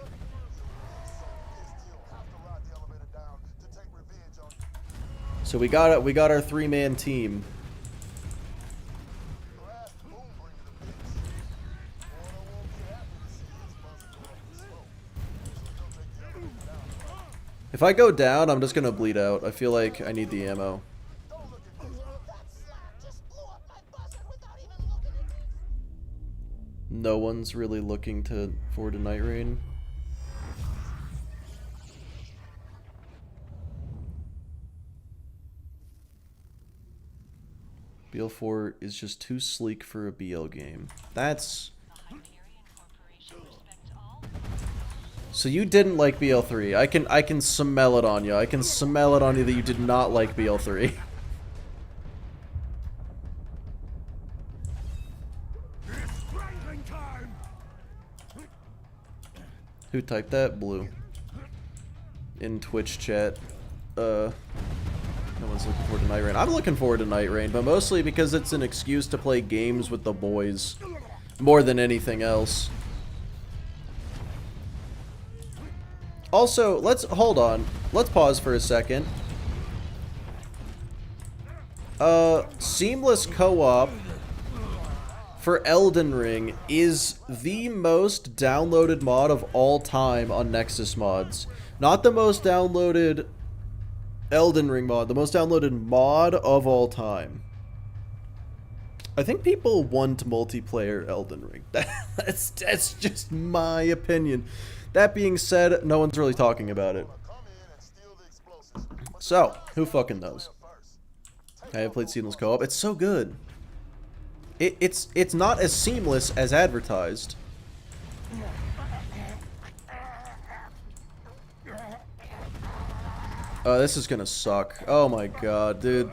So we got our 3-man team. If I go down, I'm just gonna bleed out. I feel like I need the ammo. No one's really looking forward to Night Rain. BL4 is just too sleek for a BL game. That's... So you didn't like BL3. I can smell it on you. I can smell it on you that you did not like BL3. Who typed that? Blue. In Twitch chat. No one's looking forward to Night Rain. I'm looking forward to Night Rain, but mostly because it's an excuse to play games with the boys. More than anything else. Also, hold on. Let's pause for a second. Seamless co-op for Elden Ring is the most downloaded mod of all time on Nexus Mods. Not the most downloaded Elden Ring mod, the most downloaded mod of all time. I think people want multiplayer Elden Ring. That's just my opinion. That being said, no one's really talking about it. So, who fucking knows? I have played Seamless Co-op. It's so good. It's not as seamless as advertised. This is gonna suck. Oh my god, dude.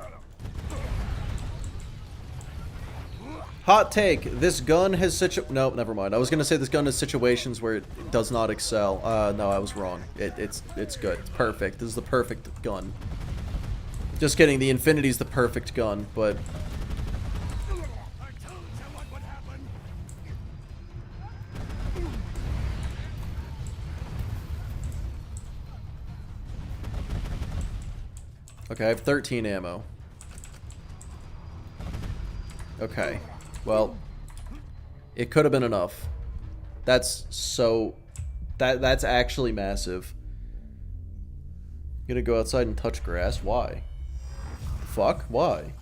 Hot take, this gun has no, never mind. I was gonna say this gun has situations where it does not excel. No, I was wrong. It's good. It's perfect. This is the perfect gun. Just kidding, the Infinity's the perfect gun, but... Okay, I have 13 ammo. Okay. Well, it could have been enough. That's so... That's actually massive. Gonna go outside and touch grass? Why? Fuck? Why?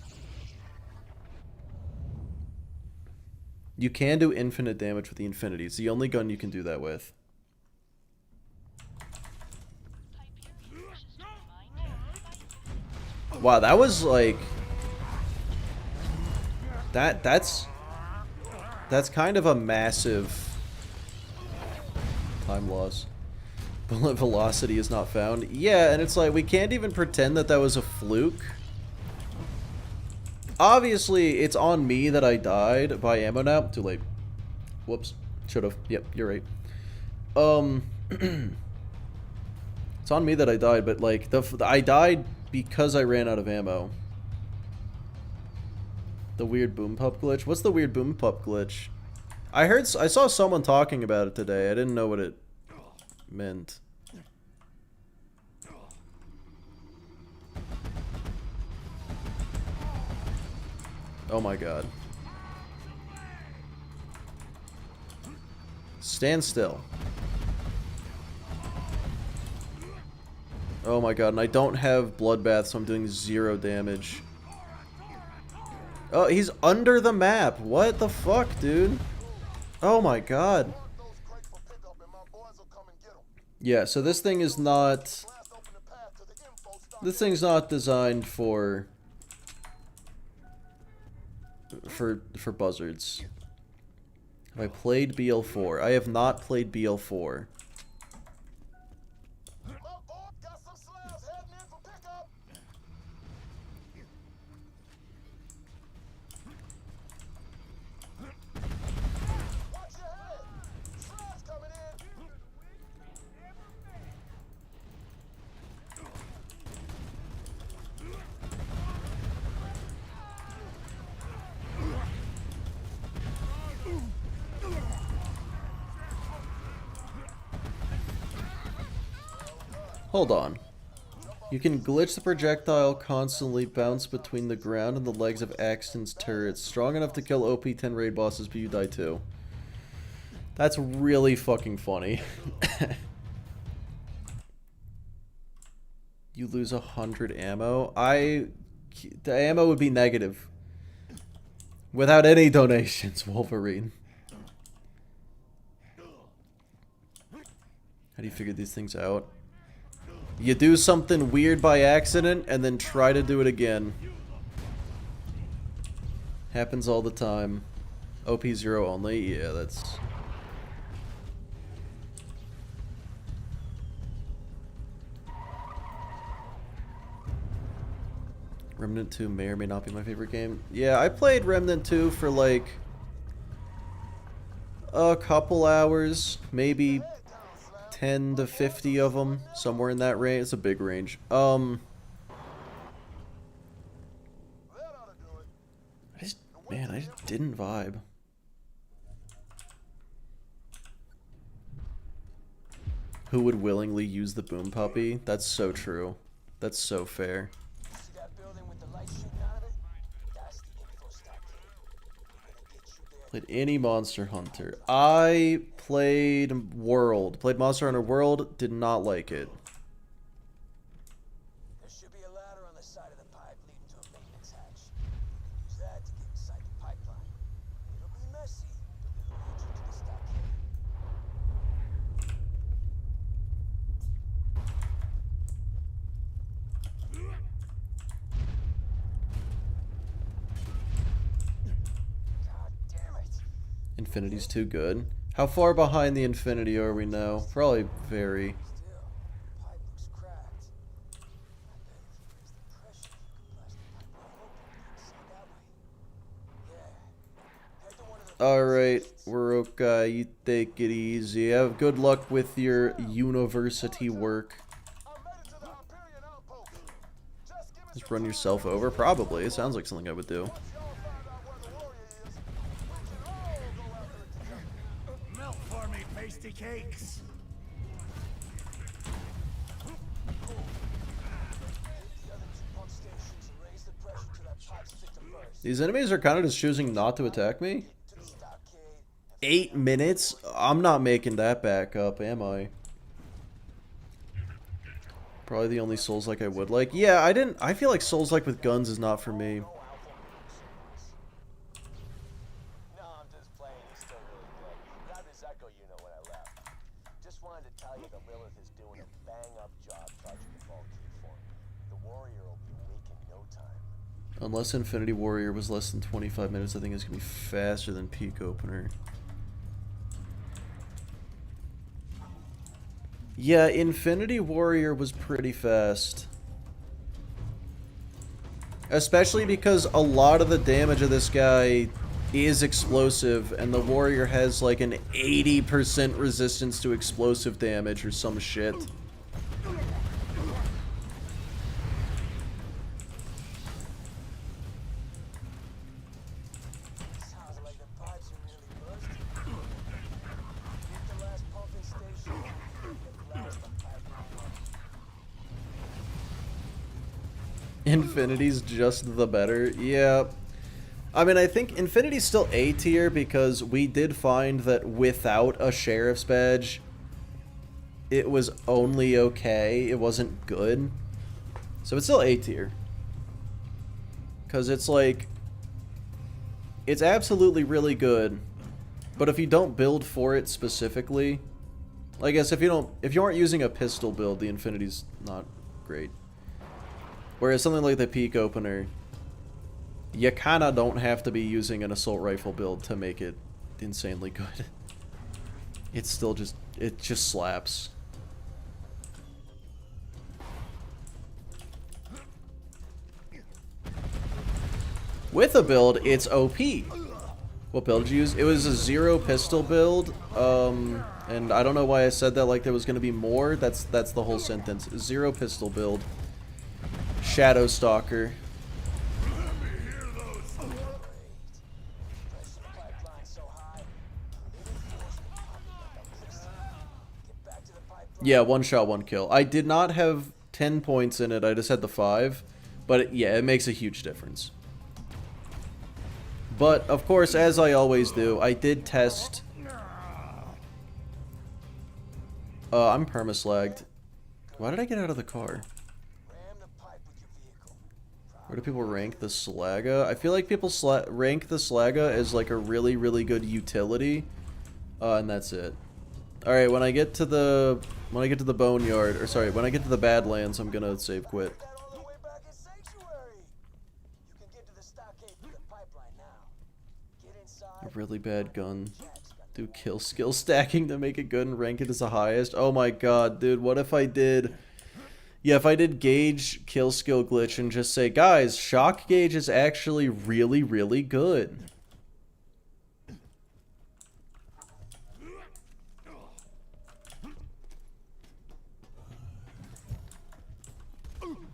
You can do infinite damage with the Infinity. It's the only gun you can do that with. Wow, that was like... That's kind of a massive time loss. Bullet velocity is not found. Yeah, and it's like, we can't even pretend that that was a fluke. Obviously, it's on me that I died by ammo now. Too late. Whoops. Should've. Yep, you're right. It's on me that I died, but like, I died because I ran out of ammo. The weird boom pup glitch? What's the weird boom pup glitch? I saw someone talking about it today. I didn't know what it meant. Oh my god. Stand still. Oh my god, and I don't have bloodbath, so I'm doing 0 damage. Oh, he's under the map. What the fuck, dude? Oh my god. Yeah, so this thing is not... This thing's not designed for buzzards. Have I played BL4? I have not played BL4. Hold on. You can glitch the projectile, constantly bounce between the ground and the legs of Axton's turrets. Strong enough to kill OP 10 raid bosses, but you die too. That's really fucking funny. You lose 100 ammo. The ammo would be negative. Without any donations, Wolverine. How do you figure these things out? You do something weird by accident, and then try to do it again. Happens all the time. OP0 only? Yeah, that's... Remnant 2 may or may not be my favorite game. Yeah, I played Remnant 2 for like... a couple hours. Maybe 10 to 50 of them, somewhere in that range. It's a big range. Man, I just didn't vibe. Who would willingly use the boom puppy? That's so true. That's so fair. Played any Monster Hunter. I played World. Played Monster Hunter World. Did not like it. There should be a ladder on the side of the pipe leading to a maintenance hatch. Use that to get inside the pipeline. It'll be messy, but it'll lead you to the stockade. Infinity's too good. How far behind the Infinity are we now? Probably very. Alright, Waroka, you take it easy. Have good luck with your university work. Just run yourself over? Probably. It sounds like something I would do. Melt for me, pasty cakes. These enemies are kind of just choosing not to attack me. 8 minutes? I'm not making that back up, am I? Probably the only Souls-like I would like. Yeah, I feel like Souls-like with guns is not for me. Unless Infinity Warrior was less than 25 minutes, I think it's going to be faster than Peak Opener. Yeah, Infinity Warrior was pretty fast. Especially because a lot of the damage of this guy is explosive, and the Warrior has like an 80% resistance to explosive damage or some shit. Infinity's just the better. Yeah. I mean, I think Infinity's still A tier because we did find that without a sheriff's badge, it was only okay. It wasn't good. So it's still A tier. Because it's like, it's absolutely really good. But if you don't build for it specifically, I guess if you aren't using a pistol build, the Infinity's not great. Whereas something like the Peak Opener, you kind of don't have to be using an assault rifle build to make it insanely good. It's still just, it just slaps. With a build, it's OP. What build did you use? It was a 0 pistol build, and I don't know why I said that like there was going to be more. That's the whole sentence. 0 pistol build. Shadow Stalker. Yeah, 1 shot, 1 kill. I did not have 10 points in it, I just had the 5. But yeah, it makes a huge difference. But, of course, as I always do, I did test... I'm permaslagged. Why did I get out of the car? Where do people rank the Slagga? I feel like people rank the Slagga as like a really, really good utility. And that's it. Alright, when I get to the Boneyard, or sorry, when I get to the Badlands, I'm gonna save quit. A really bad gun. Do kill skill stacking to make it good and rank it as the highest. Oh my god, dude, what if I did... Yeah, if I did gauge kill skill glitch and just say, guys, shock gauge is actually really, really good.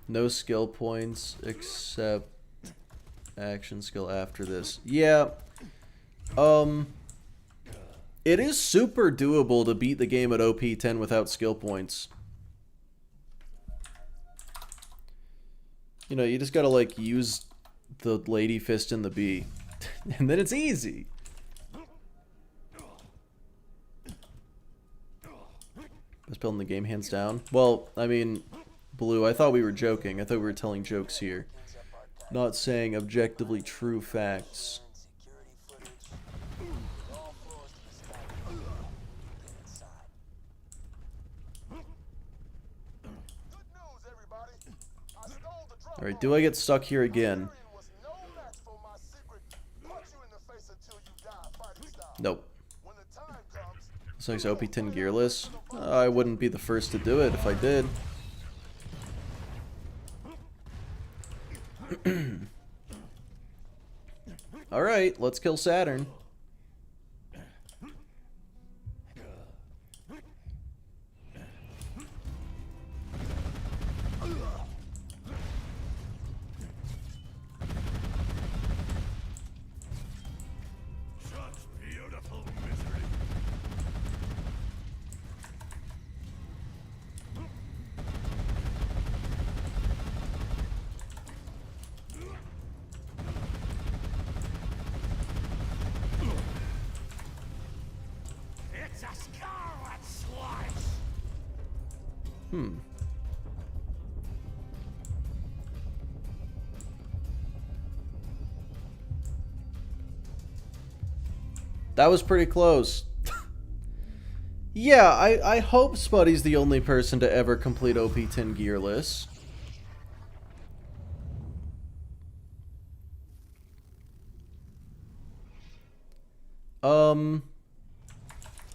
No skill points except action skill after this. Yeah. It is super doable to beat the game at OP 10 without skill points. You know, you just gotta, like, use the Lady Fist and the B. And then it's easy. Best build in the game, hands down. Well, I mean, Blue, I thought we were joking. I thought we were telling jokes here. Not saying objectively true facts. Alright, do I get stuck here again? Nope. This looks OP 10 gearless. I wouldn't be the first to do it if I did. Alright, let's kill Saturn. That was pretty close. Yeah, I hope Spuddy's the only person to ever complete OP 10 gearless.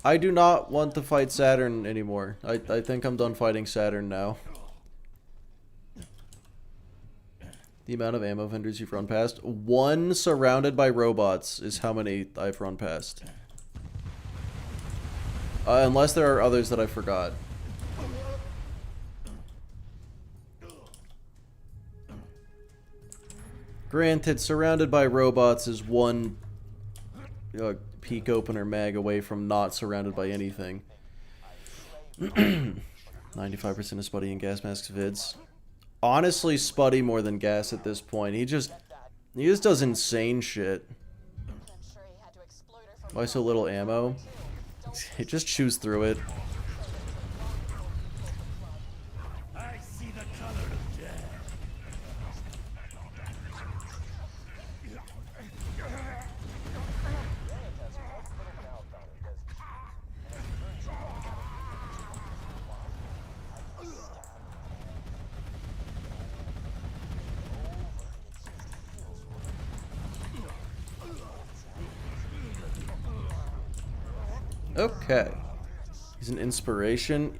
I do not want to fight Saturn anymore. I think I'm done fighting Saturn now. The amount of ammo vendors you've run past. 1 surrounded by robots is how many I've run past. Unless there are others that I forgot. Granted, surrounded by robots is 1 peak opener mag away from not surrounded by anything. 95% of Spuddy and Gas Mask's vids. Honestly, Spuddy more than Gas at this point. He He just does insane shit. Why so little ammo? Just choose through it. I see the color of death. Okay. He's an inspiration.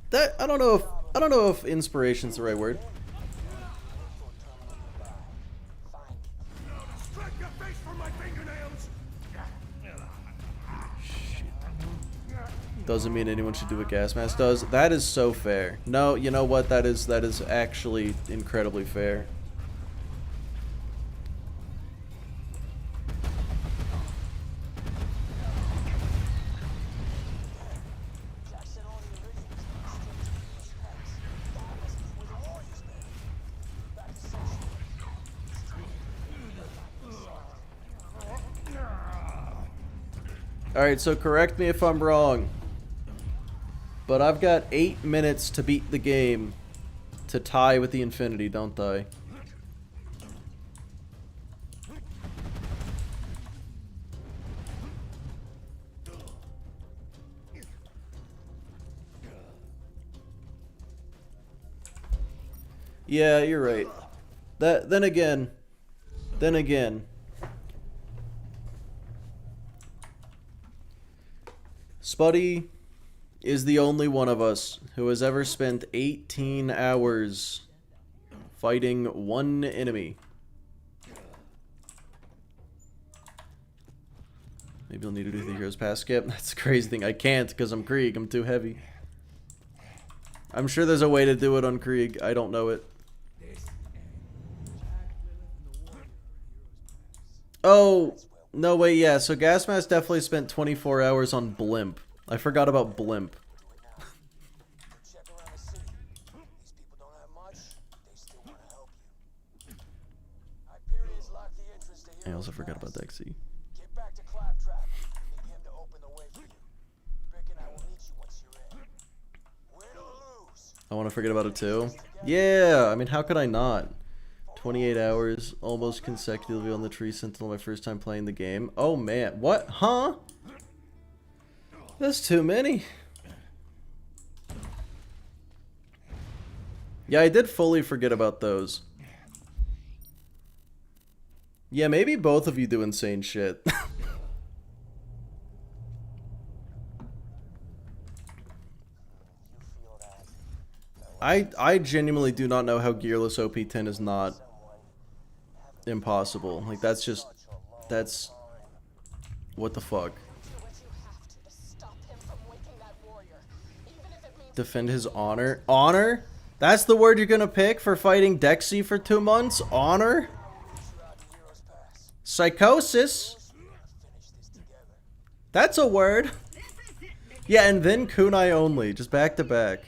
That I don't know if inspiration's the right word. Strike your face for my fingernails! Doesn't mean anyone should do what gas mask does. That is so fair. No, you know what? That is actually incredibly fair. Alright, so correct me if I'm wrong, but I've got 8 minutes to beat the game to tie with the Infinity, don't I? Yeah, you're right. Then again, Spuddy is the only one of us who has ever spent 18 hours fighting one enemy. Maybe I'll need to do the Heroes Pass skip. That's a crazy thing. I can't because I'm Krieg. I'm too heavy. I'm sure there's a way to do it on Krieg. I don't know it. Oh, no, wait, yeah. So Gasmask definitely spent 24 hours on Blimp. I forgot about Blimp. Check around the city. These people don't have much. They still want to help you. Hyperia's locked the entrance to I also Heroes forgot about Pass. Dexy. Get back to Claptrap. Need him to open the way for you. Rick and I will meet you once you're in. Win or lose. I want to forget about it too. Yeah, I mean, how could I not? 28 hours, almost consecutively on the tree Sentinel my first time playing the game. Oh man, what? Huh? That's too many. Yeah, I did fully forget about those. Yeah, maybe both of you do insane shit. I genuinely do not know how Gearless OP10 is not impossible. Like, that's just... That's... What the fuck? Defend his honor? Honor? That's the word you're gonna pick for fighting Dexy for 2 months? Honor? Psychosis? That's a word. Yeah, and then Kunai only. Just back to back.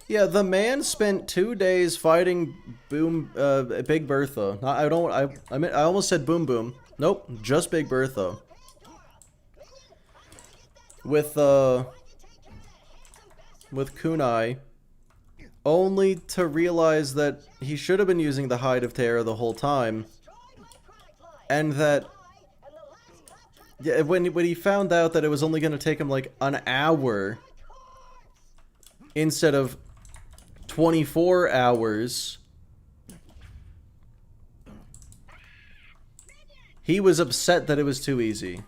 Yeah, the man spent 2 days fighting Big Bertha. I almost said Boom Boom. Nope, just Big Bertha. With Kunai, only to realize that he should have been using the Hide of Terror the whole time, and that when he found out that it was only going to take him like an hour instead of 24 hours, he was upset that it was too easy.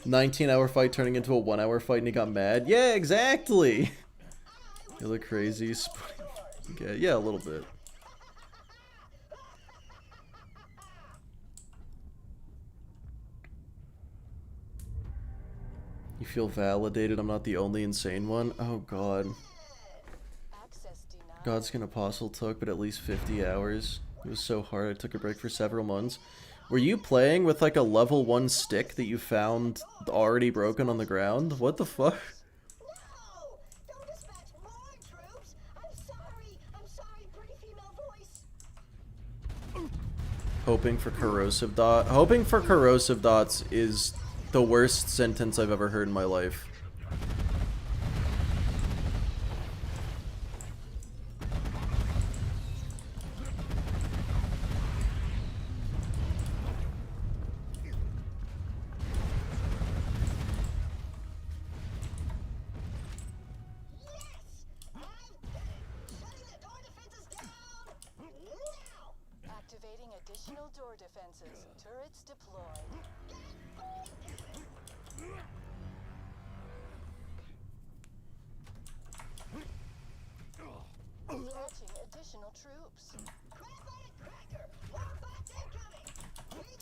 19-hour fight turning into a 1-hour fight and he got mad? Yeah, exactly! You look crazy. Okay, yeah, a little bit. He feel validated. I'm not the only insane one. Oh god. Godskin Apostle took but at least 50 hours. It was so hard. I took a break for several months. Were you playing with like a level 1 stick that you found already broken on the ground? What the fuck? No! Don't dispatch more troops! I'm sorry, pretty female voice. Hoping for corrosive dot. Hoping for corrosive dots is the worst sentence I've ever heard in my life. Activating additional door defenses. Turrets deployed. Dispatching additional troops.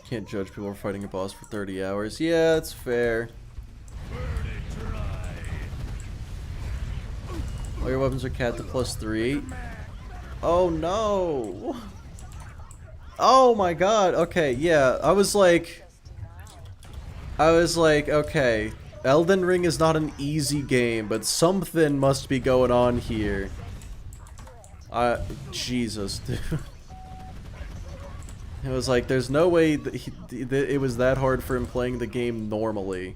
Can't judge people for fighting a boss for 30 hours. Yeah, that's fair. All your weapons are capped to +3. Oh no! Oh my god, okay, yeah, I was like, okay, Elden Ring is not an easy game, but something must be going on here. Jesus, dude. It was like, there's no way that it was that hard for him playing the game normally.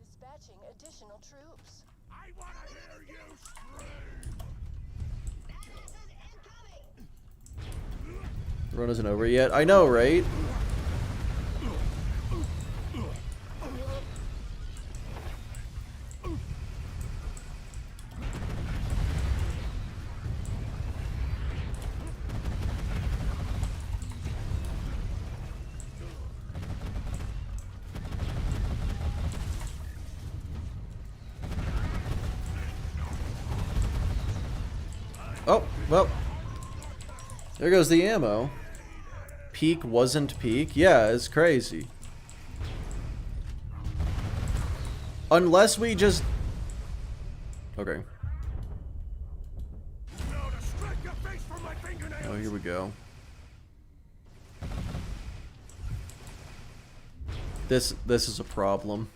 Dispatching additional troops. I want to hear you scream! The run isn't over yet. I know, right? Oh, well. There goes the ammo. Peak wasn't peak. Yeah, it's crazy. Unless we just... Okay. Oh, here we go. This is a problem.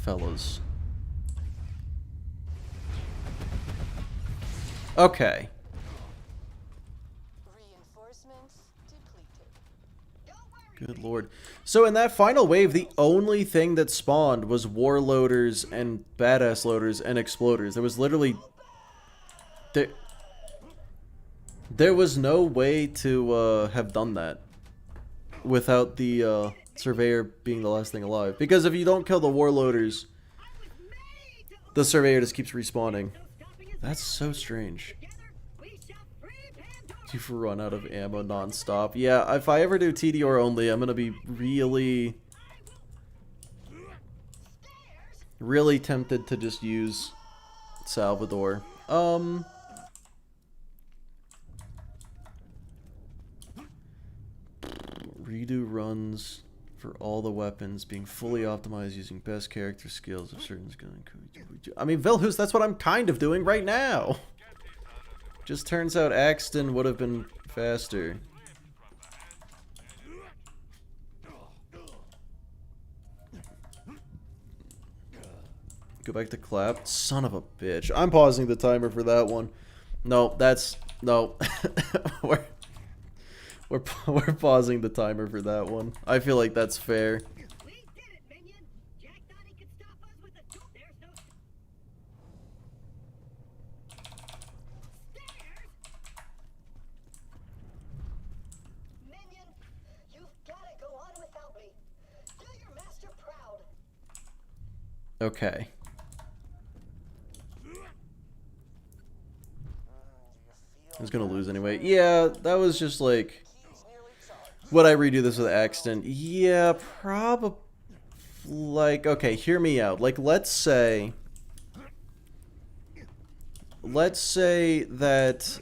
Fellas. Okay. Reinforcements depleted. Good lord. So in that final wave, the only thing that spawned was warloaders and badass loaders and exploders. There was literally... There was no way to have done that without the surveyor being the last thing alive. Because if you don't kill the warloaders, the surveyor just keeps respawning. That's so strange. Do you run out of ammo non-stop? Yeah, if I ever do TDR only, I'm gonna be really tempted to just use Salvador. Redo runs for all the weapons, being fully optimized using best character skills of certain skills. I mean, Vilhus, that's what I'm kind of doing right now. Just turns out Axton would have been faster. Go back to clap. Son of a bitch. I'm pausing the timer for that one. No, that's... No. We're pausing the timer for that one. I feel like that's fair. Okay. I was gonna lose anyway. Yeah, that was just like... Would I redo this with accident? Yeah, probably. Like, okay, hear me out. Like, let's say that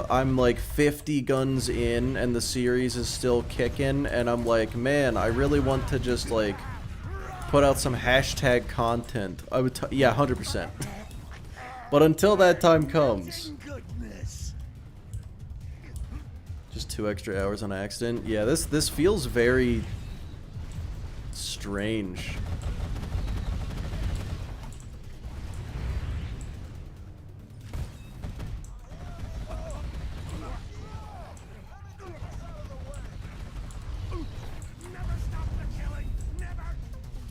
I'm like 50 guns in and the series is still kicking, and I'm like, man, I really want to just like put out some hashtag content. I would, yeah, 100%. But until that time comes, just 2 extra hours on accident. Yeah, this feels very strange.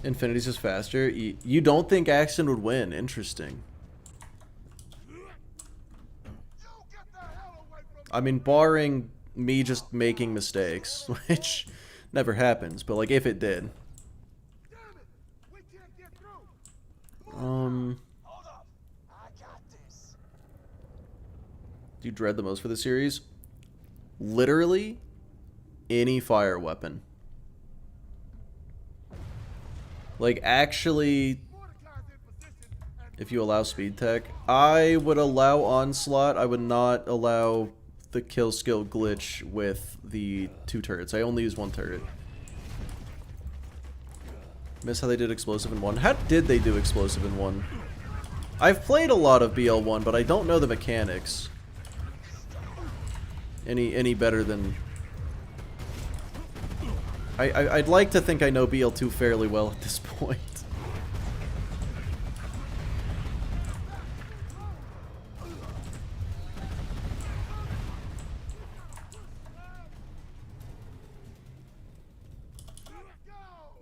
Infinity's just faster. You don't think Axton would win? Interesting. I mean, barring me just making mistakes, which never happens, but like if it did. Do you dread the most for the series? Literally any fire weapon. Like, actually, if you allow speed tech, I would allow onslaught. I would not allow the kill skill glitch with the 2 turrets. I only use 1 turret. Miss how they did explosive in 1. How did they do explosive in 1? I've played a lot of BL1, but I don't know the mechanics any better than... I'd like to think I know BL2 fairly well at this point.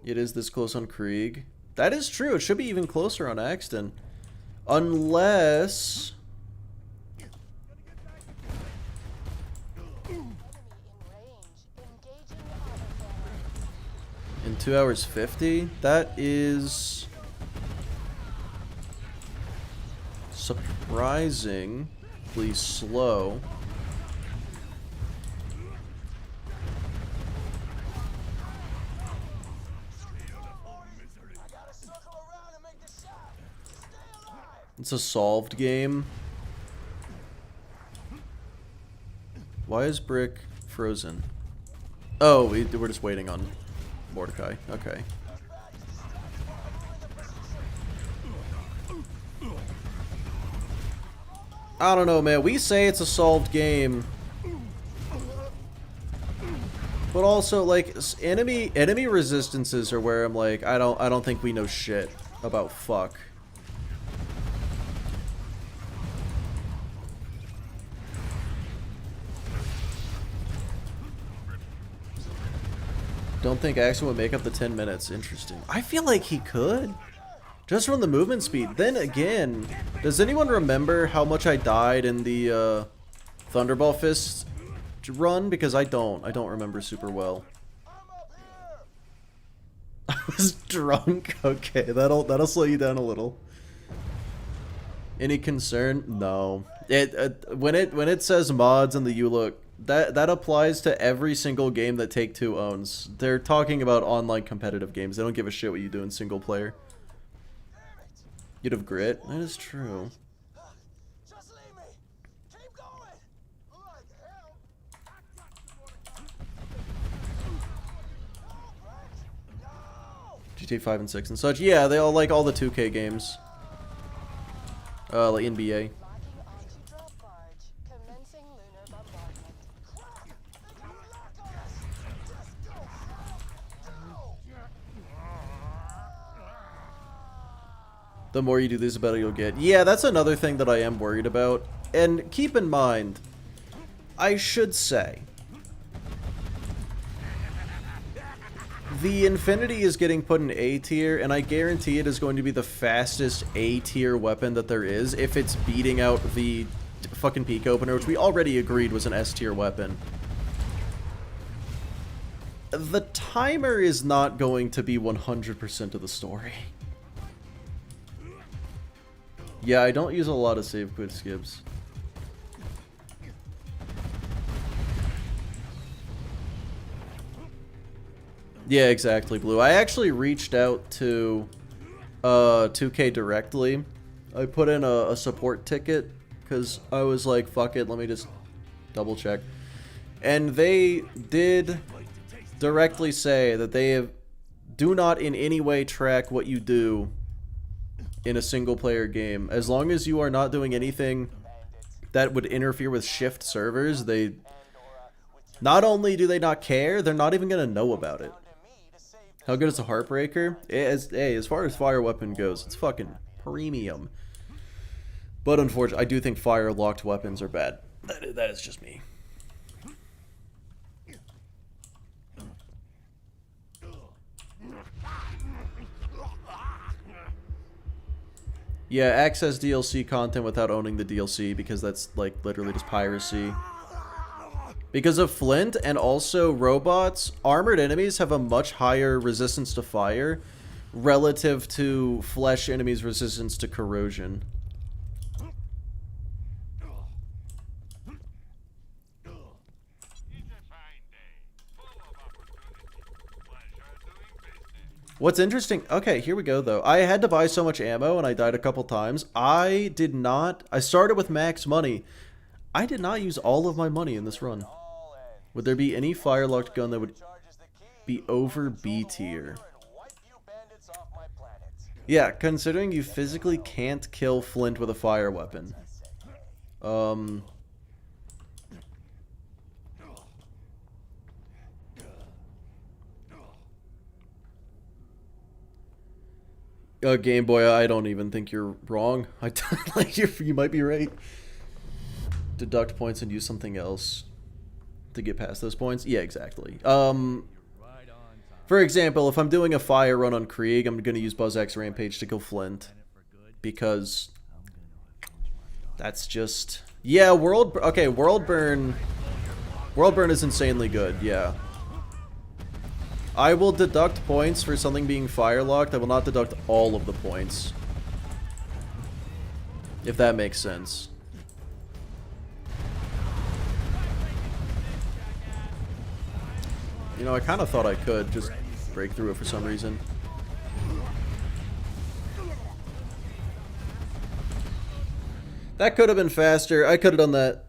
It is this close on Krieg. That is true. It should be even closer on Axton. Unless... in 2 hours 50? That is... surprisingly slow. It's a solved game. Why is Brick frozen? Oh, we're just waiting on Mordecai. Okay. I don't know, man. We say it's a solved game, but also like enemy resistances are where I'm like, I don't think we know shit about fuck. Don't think Axel would make up the 10 minutes. Interesting. I feel like he could. Just from the movement speed. Then again, does anyone remember how much I died in the Thunderball Fist run? Because I don't remember super well. I was drunk? Okay, that'll slow you down a little. Any concern? No. When it says mods in the ULOOK, that applies to every single game that Take-Two owns. They're talking about online competitive games. They don't give a shit what you do in single player. You'd have grit? That is true. GTA 5 and 6 and such. Yeah, they all like all the 2K games. Like NBA. The more you do this, the better you'll get. Yeah, that's another thing that I am worried about. And keep in mind, I should say, the Infinity is getting put in A tier, and I guarantee it is going to be the fastest A tier weapon that there is if it's beating out the fucking peak opener, which we already agreed was an S tier weapon. The timer is not going to be 100% of the story. Yeah, I don't use a lot of save quit skips. Yeah, exactly, Blue. I actually reached out to 2K directly. I put in a support ticket because I was like, fuck it, let me just double check. And they did directly say that they do not in any way track what you do in a single player game. As long as you are not doing anything that would interfere with shift servers, they not only do they not care, they're not even going to know about it. How good is a Heartbreaker? As far as fire weapon goes, it's fucking premium. But unfortunately, I do think fire locked weapons are bad. That is just me. Yeah, access DLC content without owning the DLC because that's like literally just piracy. Because of Flint and also robots, armored enemies have a much higher resistance to fire relative to flesh enemies' resistance to corrosion. What's interesting, okay, here we go though. I had to buy so much ammo and I died a couple times. I started with max money. I did not use all of my money in this run. Would there be any fire-locked gun that would be over B tier? Yeah, considering you physically can't kill Flint with a fire weapon. Game Boy, I don't even think you're wrong. Like you might be right. Deduct points and use something else to get past those points. Yeah, exactly. For example, if I'm doing a fire run on Krieg, I'm going to use Buzz X Rampage to kill Flint. Because that's just... Yeah, Worldburn is insanely good, yeah. I will deduct points for something being fire locked. I will not deduct all of the points. If that makes sense. You know, I kind of thought I could just break through it for some reason. That could have been faster. I could have done that.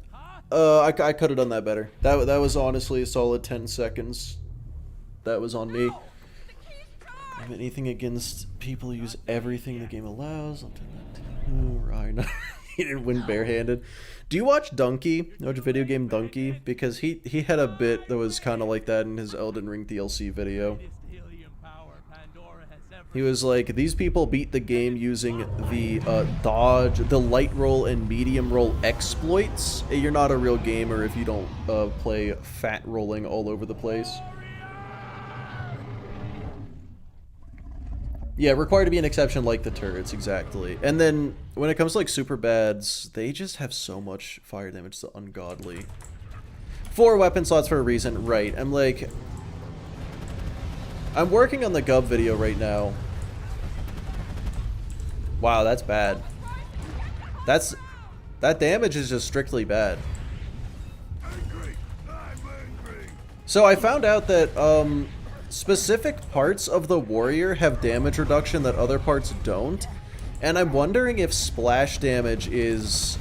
I could have done that better. That was honestly a solid 10 seconds. That was on me. Anything against people who use everything the game allows. I'll turn that to right. He didn't win barehanded. Do you watch Donkey? Watch video game Donkey? Because he had a bit that was kind of like that in his Elden Ring DLC video. He was like, these people beat the game using the dodge, the light roll and medium roll exploits. You're not a real gamer if you don't play fat rolling all over the place. Yeah, required to be an exception like the turrets, exactly. And then, when it comes to like super bads, they just have so much fire damage, it's ungodly. 4 weapon slots for a reason, right. I'm like... I'm working on the Gub video right now. Wow, that's bad. That damage is just strictly bad. So I found out that, specific parts of the warrior have damage reduction that other parts don't, and I'm wondering if splash damage is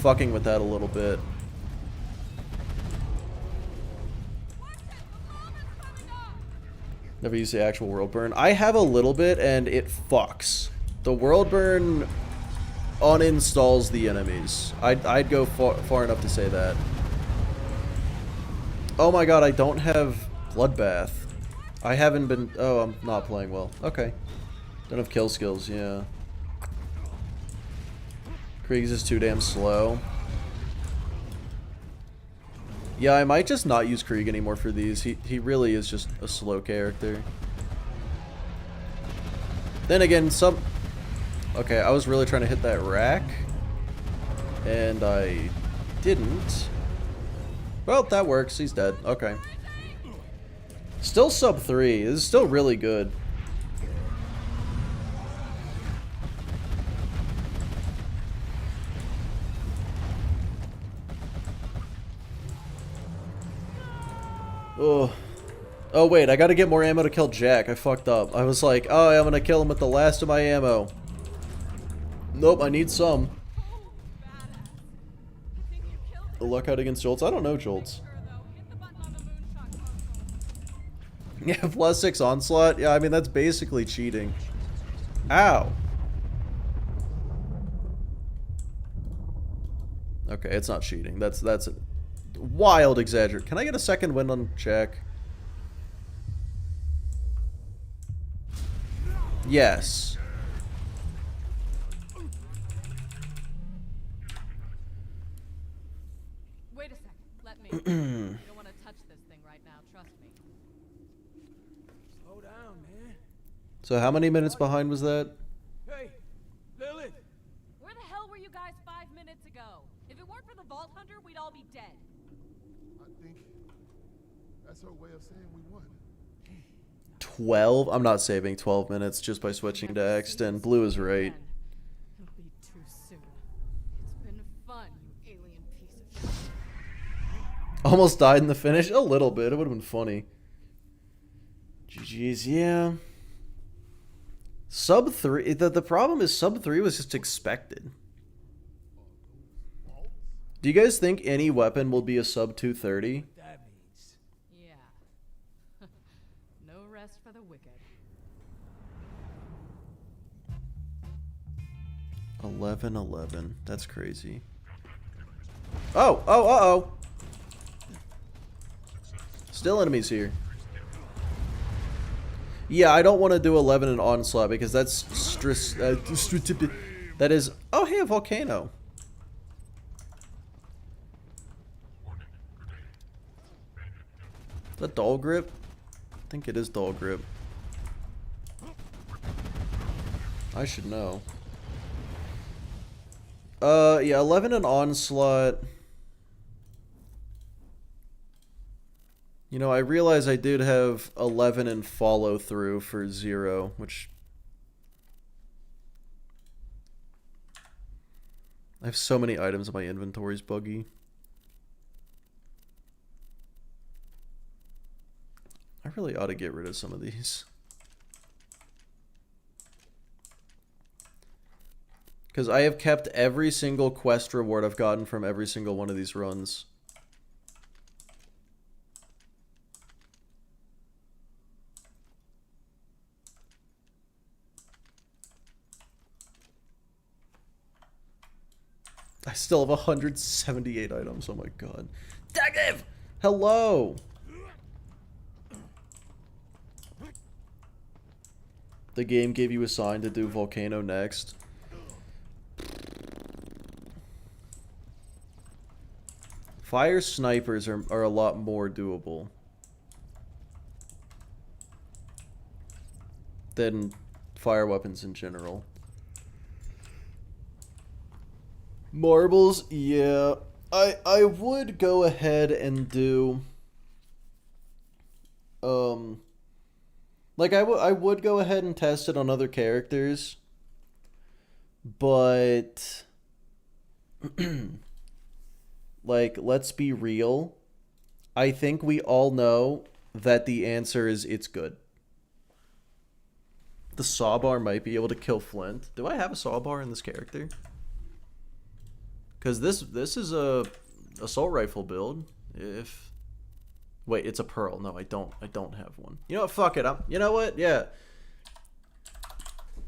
fucking with that a little bit. Never used the actual world burn. I have a little bit and it fucks. The world burn uninstalls the enemies. I'd go far enough to say that. Oh my god, I don't have Bloodbath. I haven't been... Oh, I'm not playing well. Okay. Don't have kill skills, yeah. Krieg's is too damn slow. Yeah, I might just not use Krieg anymore for these. He really is just a slow character. Then again, Okay, I was really trying to hit that rack. And I didn't. Well, that works. He's dead. Okay. Still sub 3. This is still really good. Oh. Oh, wait, I gotta get more ammo to kill Jack. I fucked up. I was like, oh, I'm gonna kill him with the last of my ammo. Nope, I need some. The lockout against Jolts? I don't know Jolts. Yeah, +6 onslaught? Yeah, I mean, that's basically cheating. Ow. Okay, it's not cheating. That's a wild exaggeration. Can I get a second wind on Jack? Yes. Wait a second. Let me. You don't want to touch this thing right now. Trust me. Slow down, man. So how many minutes behind was that? Hey, Lilith. Where the hell were you guys 5 minutes ago? If it weren't for the Vault Hunter, we'd all be dead. I think that's her way of saying we won. 12? I'm not saving 12 minutes just by switching to Extend. Blue is right. It'll be too soon. It's been fun, you alien piece of shit. Almost died in the finish? A little bit. It would have been funny. GG's, yeah. Sub 3. The problem is sub 3 was just expected. Do you guys think any weapon will be a sub 230? That means. Yeah. No rest for the wicked. 11-11. That's crazy. Oh! Oh, uh-oh! Still enemies here. Yeah, I don't want to do 11 in Onslaught because that's that is... Oh, hey, a volcano. Is that dull grip? I think it is dull grip. I should know. Yeah, 11 in Onslaught. You know, I realize I did have 11 in follow through for 0, which... I have so many items in my inventory's buggy. I really ought to get rid of some of these. Because I have kept every single quest reward I've gotten from every single one of these runs. I still have 178 items. Oh my god. Detective! Hello! The game gave you a sign to do Volcano next. Fire snipers are a lot more doable than fire weapons in general. Marbles, yeah. I would go ahead and do like I would go ahead and test it on other characters, but like, let's be real. I think we all know that the answer is it's good. The sawbar might be able to kill Flint. Do I have a sawbar in this character? Because this is a assault rifle build. If wait, it's a pearl. No, I don't have one. You know what? Fuck it. You know what? Yeah.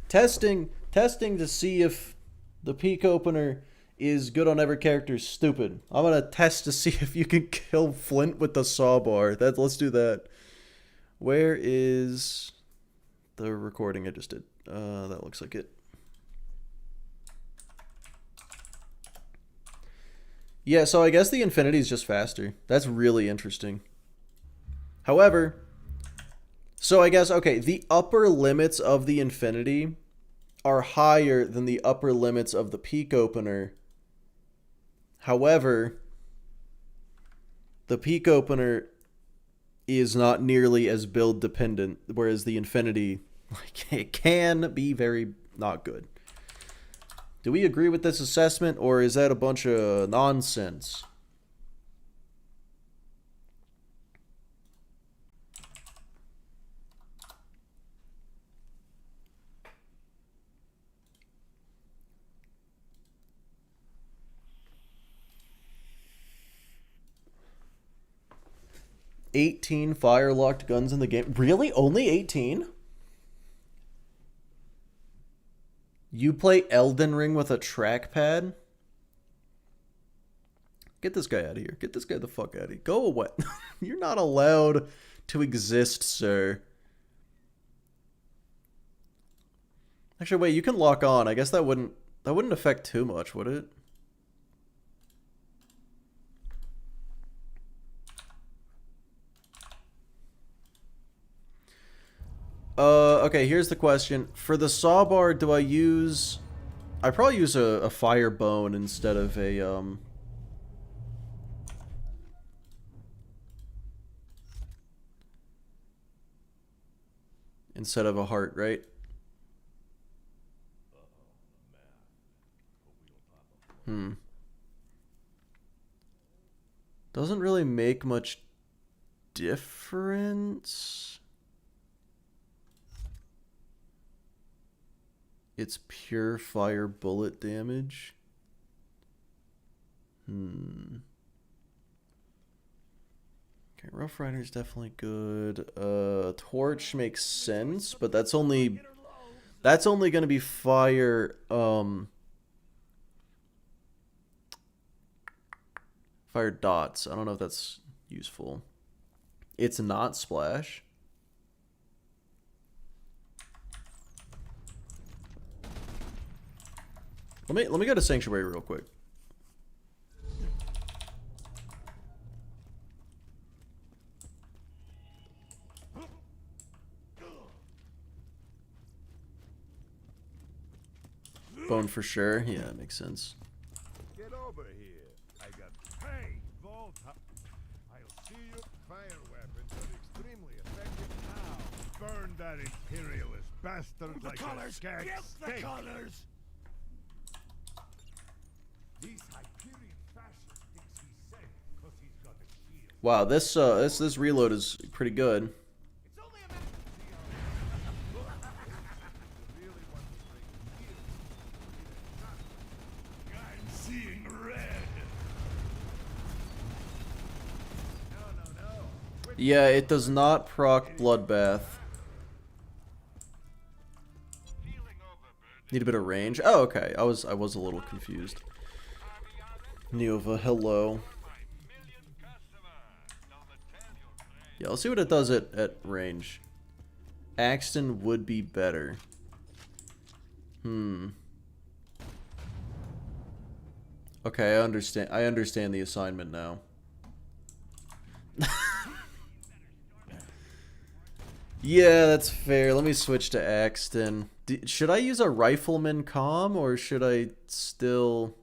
Testing to see if the peak opener is good on every character is stupid. I'm gonna test to see if you can kill Flint with the sawbar. Let's do that. Where is the recording I just did? That looks like it. Yeah, so I guess the infinity is just faster. That's really interesting. However, so I guess, okay, the upper limits of the infinity are higher than the upper limits of the peak opener. However, the peak opener is not nearly as build dependent, whereas the infinity, like, it can be very not good. Do we agree with this assessment, or is that a bunch of nonsense? 18 fire-locked guns in the game. Really? Only 18? You play Elden Ring with a trackpad? Get this guy out of here. Get this guy the fuck out of here. Go away. You're not allowed to exist, sir. Actually, wait, you can lock on. I guess that wouldn't affect too much, would it? Okay, here's the question. For the saw bar, do I use... I probably use a fire bone instead of a, instead of a heart, right? Doesn't really make much difference. It's pure fire bullet damage. Okay, Rough Rider's definitely good. Torch makes sense, but that's only gonna be fire fire dots. I don't know if that's useful. It's not splash. Let me go to Sanctuary real quick. Bone for sure. Yeah, that makes sense. Get over here. I got hey, Vault. I'll see you. Fire weapons are extremely effective now. Burn that imperialist bastard like a skag steak. These Hyperion fascists thinks he's safe because he's got a shield. Wow, this reload is pretty good. It's only a matter really want to break I'm seeing red. No. Yeah, it does not proc Bloodbath. Need a bit of range. Oh, okay. I was a little confused. Nova, hello. Yeah, let's see what it does at range. Axton would be better. Okay, I understand the assignment now. Yeah, that's fair. Let me switch to Axton. Should I use a rifleman comm or should I still...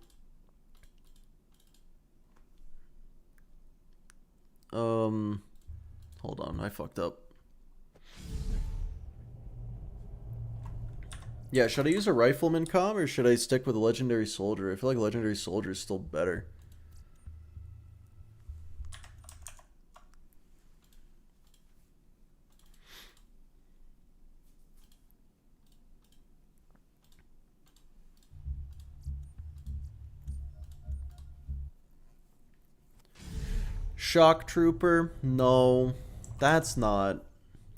Hold on, I fucked up. Yeah, should I use a rifleman comm or should I stick with a legendary soldier? I feel like a legendary soldier is still better. Shock Trooper? No. That's not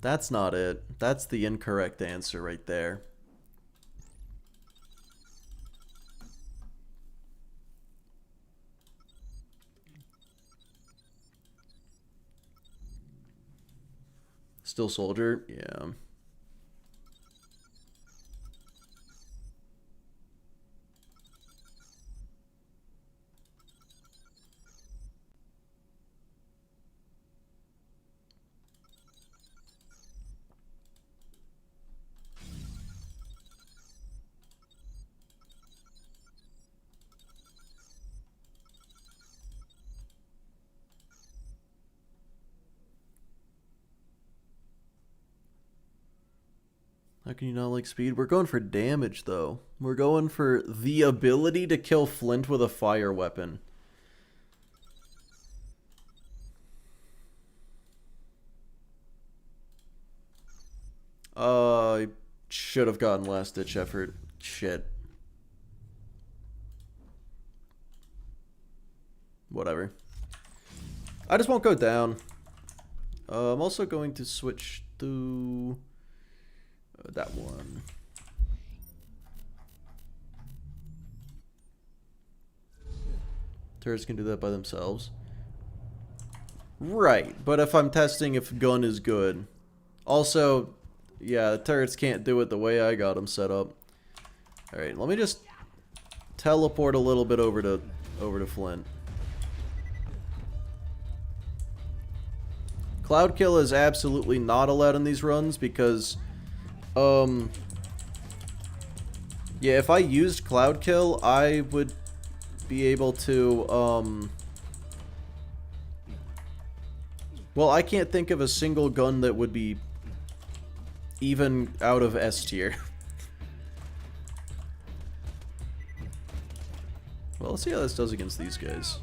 it. That's the incorrect answer right there. Still soldier? Yeah. How can you not like speed? We're going for damage, though. We're going for the ability to kill Flint with a fire weapon. I should have gotten last-ditch effort. Shit. Whatever. I just won't go down. I'm also going to switch to that one. Turrets can do that by themselves. Right, but if I'm testing if gun is good. Also, yeah, the turrets can't do it the way I got them set up. Alright, let me just teleport a little bit over to Flint. Cloud kill is absolutely not allowed in these runs because, yeah, if I used cloud kill, I would be able to, well, I can't think of a single gun that would be even out of S tier. Well, let's see how this does against these guys.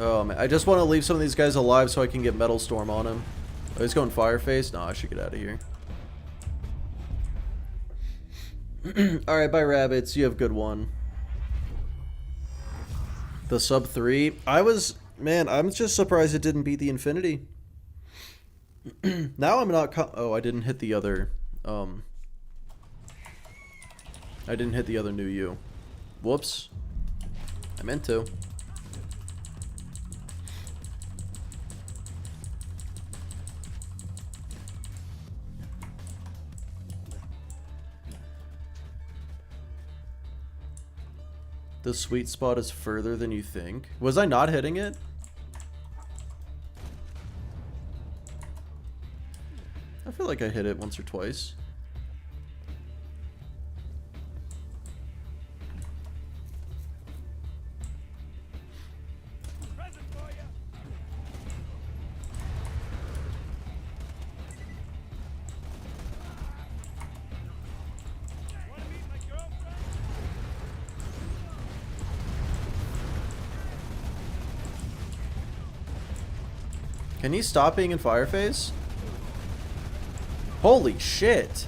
Oh man, I just want to leave some of these guys alive so I can get Metal Storm on him. Oh, he's going Fireface? No, I should get out of here. Alright, bye rabbits. You have a good one. The sub 3. Man, I'm just surprised it didn't beat the Infinity. Now I'm not oh, I didn't hit the other, I didn't hit the other new U. Whoops. I meant to. The sweet spot is further than you think. Was I not hitting it? I feel like I hit it once or twice. Can he stop being in fire phase? Holy shit!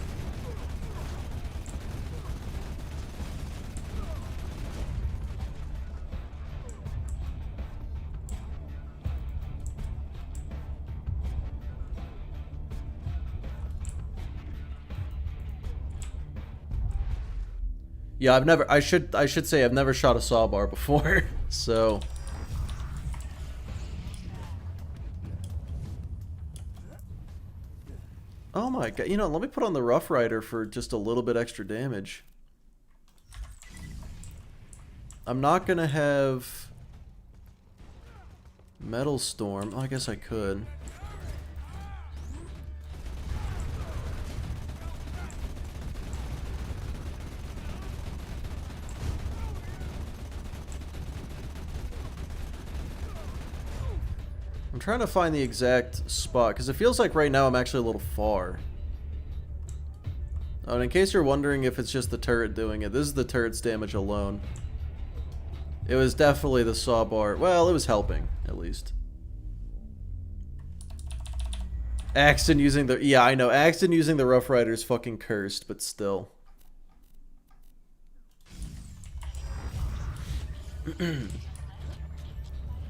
Yeah, I should say I've never shot a saw bar before, so. Oh my god, you know, let me put on the Rough Rider for just a little bit extra damage. I'm not gonna have Metal Storm. Oh, I guess I could. I'm trying to find the exact spot, because it feels like right now I'm actually a little far. Oh, and in case you're wondering if it's just the turret doing it, this is the turret's damage alone. It was definitely the saw bar. Well, it was helping, at least. Axton using the... Yeah, I know. Axton using the Rough Rider is fucking cursed, but still.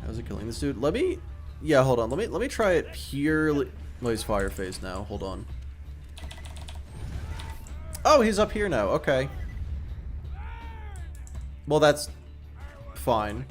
How's it killing this dude? Let me... Yeah, hold on. Let me try it purely... Oh, he's fire phase now. Hold on. Oh, he's up here now. Okay. Well, that's fine.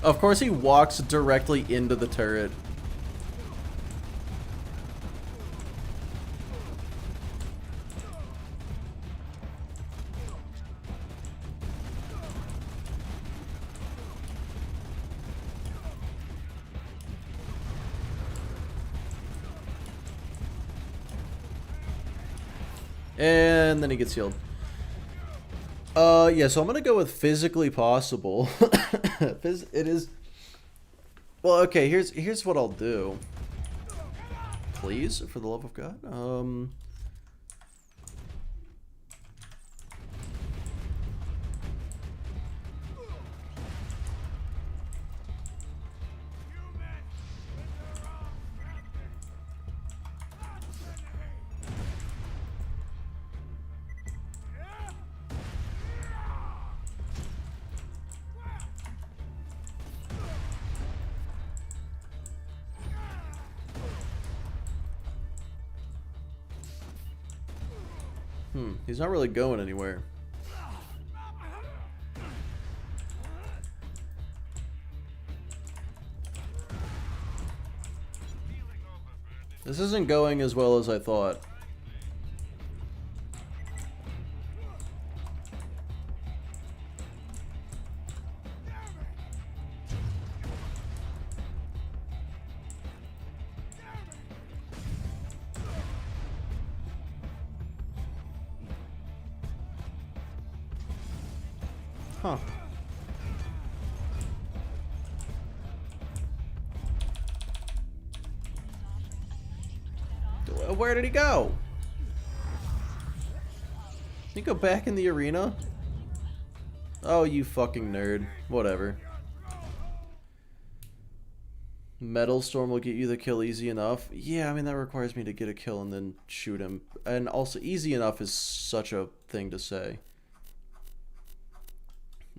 Of course he walks directly into the turret. And then he gets healed. Yeah, so I'm gonna go with physically possible. It is... Well, okay, here's what I'll do. Please, for the love of God. He's not really going anywhere. This isn't going as well as I thought. Huh. Where did he go? Did he go back in the arena? Oh, you fucking nerd. Whatever. Metal Storm will get you the kill easy enough. Yeah, I mean, that requires me to get a kill and then shoot him. And also, easy enough is such a thing to say.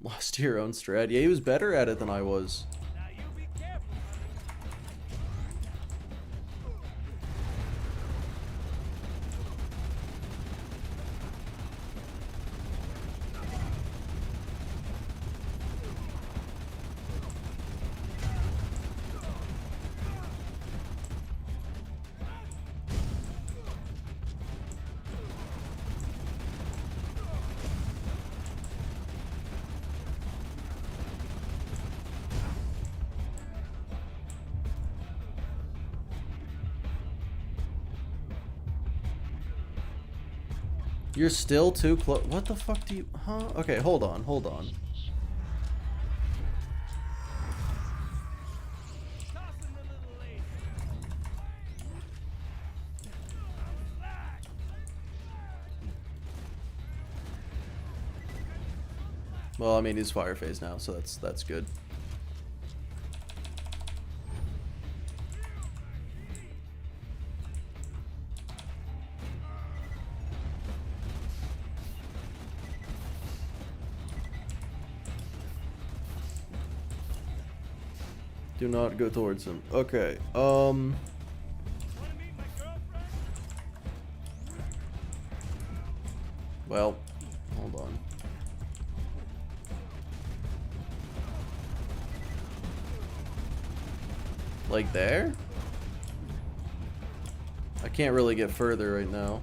Lost to your own strat. Yeah, he was better at it than I was. You're still too close. What the fuck do you... Huh? Okay, hold on, hold on. Well, I mean, he's fire phase now, so that's good. Do not go towards him. Okay, well, hold on. Like there? I can't really get further right now.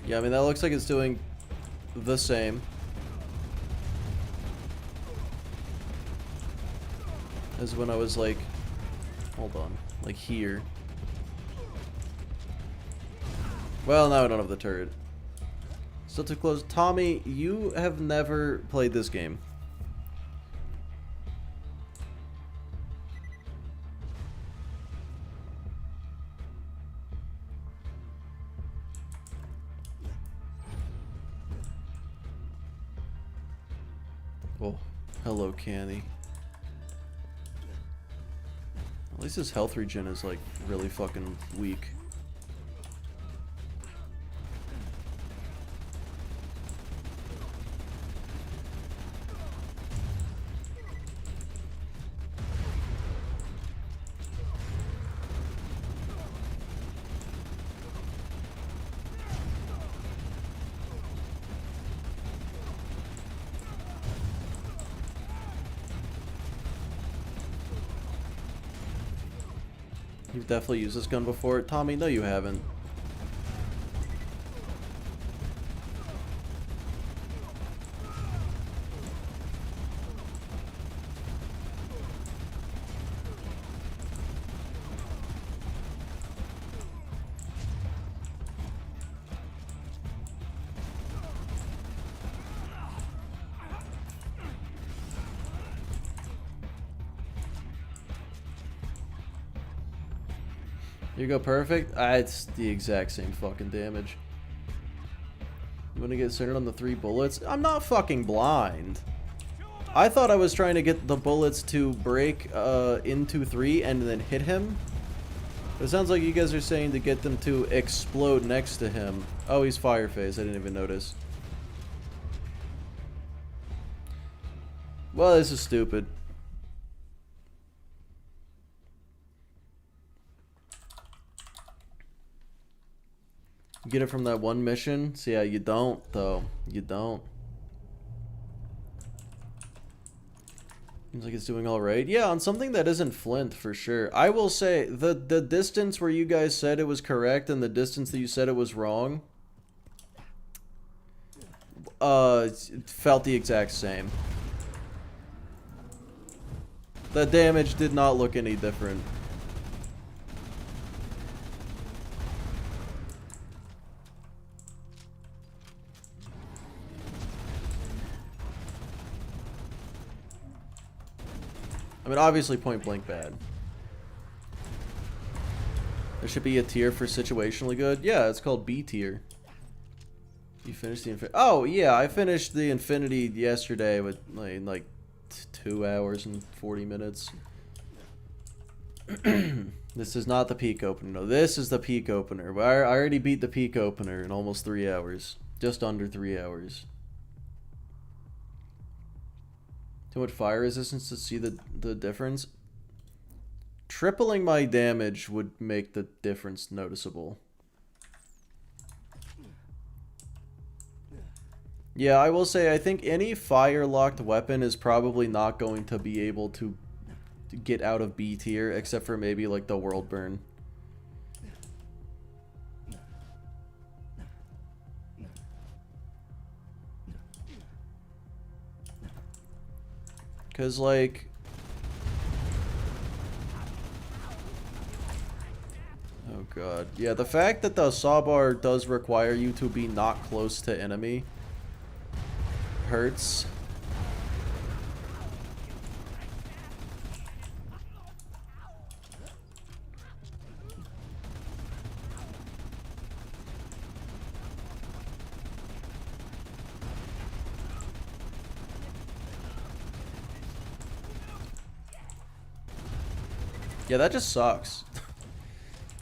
Yeah, I mean, that looks like it's doing the same as when I was like, hold on, like here. Well, now I don't have the turret. Still too close. Tommy, you have never played this game. Oh, hello, Canny. At least his health regen is like really fucking weak. You've definitely used this gun before. Tommy, no you haven't. You go perfect? It's the exact same fucking damage. You want to get centered on the 3 bullets? I'm not fucking blind. I thought I was trying to get the bullets to break into 3 and then hit him. But it sounds like you guys are saying to get them to explode next to him. Oh, he's fire phase. I didn't even notice. Well, this is stupid. Get it from that one mission? So yeah, you don't, though. You don't. Seems like it's doing alright. Yeah, on something that isn't Flint, for sure. I will say, the distance where you guys said it was correct and the distance that you said it was wrong, it felt the exact same. The damage did not look any different. I mean, obviously point blank bad. There should be a tier for situationally good. Yeah, it's called B tier. You finished the Infinity. Oh, yeah, I finished the Infinity yesterday with like 2 hours and 40 minutes. This is not the peak opener. No, this is the peak opener. I already beat the peak opener in almost 3 hours. Just under 3 hours. Too much fire resistance to see the difference. Tripling my damage would make the difference noticeable. Yeah, I will say I think any fire-locked weapon is probably not going to be able to get out of B tier, except for maybe like the world burn. Because, like... Oh, God. Yeah, the fact that the sawbar does require you to be not close to enemy hurts. Yeah, that just sucks.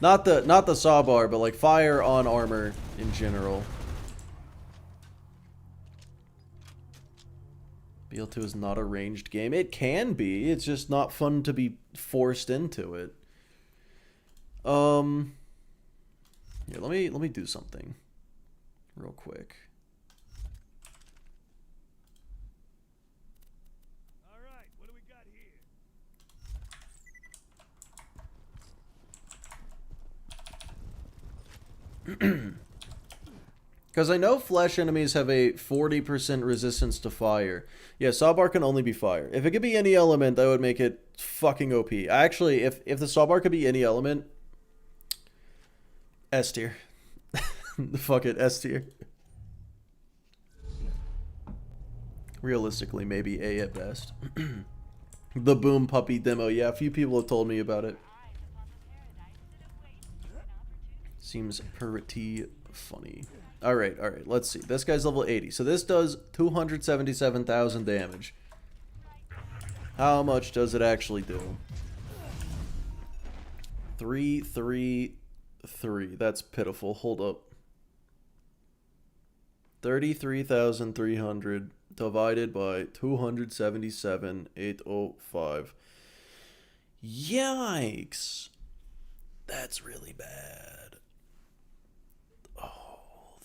Not the sawbar, but like fire on armor in general. BL2 is not a ranged game. It can be. It's just not fun to be forced into it. Yeah, let me do something real quick. All right, what do we got here? Because I know flesh enemies have a 40% resistance to fire. Yeah, sawbar can only be fire. If it could be any element, that would make it fucking OP. Actually, if the sawbar could be any element, S tier. Fuck it, S tier. Realistically, maybe A at best. The Boom Puppy demo. Yeah, a few people have told me about it. Seems pretty funny. Alright, let's see. This guy's level 80. So this does 277,000 damage. How much does it actually do? 333. That's pitiful. Hold up. 33,300 divided by 277,805. Yikes. That's really bad.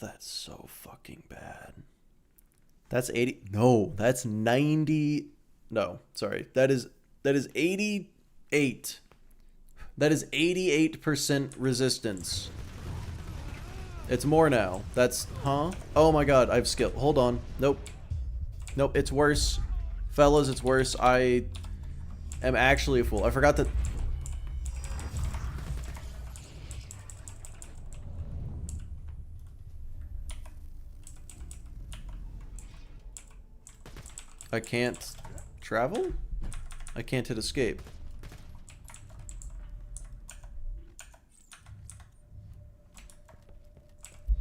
That's so fucking bad. That's 80. No, that's 90. No, sorry. That is 88. That is 88% resistance. It's more now. That's, huh? Oh my god, I've skipped. Hold on. Nope. Nope, it's worse. Fellas, it's worse. I am actually a fool. I forgot to... I can't travel? I can't hit escape.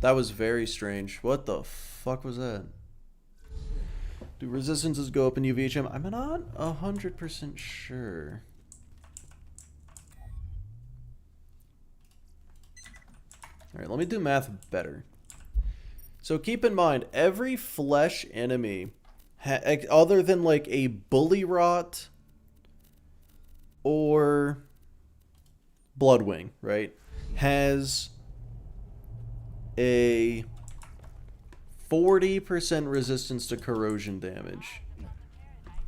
That was very strange. What the fuck was that? Do resistances go up in UVHM? I'm not 100% sure. Alright, let me do math better. So keep in mind, every flesh enemy, other than like a bully rot or bloodwing, right, has a 40% resistance to corrosion damage.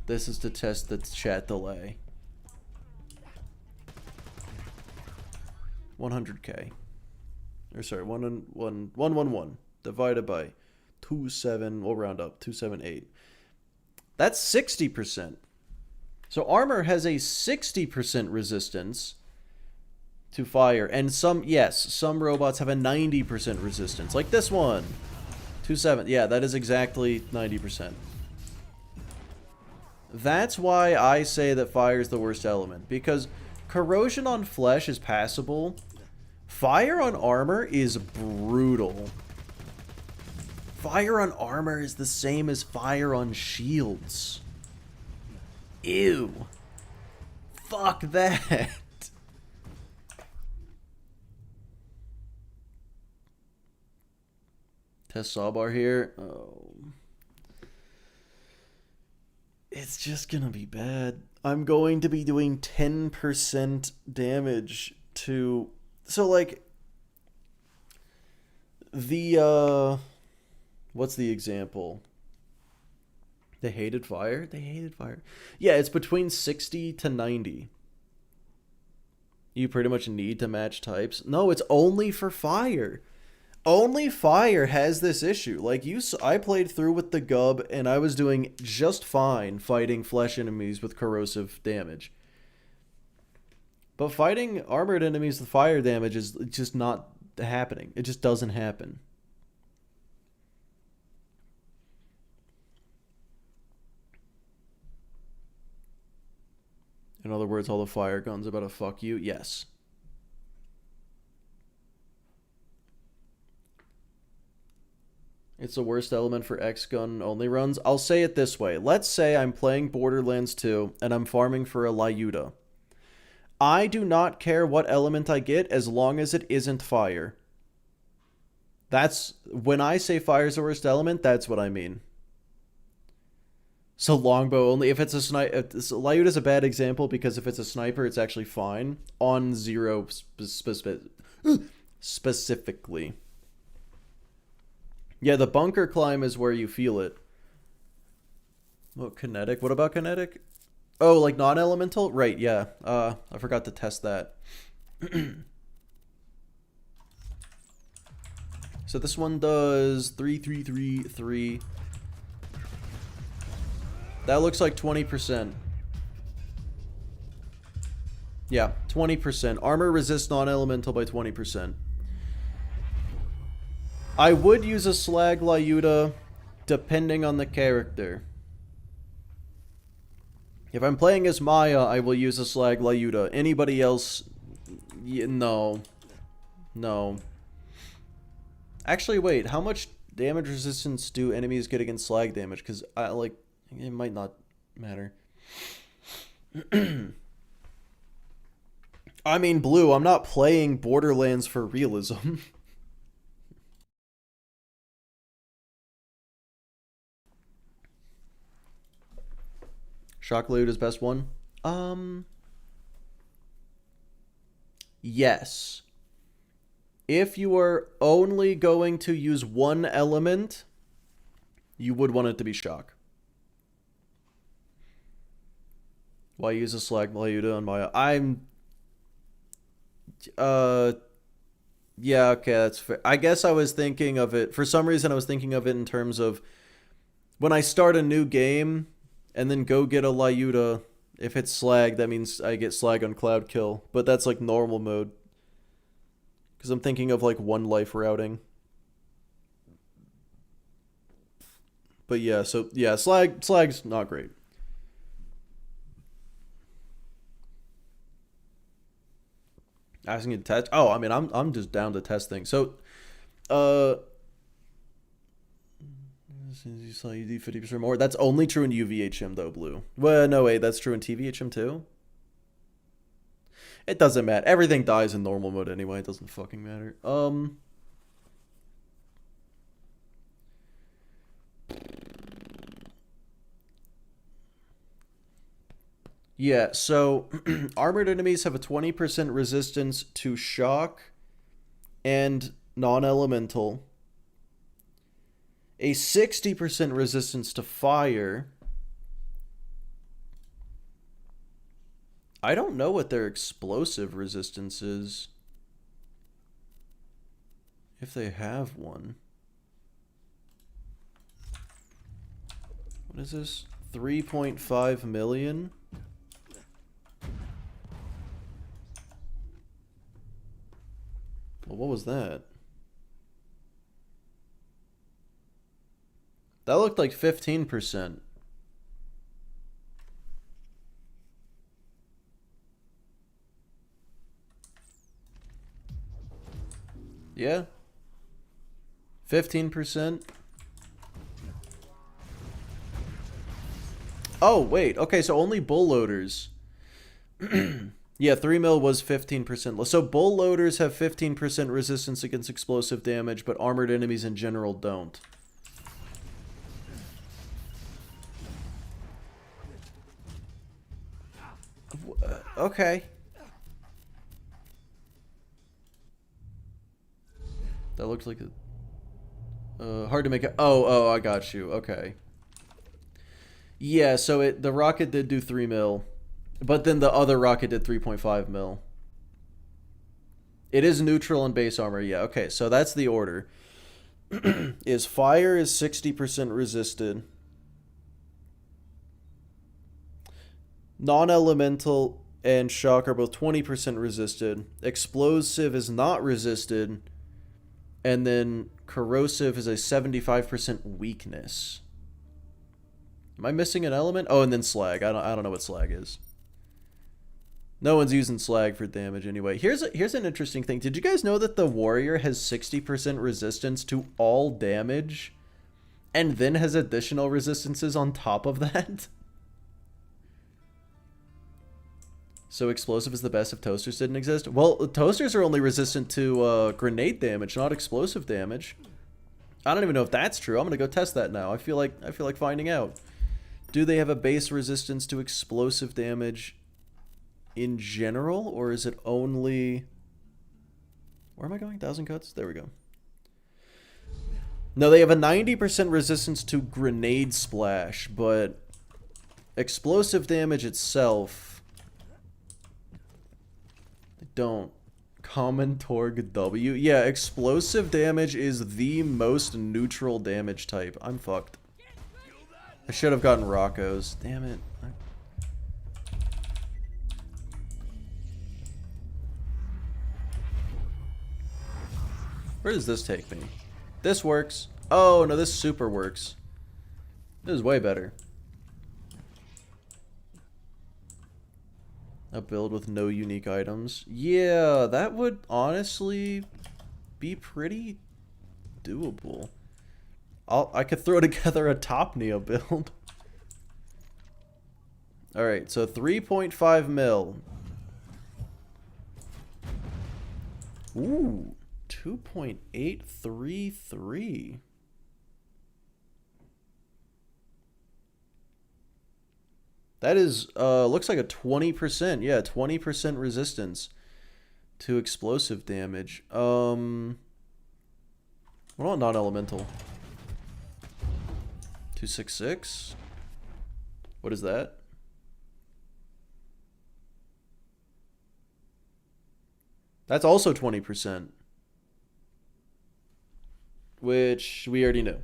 This is to test the chat delay. 100k. Or sorry, 111 divided by 27, we'll round up, 278. That's 60%. So armor has a 60% resistance to fire. And some robots have a 90% resistance. Like this one. 27. Yeah, that is exactly 90%. That's why I say that fire is the worst element. Because corrosion on flesh is passable. Fire on armor is brutal. Fire on armor is the same as fire on shields. Ew. Fuck that. Test sawbar here. Oh. It's just gonna be bad. I'm going to be doing 10% damage to... So, like... The, what's the example? They hated fire? They hated fire. Yeah, it's between 60 to 90. You pretty much need to match types. No, it's only for fire. Only fire has this issue. Like, I played through with the Gub, and I was doing just fine fighting flesh enemies with corrosive damage. But fighting armored enemies with fire damage is just not happening. It just doesn't happen. In other words, all the fire guns are about to fuck you? Yes. It's the worst element for X-Gun only runs. I'll say it this way. Let's say I'm playing Borderlands 2 and I'm farming for a Lyuda. I do not care what element I get as long as it isn't fire. That's... When I say fire's the worst element, that's what I mean. So longbow only. If it's a sniper... Lyuda's a bad example because if it's a sniper, it's actually fine. On zero specifically. Yeah, the bunker climb is where you feel it. What, kinetic? What about kinetic? Oh, like non-elemental? Right, yeah. I forgot to test that. So this one does 3. That looks like 20%. Yeah, 20%. Armor resists non-elemental by 20%. I would use a slag Lyuda depending on the character. If I'm playing as Maya, I will use a slag Lyuda. Anybody else, no. No. Actually, wait, how much damage resistance do enemies get against slag damage? Because, it might not matter. I mean, Blue, I'm not playing Borderlands for realism. Shock Lyuda's best one? Yes. If you are only going to use one element, you would want it to be Shock. Why use a slag Lyuda on Maya? Yeah, okay, that's fair. I guess I was thinking of it, for some reason I was thinking of it in terms of when I start a new game and then go get a Lyuda, if it's slag, that means I get slag on cloud kill. But that's like normal mode. Because I'm thinking of like one life routing. But yeah, so yeah, slag's not great. Asking you to test? Oh, I mean, I'm just down to test things. So You saw you do 50% more. That's only true in UVHM though, Blue. Well, no, wait, that's true in TVHM too? It doesn't matter. Everything dies in normal mode anyway. It doesn't fucking matter. Yeah, so armored enemies have a 20% resistance to shock and non-elemental, a 60% resistance to fire. I don't know what their explosive resistance is, if they have one. What is this? 3.5 million? Well, what was that? That looked like 15%. Yeah. 15%. Oh, wait. Okay, so only bull loaders. Yeah, 3 mil was 15%. So bull loaders have 15% resistance against explosive damage, but armored enemies in general don't. Okay. That looks like a... hard to make it... Oh, I got you. Okay. Yeah, so the rocket did do 3 mil. But then the other rocket did 3.5 mil. It is neutral and base armor. Yeah, okay. So that's the order. Is fire is 60% resisted. Non-elemental and shock are both 20% resisted. Explosive is not resisted. And then corrosive is a 75% weakness. Am I missing an element? Oh, and then slag. I don't know what slag is. No one's using slag for damage anyway. Here's an interesting thing. Did you guys know that the warrior has 60% resistance to all damage and then has additional resistances on top of that? So explosive is the best if toasters didn't exist? Well, toasters are only resistant to grenade damage, not explosive damage. I don't even know if that's true. I'm gonna go test that now. I feel like finding out. Do they have a base resistance to explosive damage in general, or is it only... Where am I going? 1,000 cuts? There we go. No, they have a 90% resistance to grenade splash, but explosive damage itself... They don't. Common Torg W. Yeah, explosive damage is the most neutral damage type. I'm fucked. I should have gotten Rocco's. Damn it. Where does this take me? This works. Oh, no, this super works. This is way better. A build with no unique items. Yeah, that would honestly be pretty doable. I could throw together a top Neo build. Alright, so 3.5 mil. Ooh. 2.833. That is, looks like a 20%. Yeah, 20% resistance to explosive damage. What about non-elemental? 266? What is that? That's also 20%. Which we already knew.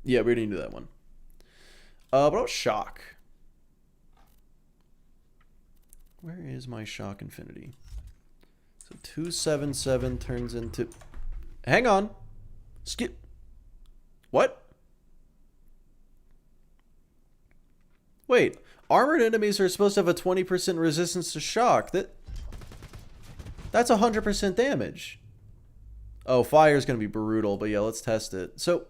Yeah, we already knew that one. What about shock? Where is my shock infinity? So 277 turns into... Hang on. Skip. What? Wait. Armored enemies are supposed to have a 20% resistance to shock. That's 100% damage. Oh, fire is going to be brutal, but yeah, let's test it. So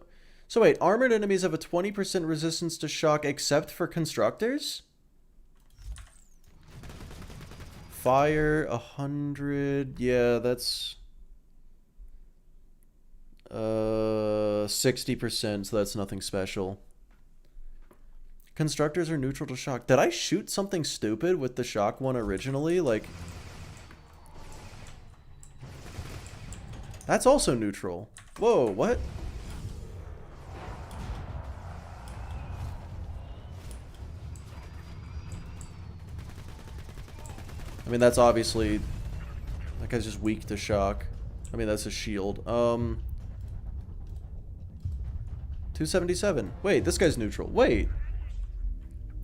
wait, armored enemies have a 20% resistance to shock except for constructors? Fire, 100, yeah, that's 60%, so that's nothing special. Constructors are neutral to shock. Did I shoot something stupid with the shock one originally? Like, that's also neutral. Whoa, what? I mean, that's obviously... That guy's just weak to shock. I mean, that's a shield. 277. Wait, this guy's neutral. Wait.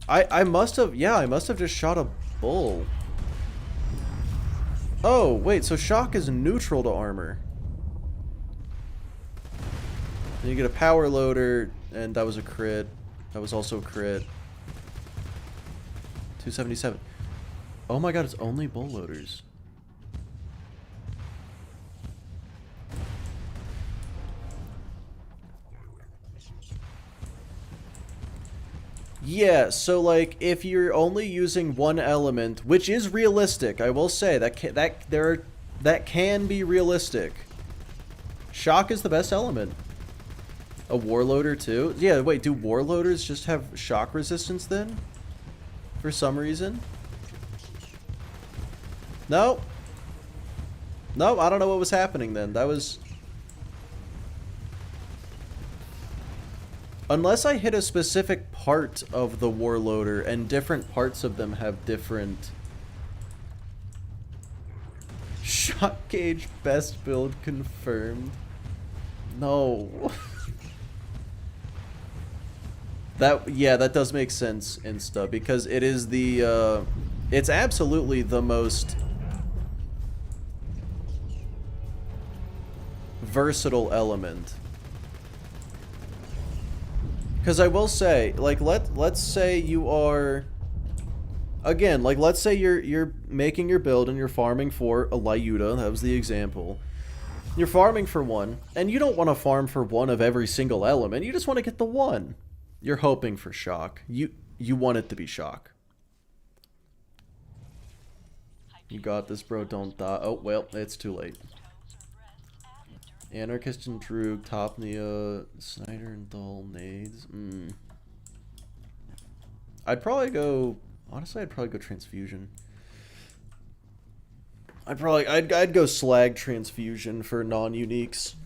I must have... Yeah, I must have just shot a bull. Oh, wait, so shock is neutral to armor. And you get a power loader, and that was a crit. That was also a crit. 277. Oh my god, it's only bull loaders. Yeah, so like if you're only using one element, which is realistic, I will say that can be realistic. Shock is the best element. A warloader too? Yeah, wait, do warloaders just have shock resistance then? For some reason? No. No, I don't know what was happening then. That was... Unless I hit a specific part of the warloader, and different parts of them have different... Shock gauge best build confirmed. No. Yeah, that does make sense, Insta, because it is the, it's absolutely the most versatile element. Because I will say, like, let's say you are, again, like, let's say you're making your build and you're farming for a Lyuda, that was the example. You're farming for one, and you don't want to farm for one of every single element, you just want to get the one. You're hoping for shock. You want it to be shock. You got this, bro. Don't die. Oh, well, it's too late. Anarchist and Droog, Topnia, Snyder and Dull, Nades. I'd probably go... Honestly, I'd probably go Transfusion. I'd go Slag Transfusion for non-uniques.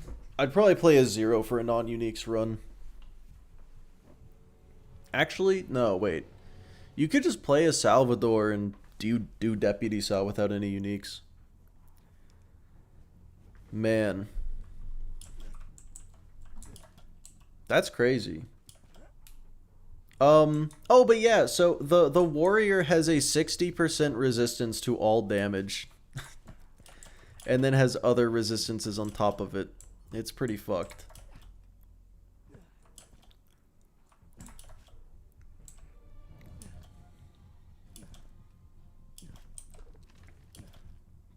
I'd probably play a 0 for a non-uniques run. Actually, no, wait. You could just play a Salvador and do Deputy Sal without any uniques. Man. That's crazy. Oh, but yeah, so the warrior has a 60% resistance to all damage. And then has other resistances on top of it. It's pretty fucked.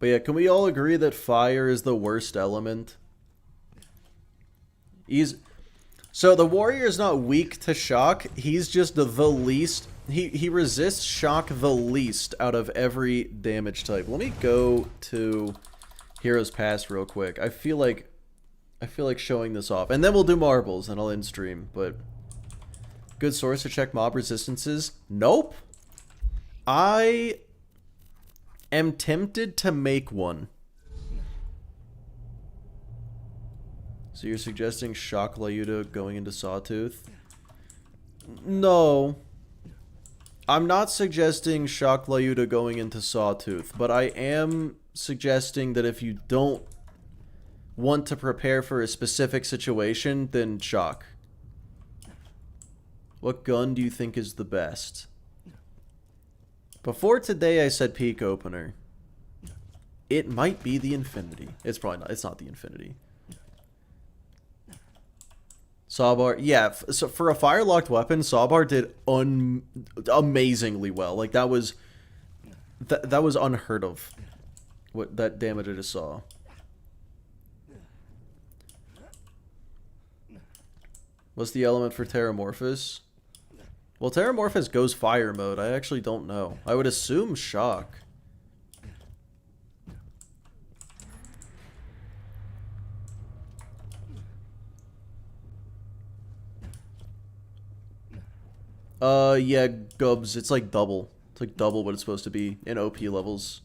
But yeah, can we all agree that fire is the worst element? So the warrior is not weak to shock, he's just the least... He resists shock the least out of every damage type. Let me go to Heroes Pass real quick. I feel like showing this off. And then we'll do marbles and I'll end stream, but... Good source to check mob resistances? Nope. I am tempted to make one. So you're suggesting Shock Lyuda going into Sawtooth? No. I'm not suggesting Shock Lyuda going into Sawtooth, but I am suggesting that if you don't want to prepare for a specific situation, then Shock. What gun do you think is the best? Before today, I said Peak Opener. It might be the Infinity. It's probably not. It's not the Infinity. Sawbar, yeah. So for a fire-locked weapon, Sawbar did amazingly well. Like that was unheard of. What that damage I just saw. What's the element for Terramorphous? Well, Terramorphous goes fire mode. I actually don't know. I would assume shock. Yeah, Gubs. It's like double. It's like double what it's supposed to be in OP levels.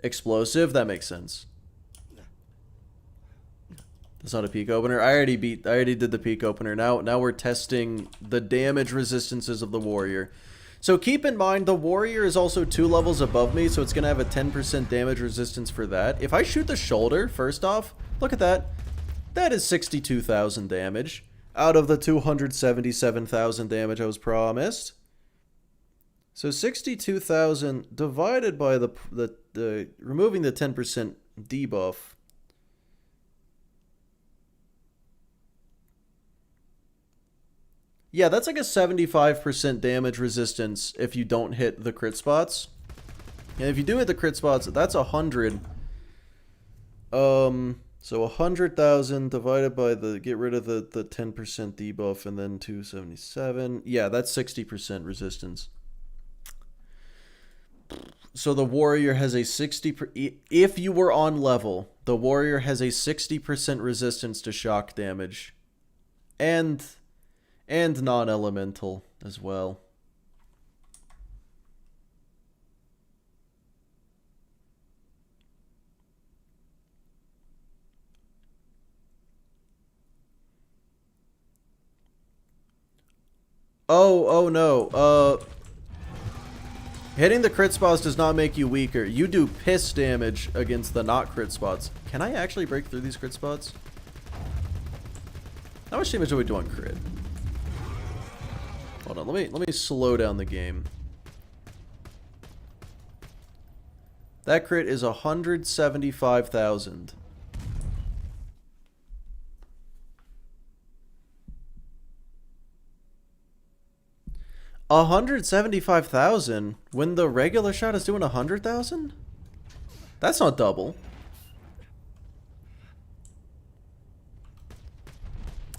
Explosive? That makes sense. That's not a peak opener. I already did the peak opener. Now we're testing the damage resistances of the warrior. So keep in mind, the warrior is also 2 levels above me, so it's going to have a 10% damage resistance for that. If I shoot the shoulder, first off, look at that. That is 62,000 damage out of the 277,000 damage I was promised. So 62,000 divided by the removing the 10% debuff. Yeah, that's like a 75% damage resistance if you don't hit the crit spots. And if you do hit the crit spots, that's 100. So 100,000 divided by the, get rid of the 10% debuff, and then 277. Yeah, that's 60% resistance. So the warrior has a 60%, if you were on level, the warrior has a 60% resistance to shock damage. And non-elemental as well. Oh no. Hitting the crit spots does not make you weaker. You do piss damage against the not crit spots. Can I actually break through these crit spots? How much damage do we do on crit? Hold on, let me slow down the game. That crit is 175,000. $175,000 when the regular shot is doing 100,000? That's not double.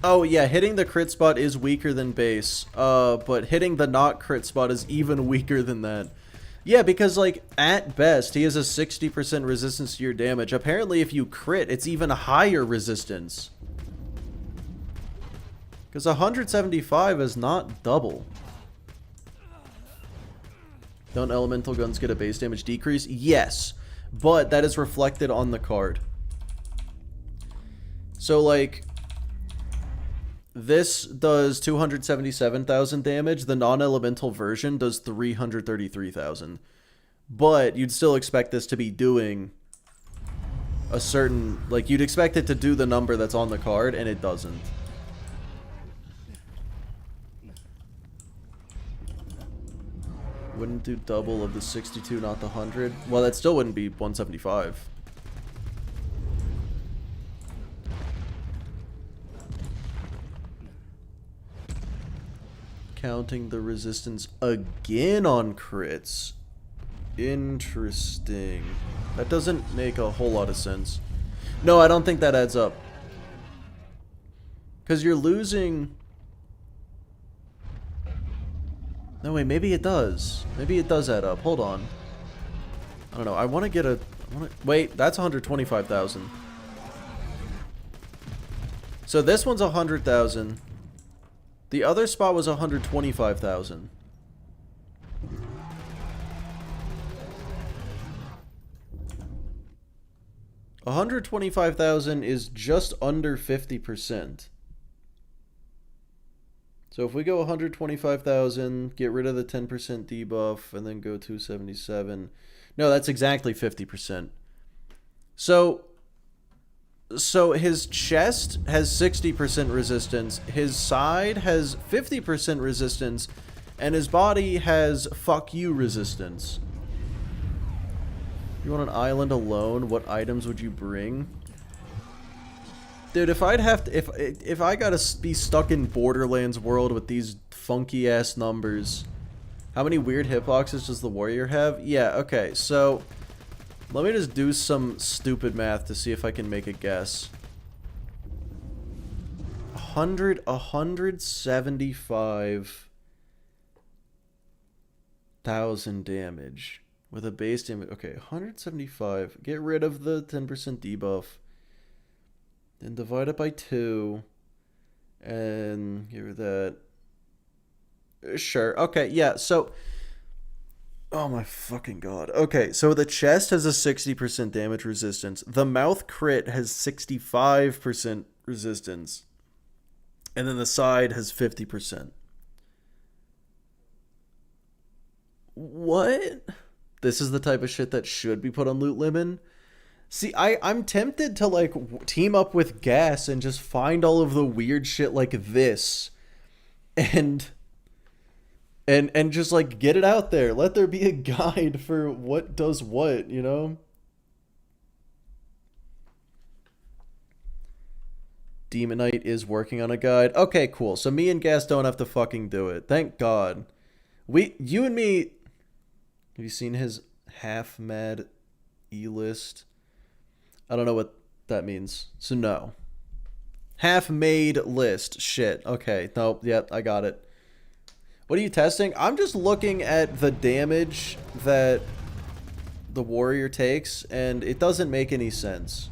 Oh yeah, hitting the crit spot is weaker than base. But hitting the not crit spot is even weaker than that. Yeah, because like at best he has a 60% resistance to your damage. Apparently if you crit, it's even higher resistance. Because 175 is not double. Don't elemental guns get a base damage decrease? Yes, but that is reflected on the card. So like, this does 277,000 damage. The non-elemental version does 333,000. But you'd still expect this to be doing a certain, like you'd expect it to do the number that's on the card, and it doesn't. Wouldn't do double of the 62, not the 100. Well, that still wouldn't be 175. Counting the resistance again on crits. Interesting. That doesn't make a whole lot of sense. No, I don't think that adds up. Because you're losing... No, wait, maybe it does. Maybe it does add up. Hold on. I don't know. I want to get a... Wait, that's 125,000. So this one's 100,000. The other spot was 125,000. $125,000 is just under 50%. So if we go 125,000, get rid of the 10% debuff, and then go 277. No, that's exactly 50%. So his chest has 60% resistance, his side has 50% resistance, and his body has fuck you resistance. You want an island alone? What items would you bring? Dude, if I'd have to, if I gotta be stuck in Borderlands world with these funky ass numbers, how many weird hitboxes does the warrior have? Yeah, okay, so let me just do some stupid math to see if I can make a guess. 175,000 damage with a base damage. Okay, 175. Get rid of the 10% debuff. Then divide it by 2. And give her that. Sure. Okay, yeah, so... Oh my fucking god. Okay, so the chest has a 60% damage resistance. The mouth crit has 65% resistance. And then the side has 50%. What? This is the type of shit that should be put on Loot Lemon? See, I'm tempted to, like, team up with Gas and just find all of the weird shit like this. And just, like, get it out there. Let there be a guide for what does what, you know? Demon Knight is working on a guide. Okay, cool. So me and Gas don't have to fucking do it. Thank God. You and me... Have you seen his half-mad E-list? I don't know what that means. So no. Half-made list. Shit. Okay. Nope. Yep, I got it. What are you testing? I'm just looking at the damage that the warrior takes, and it doesn't make any sense.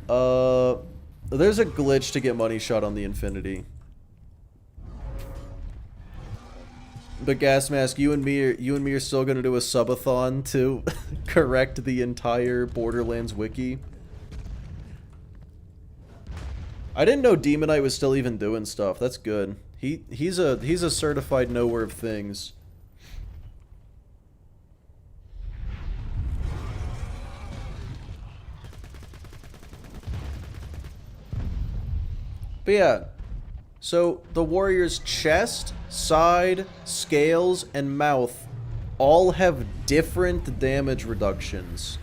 There's a glitch to get money shot on the Infinity. But Gas Mask, you and me are still gonna do a subathon to correct the entire Borderlands wiki. I didn't know Demon Knight was still even doing stuff. That's good. He's a certified knower of things. But yeah, so the warrior's chest, side, scales, and mouth all have different damage reductions.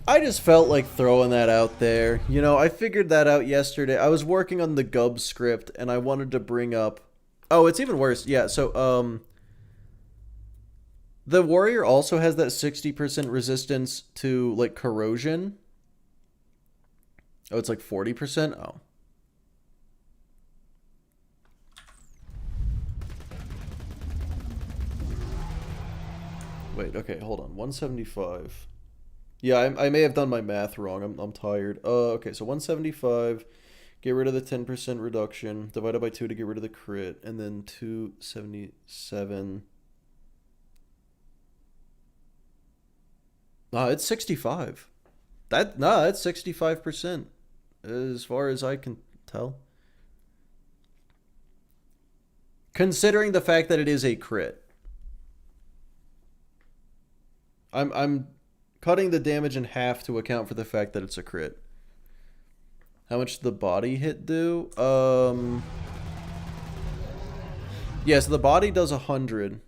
I just felt like throwing that out there. You know, I figured that out yesterday. I was working on the Gub script, and I wanted to bring up... Oh, it's even worse. Yeah, so, the warrior also has that 60% resistance to, like, corrosion. Oh, it's like 40%? Oh. Wait, okay, hold on. 175. Yeah, I may have done my math wrong. I'm tired. Okay, so 175, get rid of the 10% reduction, divided by 2 to get rid of the crit, and then 277. Nah, it's 65. That's 65%, as far as I can tell. Considering the fact that it is a crit. I'm cutting the damage in half to account for the fact that it's a crit. How much did the body hit do? Yeah, so the body does 100,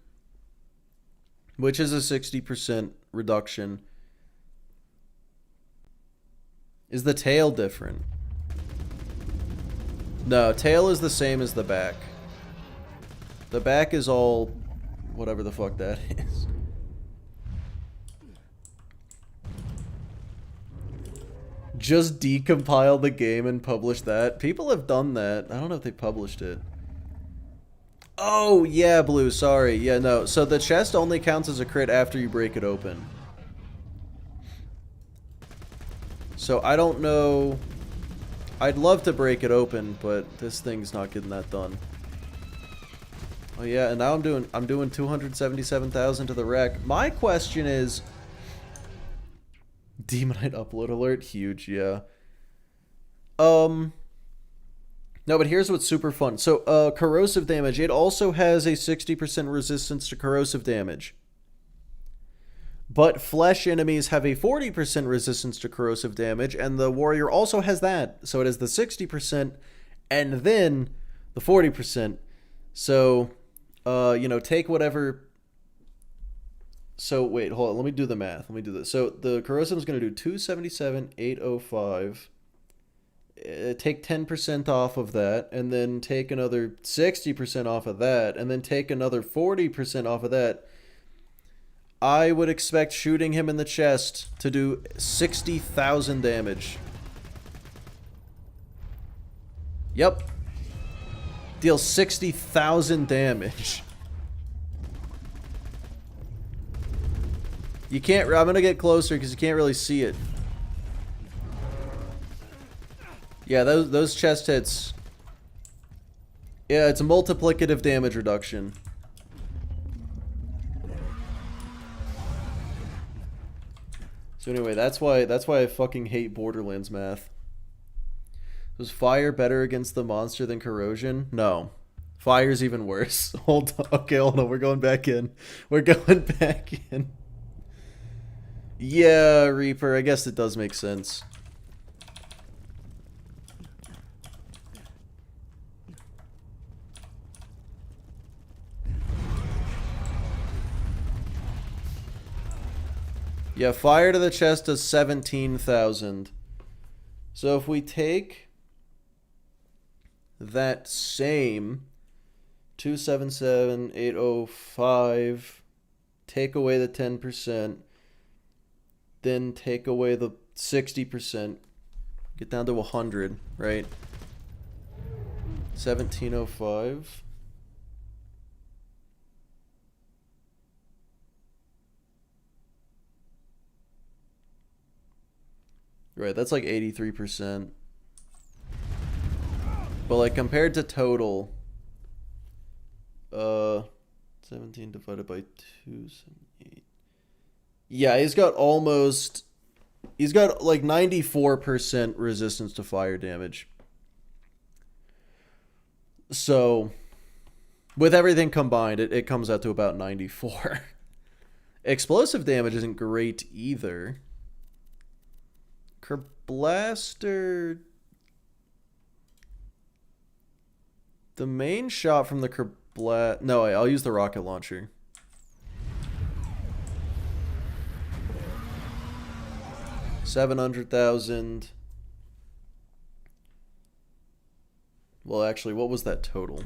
which is a 60% reduction. Is the tail different? No, tail is the same as the back. The back is all whatever the fuck that is. Just decompile the game and publish that. People have done that. I don't know if they published it. Oh, yeah, Blue, sorry. Yeah, no. So the chest only counts as a crit after you break it open. So I don't know. I'd love to break it open, but this thing's not getting that done. Oh yeah, and now I'm doing 277,000 to the wreck. My question is, Demon Knight upload alert, huge, yeah. No, but here's what's super fun. So, corrosive damage, it also has a 60% resistance to corrosive damage. But flesh enemies have a 40% resistance to corrosive damage, and the warrior also has that. So it has the 60% and then the 40%. So, you know, take whatever... So, wait, hold on. Let me do the math. Let me do this. So, the corrosive is going to do 277,805. Take 10% off of that, and then take another 60% off of that, and then take another 40% off of that. I would expect shooting him in the chest to do 60,000 damage. Yep. Deal 60,000 damage. You can't... I'm gonna get closer because you can't really see it. Yeah, those chest hits... Yeah, it's a multiplicative damage reduction. So anyway, that's why I fucking hate Borderlands math. Was fire better against the monster than corrosion? No. Fire's even worse. Hold on. Okay, hold on. We're going back in. We're going back in. Yeah, Reaper. I guess it does make sense. Yeah, fire to the chest does 17,000. So if we take that same 277,805, take away the 10%, then take away the 60%, get down to 100, right? 1705. Right, that's like 83%. But like compared to total, 17 divided by 278. Yeah, he's got like 94% resistance to fire damage. So with everything combined, it comes out to about 94. Explosive damage isn't great either. Kerblaster... The main shot from the Kerblaster... No, I'll use the rocket launcher. $700,000. Well, actually, what was that total?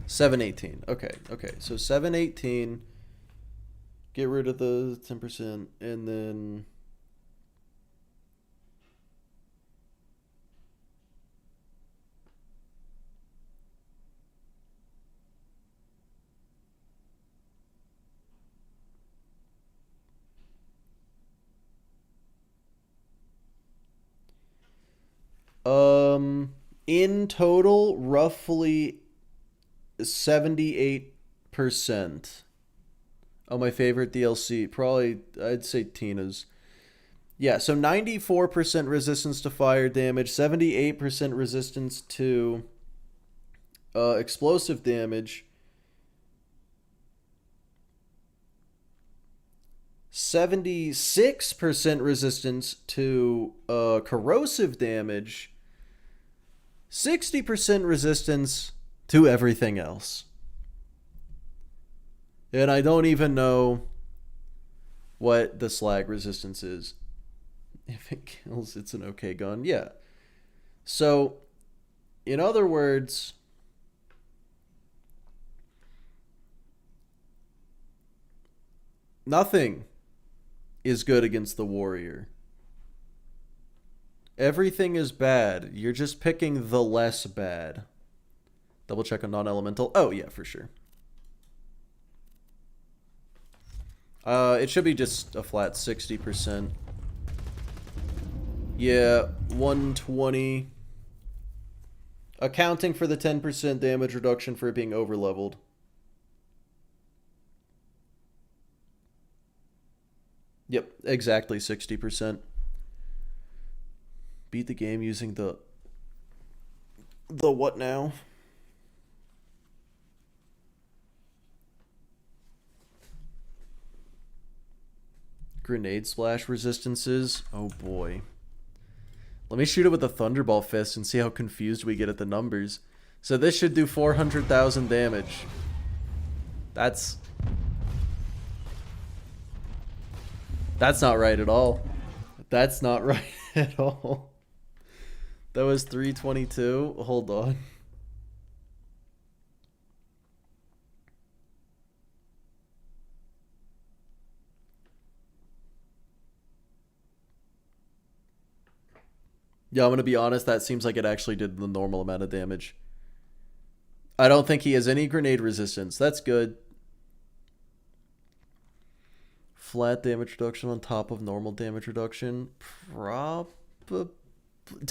718. Okay. So 718... Get rid of the 10%, and then... In total, roughly 78%. Oh, my favorite DLC, probably, I'd say Tina's. Yeah, so 94% resistance to fire damage, 78% resistance to explosive damage, 76% resistance to corrosive damage, 60% resistance to everything else. And I don't even know what the slag resistance is. If it kills, it's an okay gun. Yeah. So, in other words, nothing is good against the warrior. Everything is bad. You're just picking the less bad. Double check on non-elemental. Oh, yeah, for sure. It should be just a flat 60%. Yeah, 120. Accounting for the 10% damage reduction for it being over-leveled. Yep, exactly 60%. Beat the game using the what now? Grenade splash resistances. Oh boy. Let me shoot it with a Thunderball Fist and see how confused we get at the numbers. So this should do 400,000 damage. That's not right at all. That's not right at all. That was 322. Hold on. Yeah, I'm gonna be honest, that seems like it actually did the normal amount of damage. I don't think he has any grenade resistance. That's good. Flat damage reduction on top of normal damage reduction. I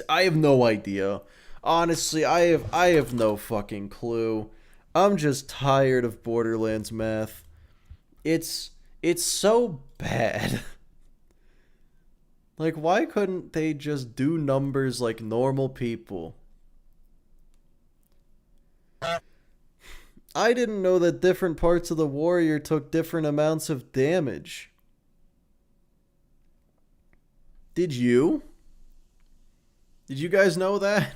have no idea. Honestly, I have no fucking clue. I'm just tired of Borderlands math. It's so bad. Like, why couldn't they just do numbers like normal people? I didn't know that different parts of the warrior took different amounts of damage. Did you? Did you guys know that?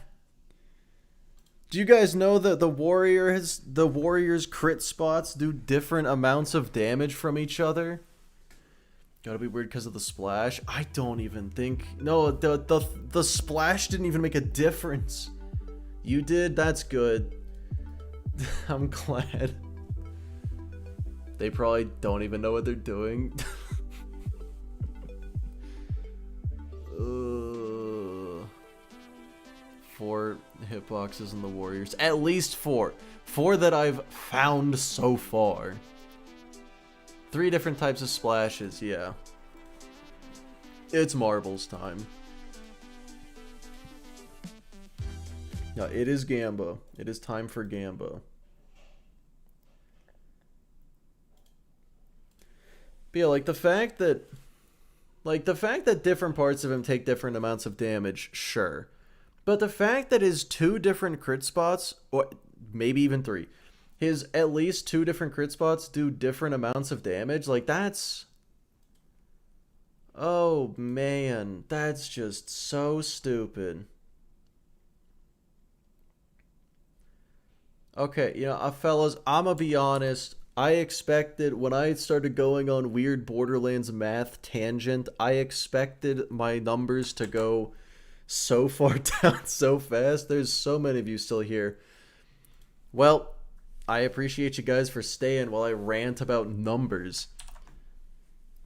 Do you guys know that the warrior's crit spots do different amounts of damage from each other? Gotta be weird because of the splash. I don't even think. No, the splash didn't even make a difference. You did? That's good. I'm glad. They probably don't even know what they're doing. 4 hitboxes in the warriors. At least 4. 4 that I've found so far. 3 different types of splashes, yeah. It's marbles time. Yeah, it is Gamba. It is time for Gamba. But yeah, like the fact that different parts of him take different amounts of damage, sure. But the fact that his 2 different crit spots, or maybe even 3, his at least 2 different crit spots do different amounts of damage, like that's... Oh man, that's just so stupid. Okay, you know, fellas, I'ma be honest. I expected, when I started going on weird Borderlands math tangent, I expected my numbers to go so far down so fast. There's so many of you still here. Well, I appreciate you guys for staying while I rant about numbers.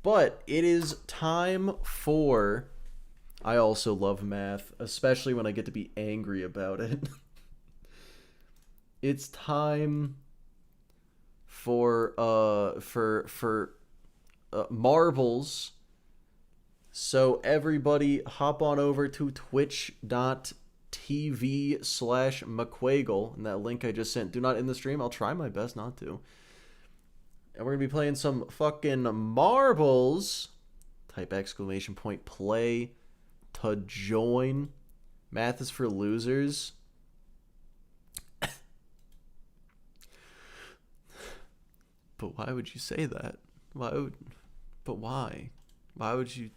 But it is time for... I also love math, especially when I get to be angry about it. It's time for marbles. So everybody hop on over to twitch.tv/McQuagle, and that link I just sent. Do not end the stream. I'll try my best not to. And we're going to be playing some fucking marbles. Type !play to join. Math is for losers. But why would you say that? Why? Why would you?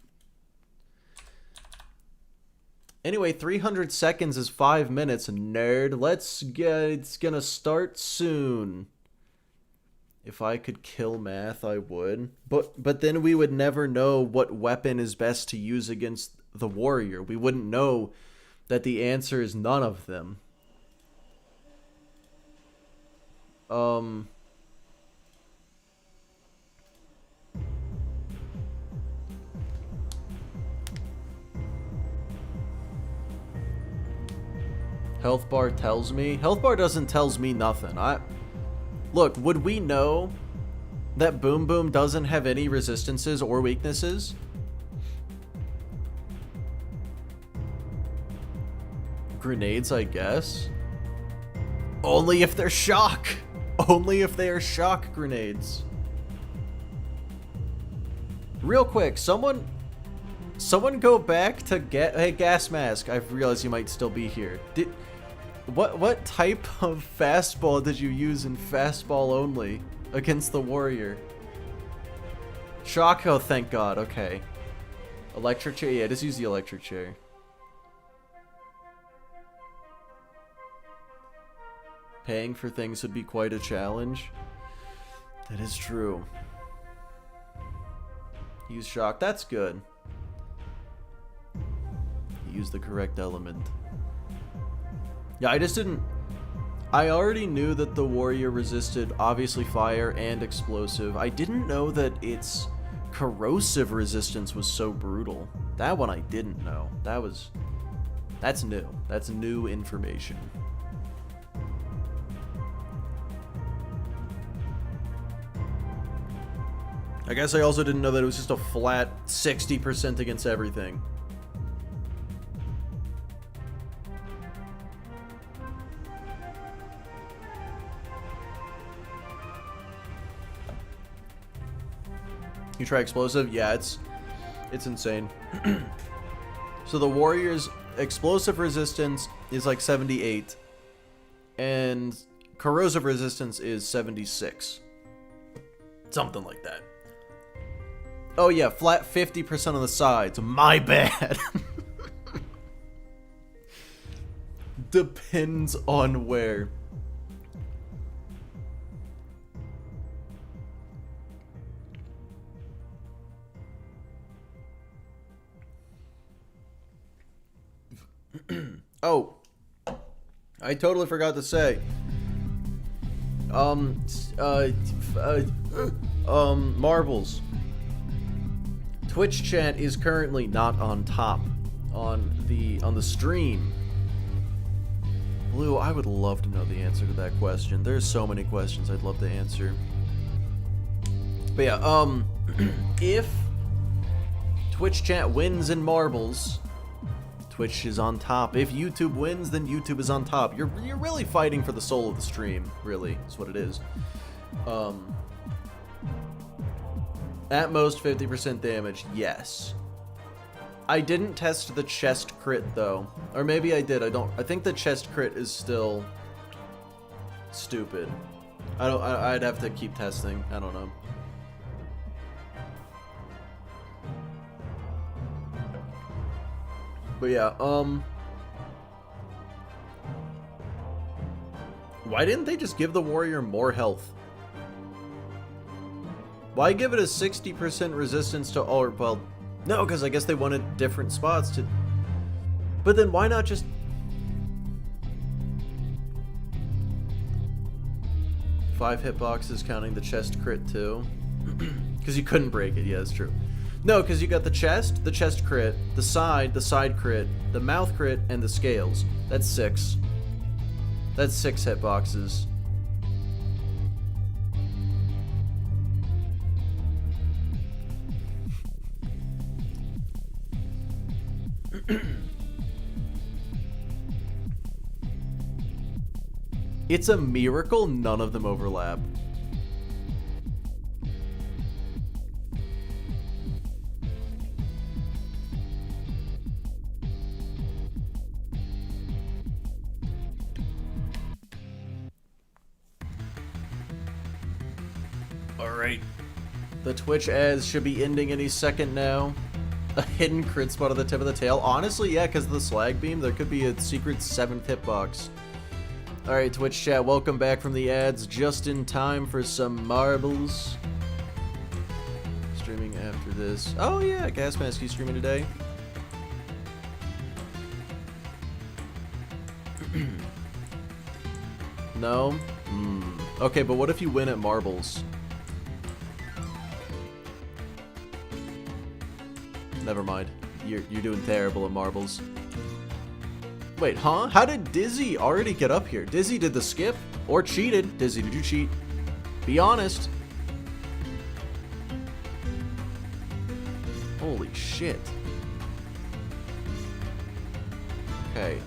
Anyway, 300 seconds is 5 minutes, nerd. It's gonna start soon. If I could kill math, I would. But then we would never know what weapon is best to use against the warrior. We wouldn't know that the answer is none of them. Health bar tells me. Health bar doesn't tells me nothing. Look, would we know that Boom Boom doesn't have any resistances or weaknesses? Grenades, I guess. Only if they're shock. Only if they are shock grenades. Real quick, someone go back to hey, Gas Mask. I realize you might still be here. What type of fastball did you use in fastball only against the warrior? Shock, oh thank god, okay. Electric chair, yeah, just use the electric chair. Paying for things would be quite a challenge. That is true. Use shock, that's good. Use the correct element. Yeah, I just didn't... I already knew that the warrior resisted, obviously, fire and explosive. I didn't know that its corrosive resistance was so brutal. That one I didn't know. That was That's new. That's new information. I guess I also didn't know that it was just a flat 60% against everything. You try explosive? Yeah, it's insane. So the warrior's explosive resistance is like 78 and corrosive resistance is 76. Something like that. Oh yeah, flat 50% on the sides. My bad. Depends on where. Oh, I totally forgot to say. Marbles. Twitch chat is currently not on top on the stream. Blue, I would love to know the answer to that question. There's so many questions I'd love to answer. But yeah, if Twitch chat wins in marbles, Twitch is on top. If YouTube wins, then YouTube is on top. You're really fighting for the soul of the stream, really, is what it is. At most 50% damage, yes. I didn't test the chest crit though. Or maybe I did, I think the chest crit is still stupid. I'd have to keep testing, I don't know. But yeah, why didn't they just give the warrior more health? Why give it a 60% resistance to all? Well, no, because I guess they wanted different spots to. But then why not just 5 hitboxes counting the chest crit too? Because you couldn't break it. Yeah, that's true. No, because you got the chest crit, the side crit, the mouth crit, and the scales. That's 6. That's 6 hitboxes. It's a miracle none of them overlap. Alright. The Twitch ads should be ending any second now. A hidden crit spot at the tip of the tail. Honestly, yeah, because of the slag beam, there could be a secret 7th hitbox. Alright, Twitch chat, welcome back from the ads. Just in time for some marbles. Streaming after this. Oh yeah, Gas Mask, you streaming today? No? Okay, but what if you win at marbles? Never mind. You're doing terrible at marbles. Wait, huh? How did Dizzy already get up here? Dizzy did the skip? Or cheated? Dizzy, did you cheat? Be honest. Holy shit. Okay,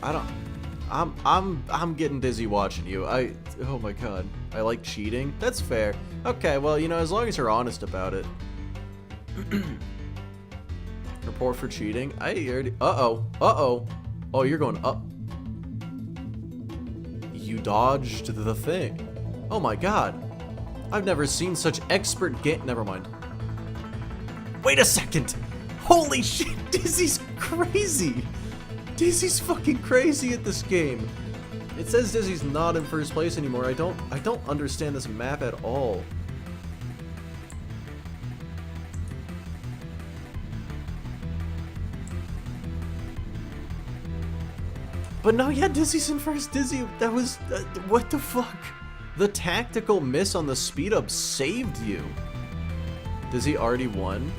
I'm getting dizzy watching you. Oh my god. I like cheating? That's fair. Okay, well, you know, as long as you're honest about it. Report for cheating. I already. Uh-oh. Oh, you're going up. You dodged the thing. Oh my god. I've never seen such expert game. Never mind. Wait a second. Holy shit. Dizzy's crazy. Dizzy's fucking crazy at this game. It says Dizzy's not in first place anymore. I don't understand this map at all. But no, yeah, Dizzy's in first. Dizzy, that was... what the fuck? The tactical miss on the speed up saved you. Dizzy already won?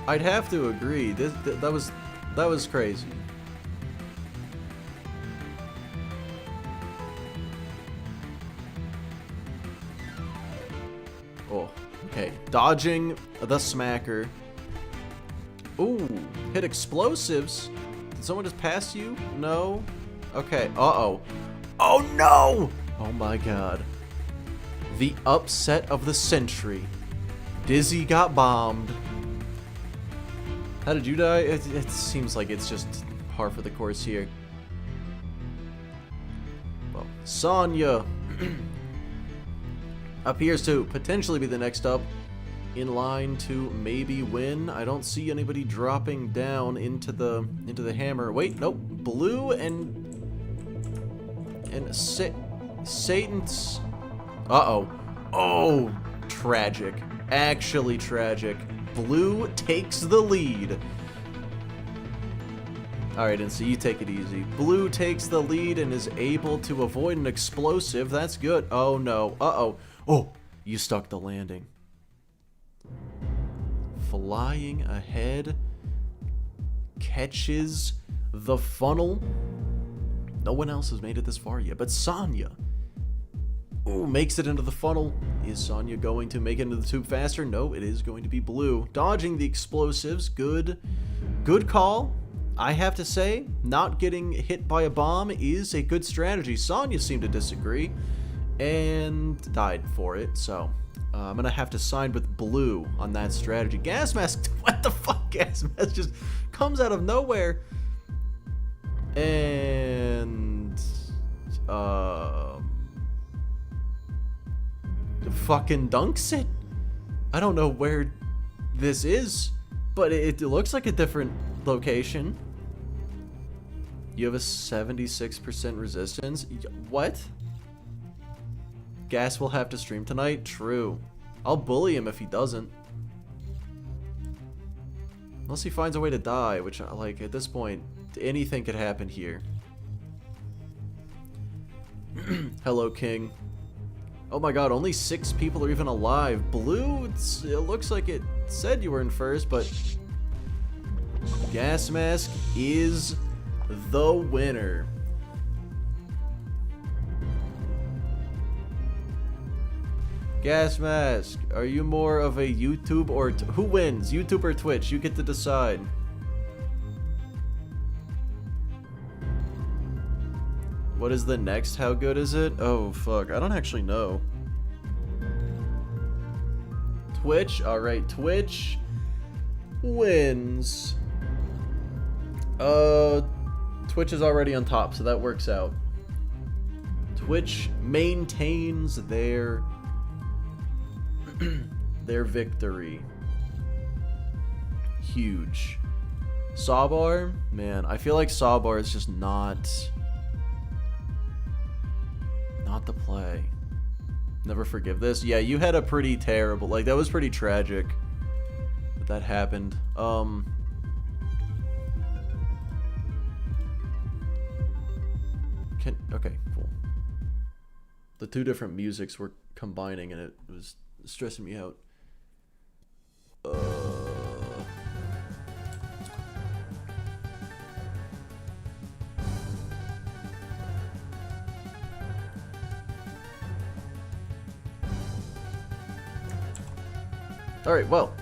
I'd have to agree. That was crazy. Oh, okay. Dodging the smacker. Ooh, hit explosives. Did someone just pass you? No? Okay, uh-oh. Oh no! Oh my god. The upset of the century. Dizzy got bombed. How did you die? It seems like it's just par for the course here. Well, Sonya appears to potentially be the next up in line to maybe win. I don't see anybody dropping down into the hammer. Wait, nope. Blue and Satan's. Uh-oh. Oh, tragic. Actually tragic. Blue takes the lead. Alright, and so you take it easy. Blue takes the lead and is able to avoid an explosive. That's good. Oh no. Uh-oh. Oh, you stuck the landing. Flying ahead. Catches the funnel. No one else has made it this far yet, but Sonya. Ooh, makes it into the funnel. Is Sonya going to make it into the tube faster? No, it is going to be Blue. Dodging the explosives. Good call. I have to say, not getting hit by a bomb is a good strategy. Sonya seemed to disagree and died for it, so I'm going to have to side with Blue on that strategy. Gas mask, what the fuck? Gas mask just comes out of nowhere and fucking dunks it. I don't know where this is, but it looks like a different location. You have a 76% resistance. What? Gas will have to stream tonight? True. I'll bully him if he doesn't. Unless he finds a way to die, which, like, at this point, anything could happen here. Hello, King. Oh my god, only 6 people are even alive. Blue, it looks like it said you were in first, but Gas Mask is the winner. Gas Mask, are you more of a YouTube or who wins? YouTube or Twitch? You get to decide. What is the next? How good is it? Oh, fuck. I don't actually know. Twitch? Alright, Twitch wins. Twitch is already on top, so that works out. Twitch maintains their victory. Huge. Sawbar? Man, I feel like Sawbar is just not the play. Never forgive this. Yeah, you had a pretty terrible, like, that was pretty tragic that happened. Okay, cool. The two different musics were combining and it was stressing me out. Alright, well.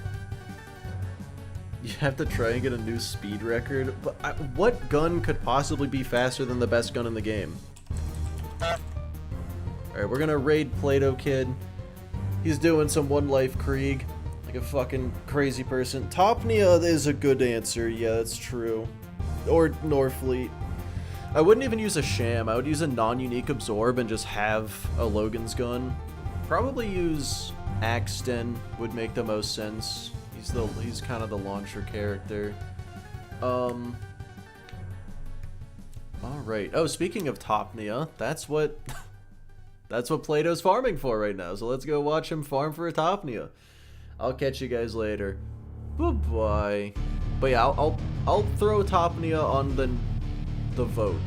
You have to try and get a new speed record, but what gun could possibly be faster than the best gun in the game? Alright, we're gonna raid Play-Doh Kid. He's doing some One Life Krieg, like a fucking crazy person. Topnia is a good answer, yeah, that's true. Or Norfleet. I wouldn't even use a sham, I would use a non-unique absorb and just have a Logan's gun. Probably use Axton would make the most sense. He's kind of the launcher character. Alright. Oh, speaking of Topnia, that's what Play-Doh's farming for right now. So let's go watch him farm for a Topnia. I'll catch you guys later. Bye-bye. But yeah, I'll throw Topnia on the vote.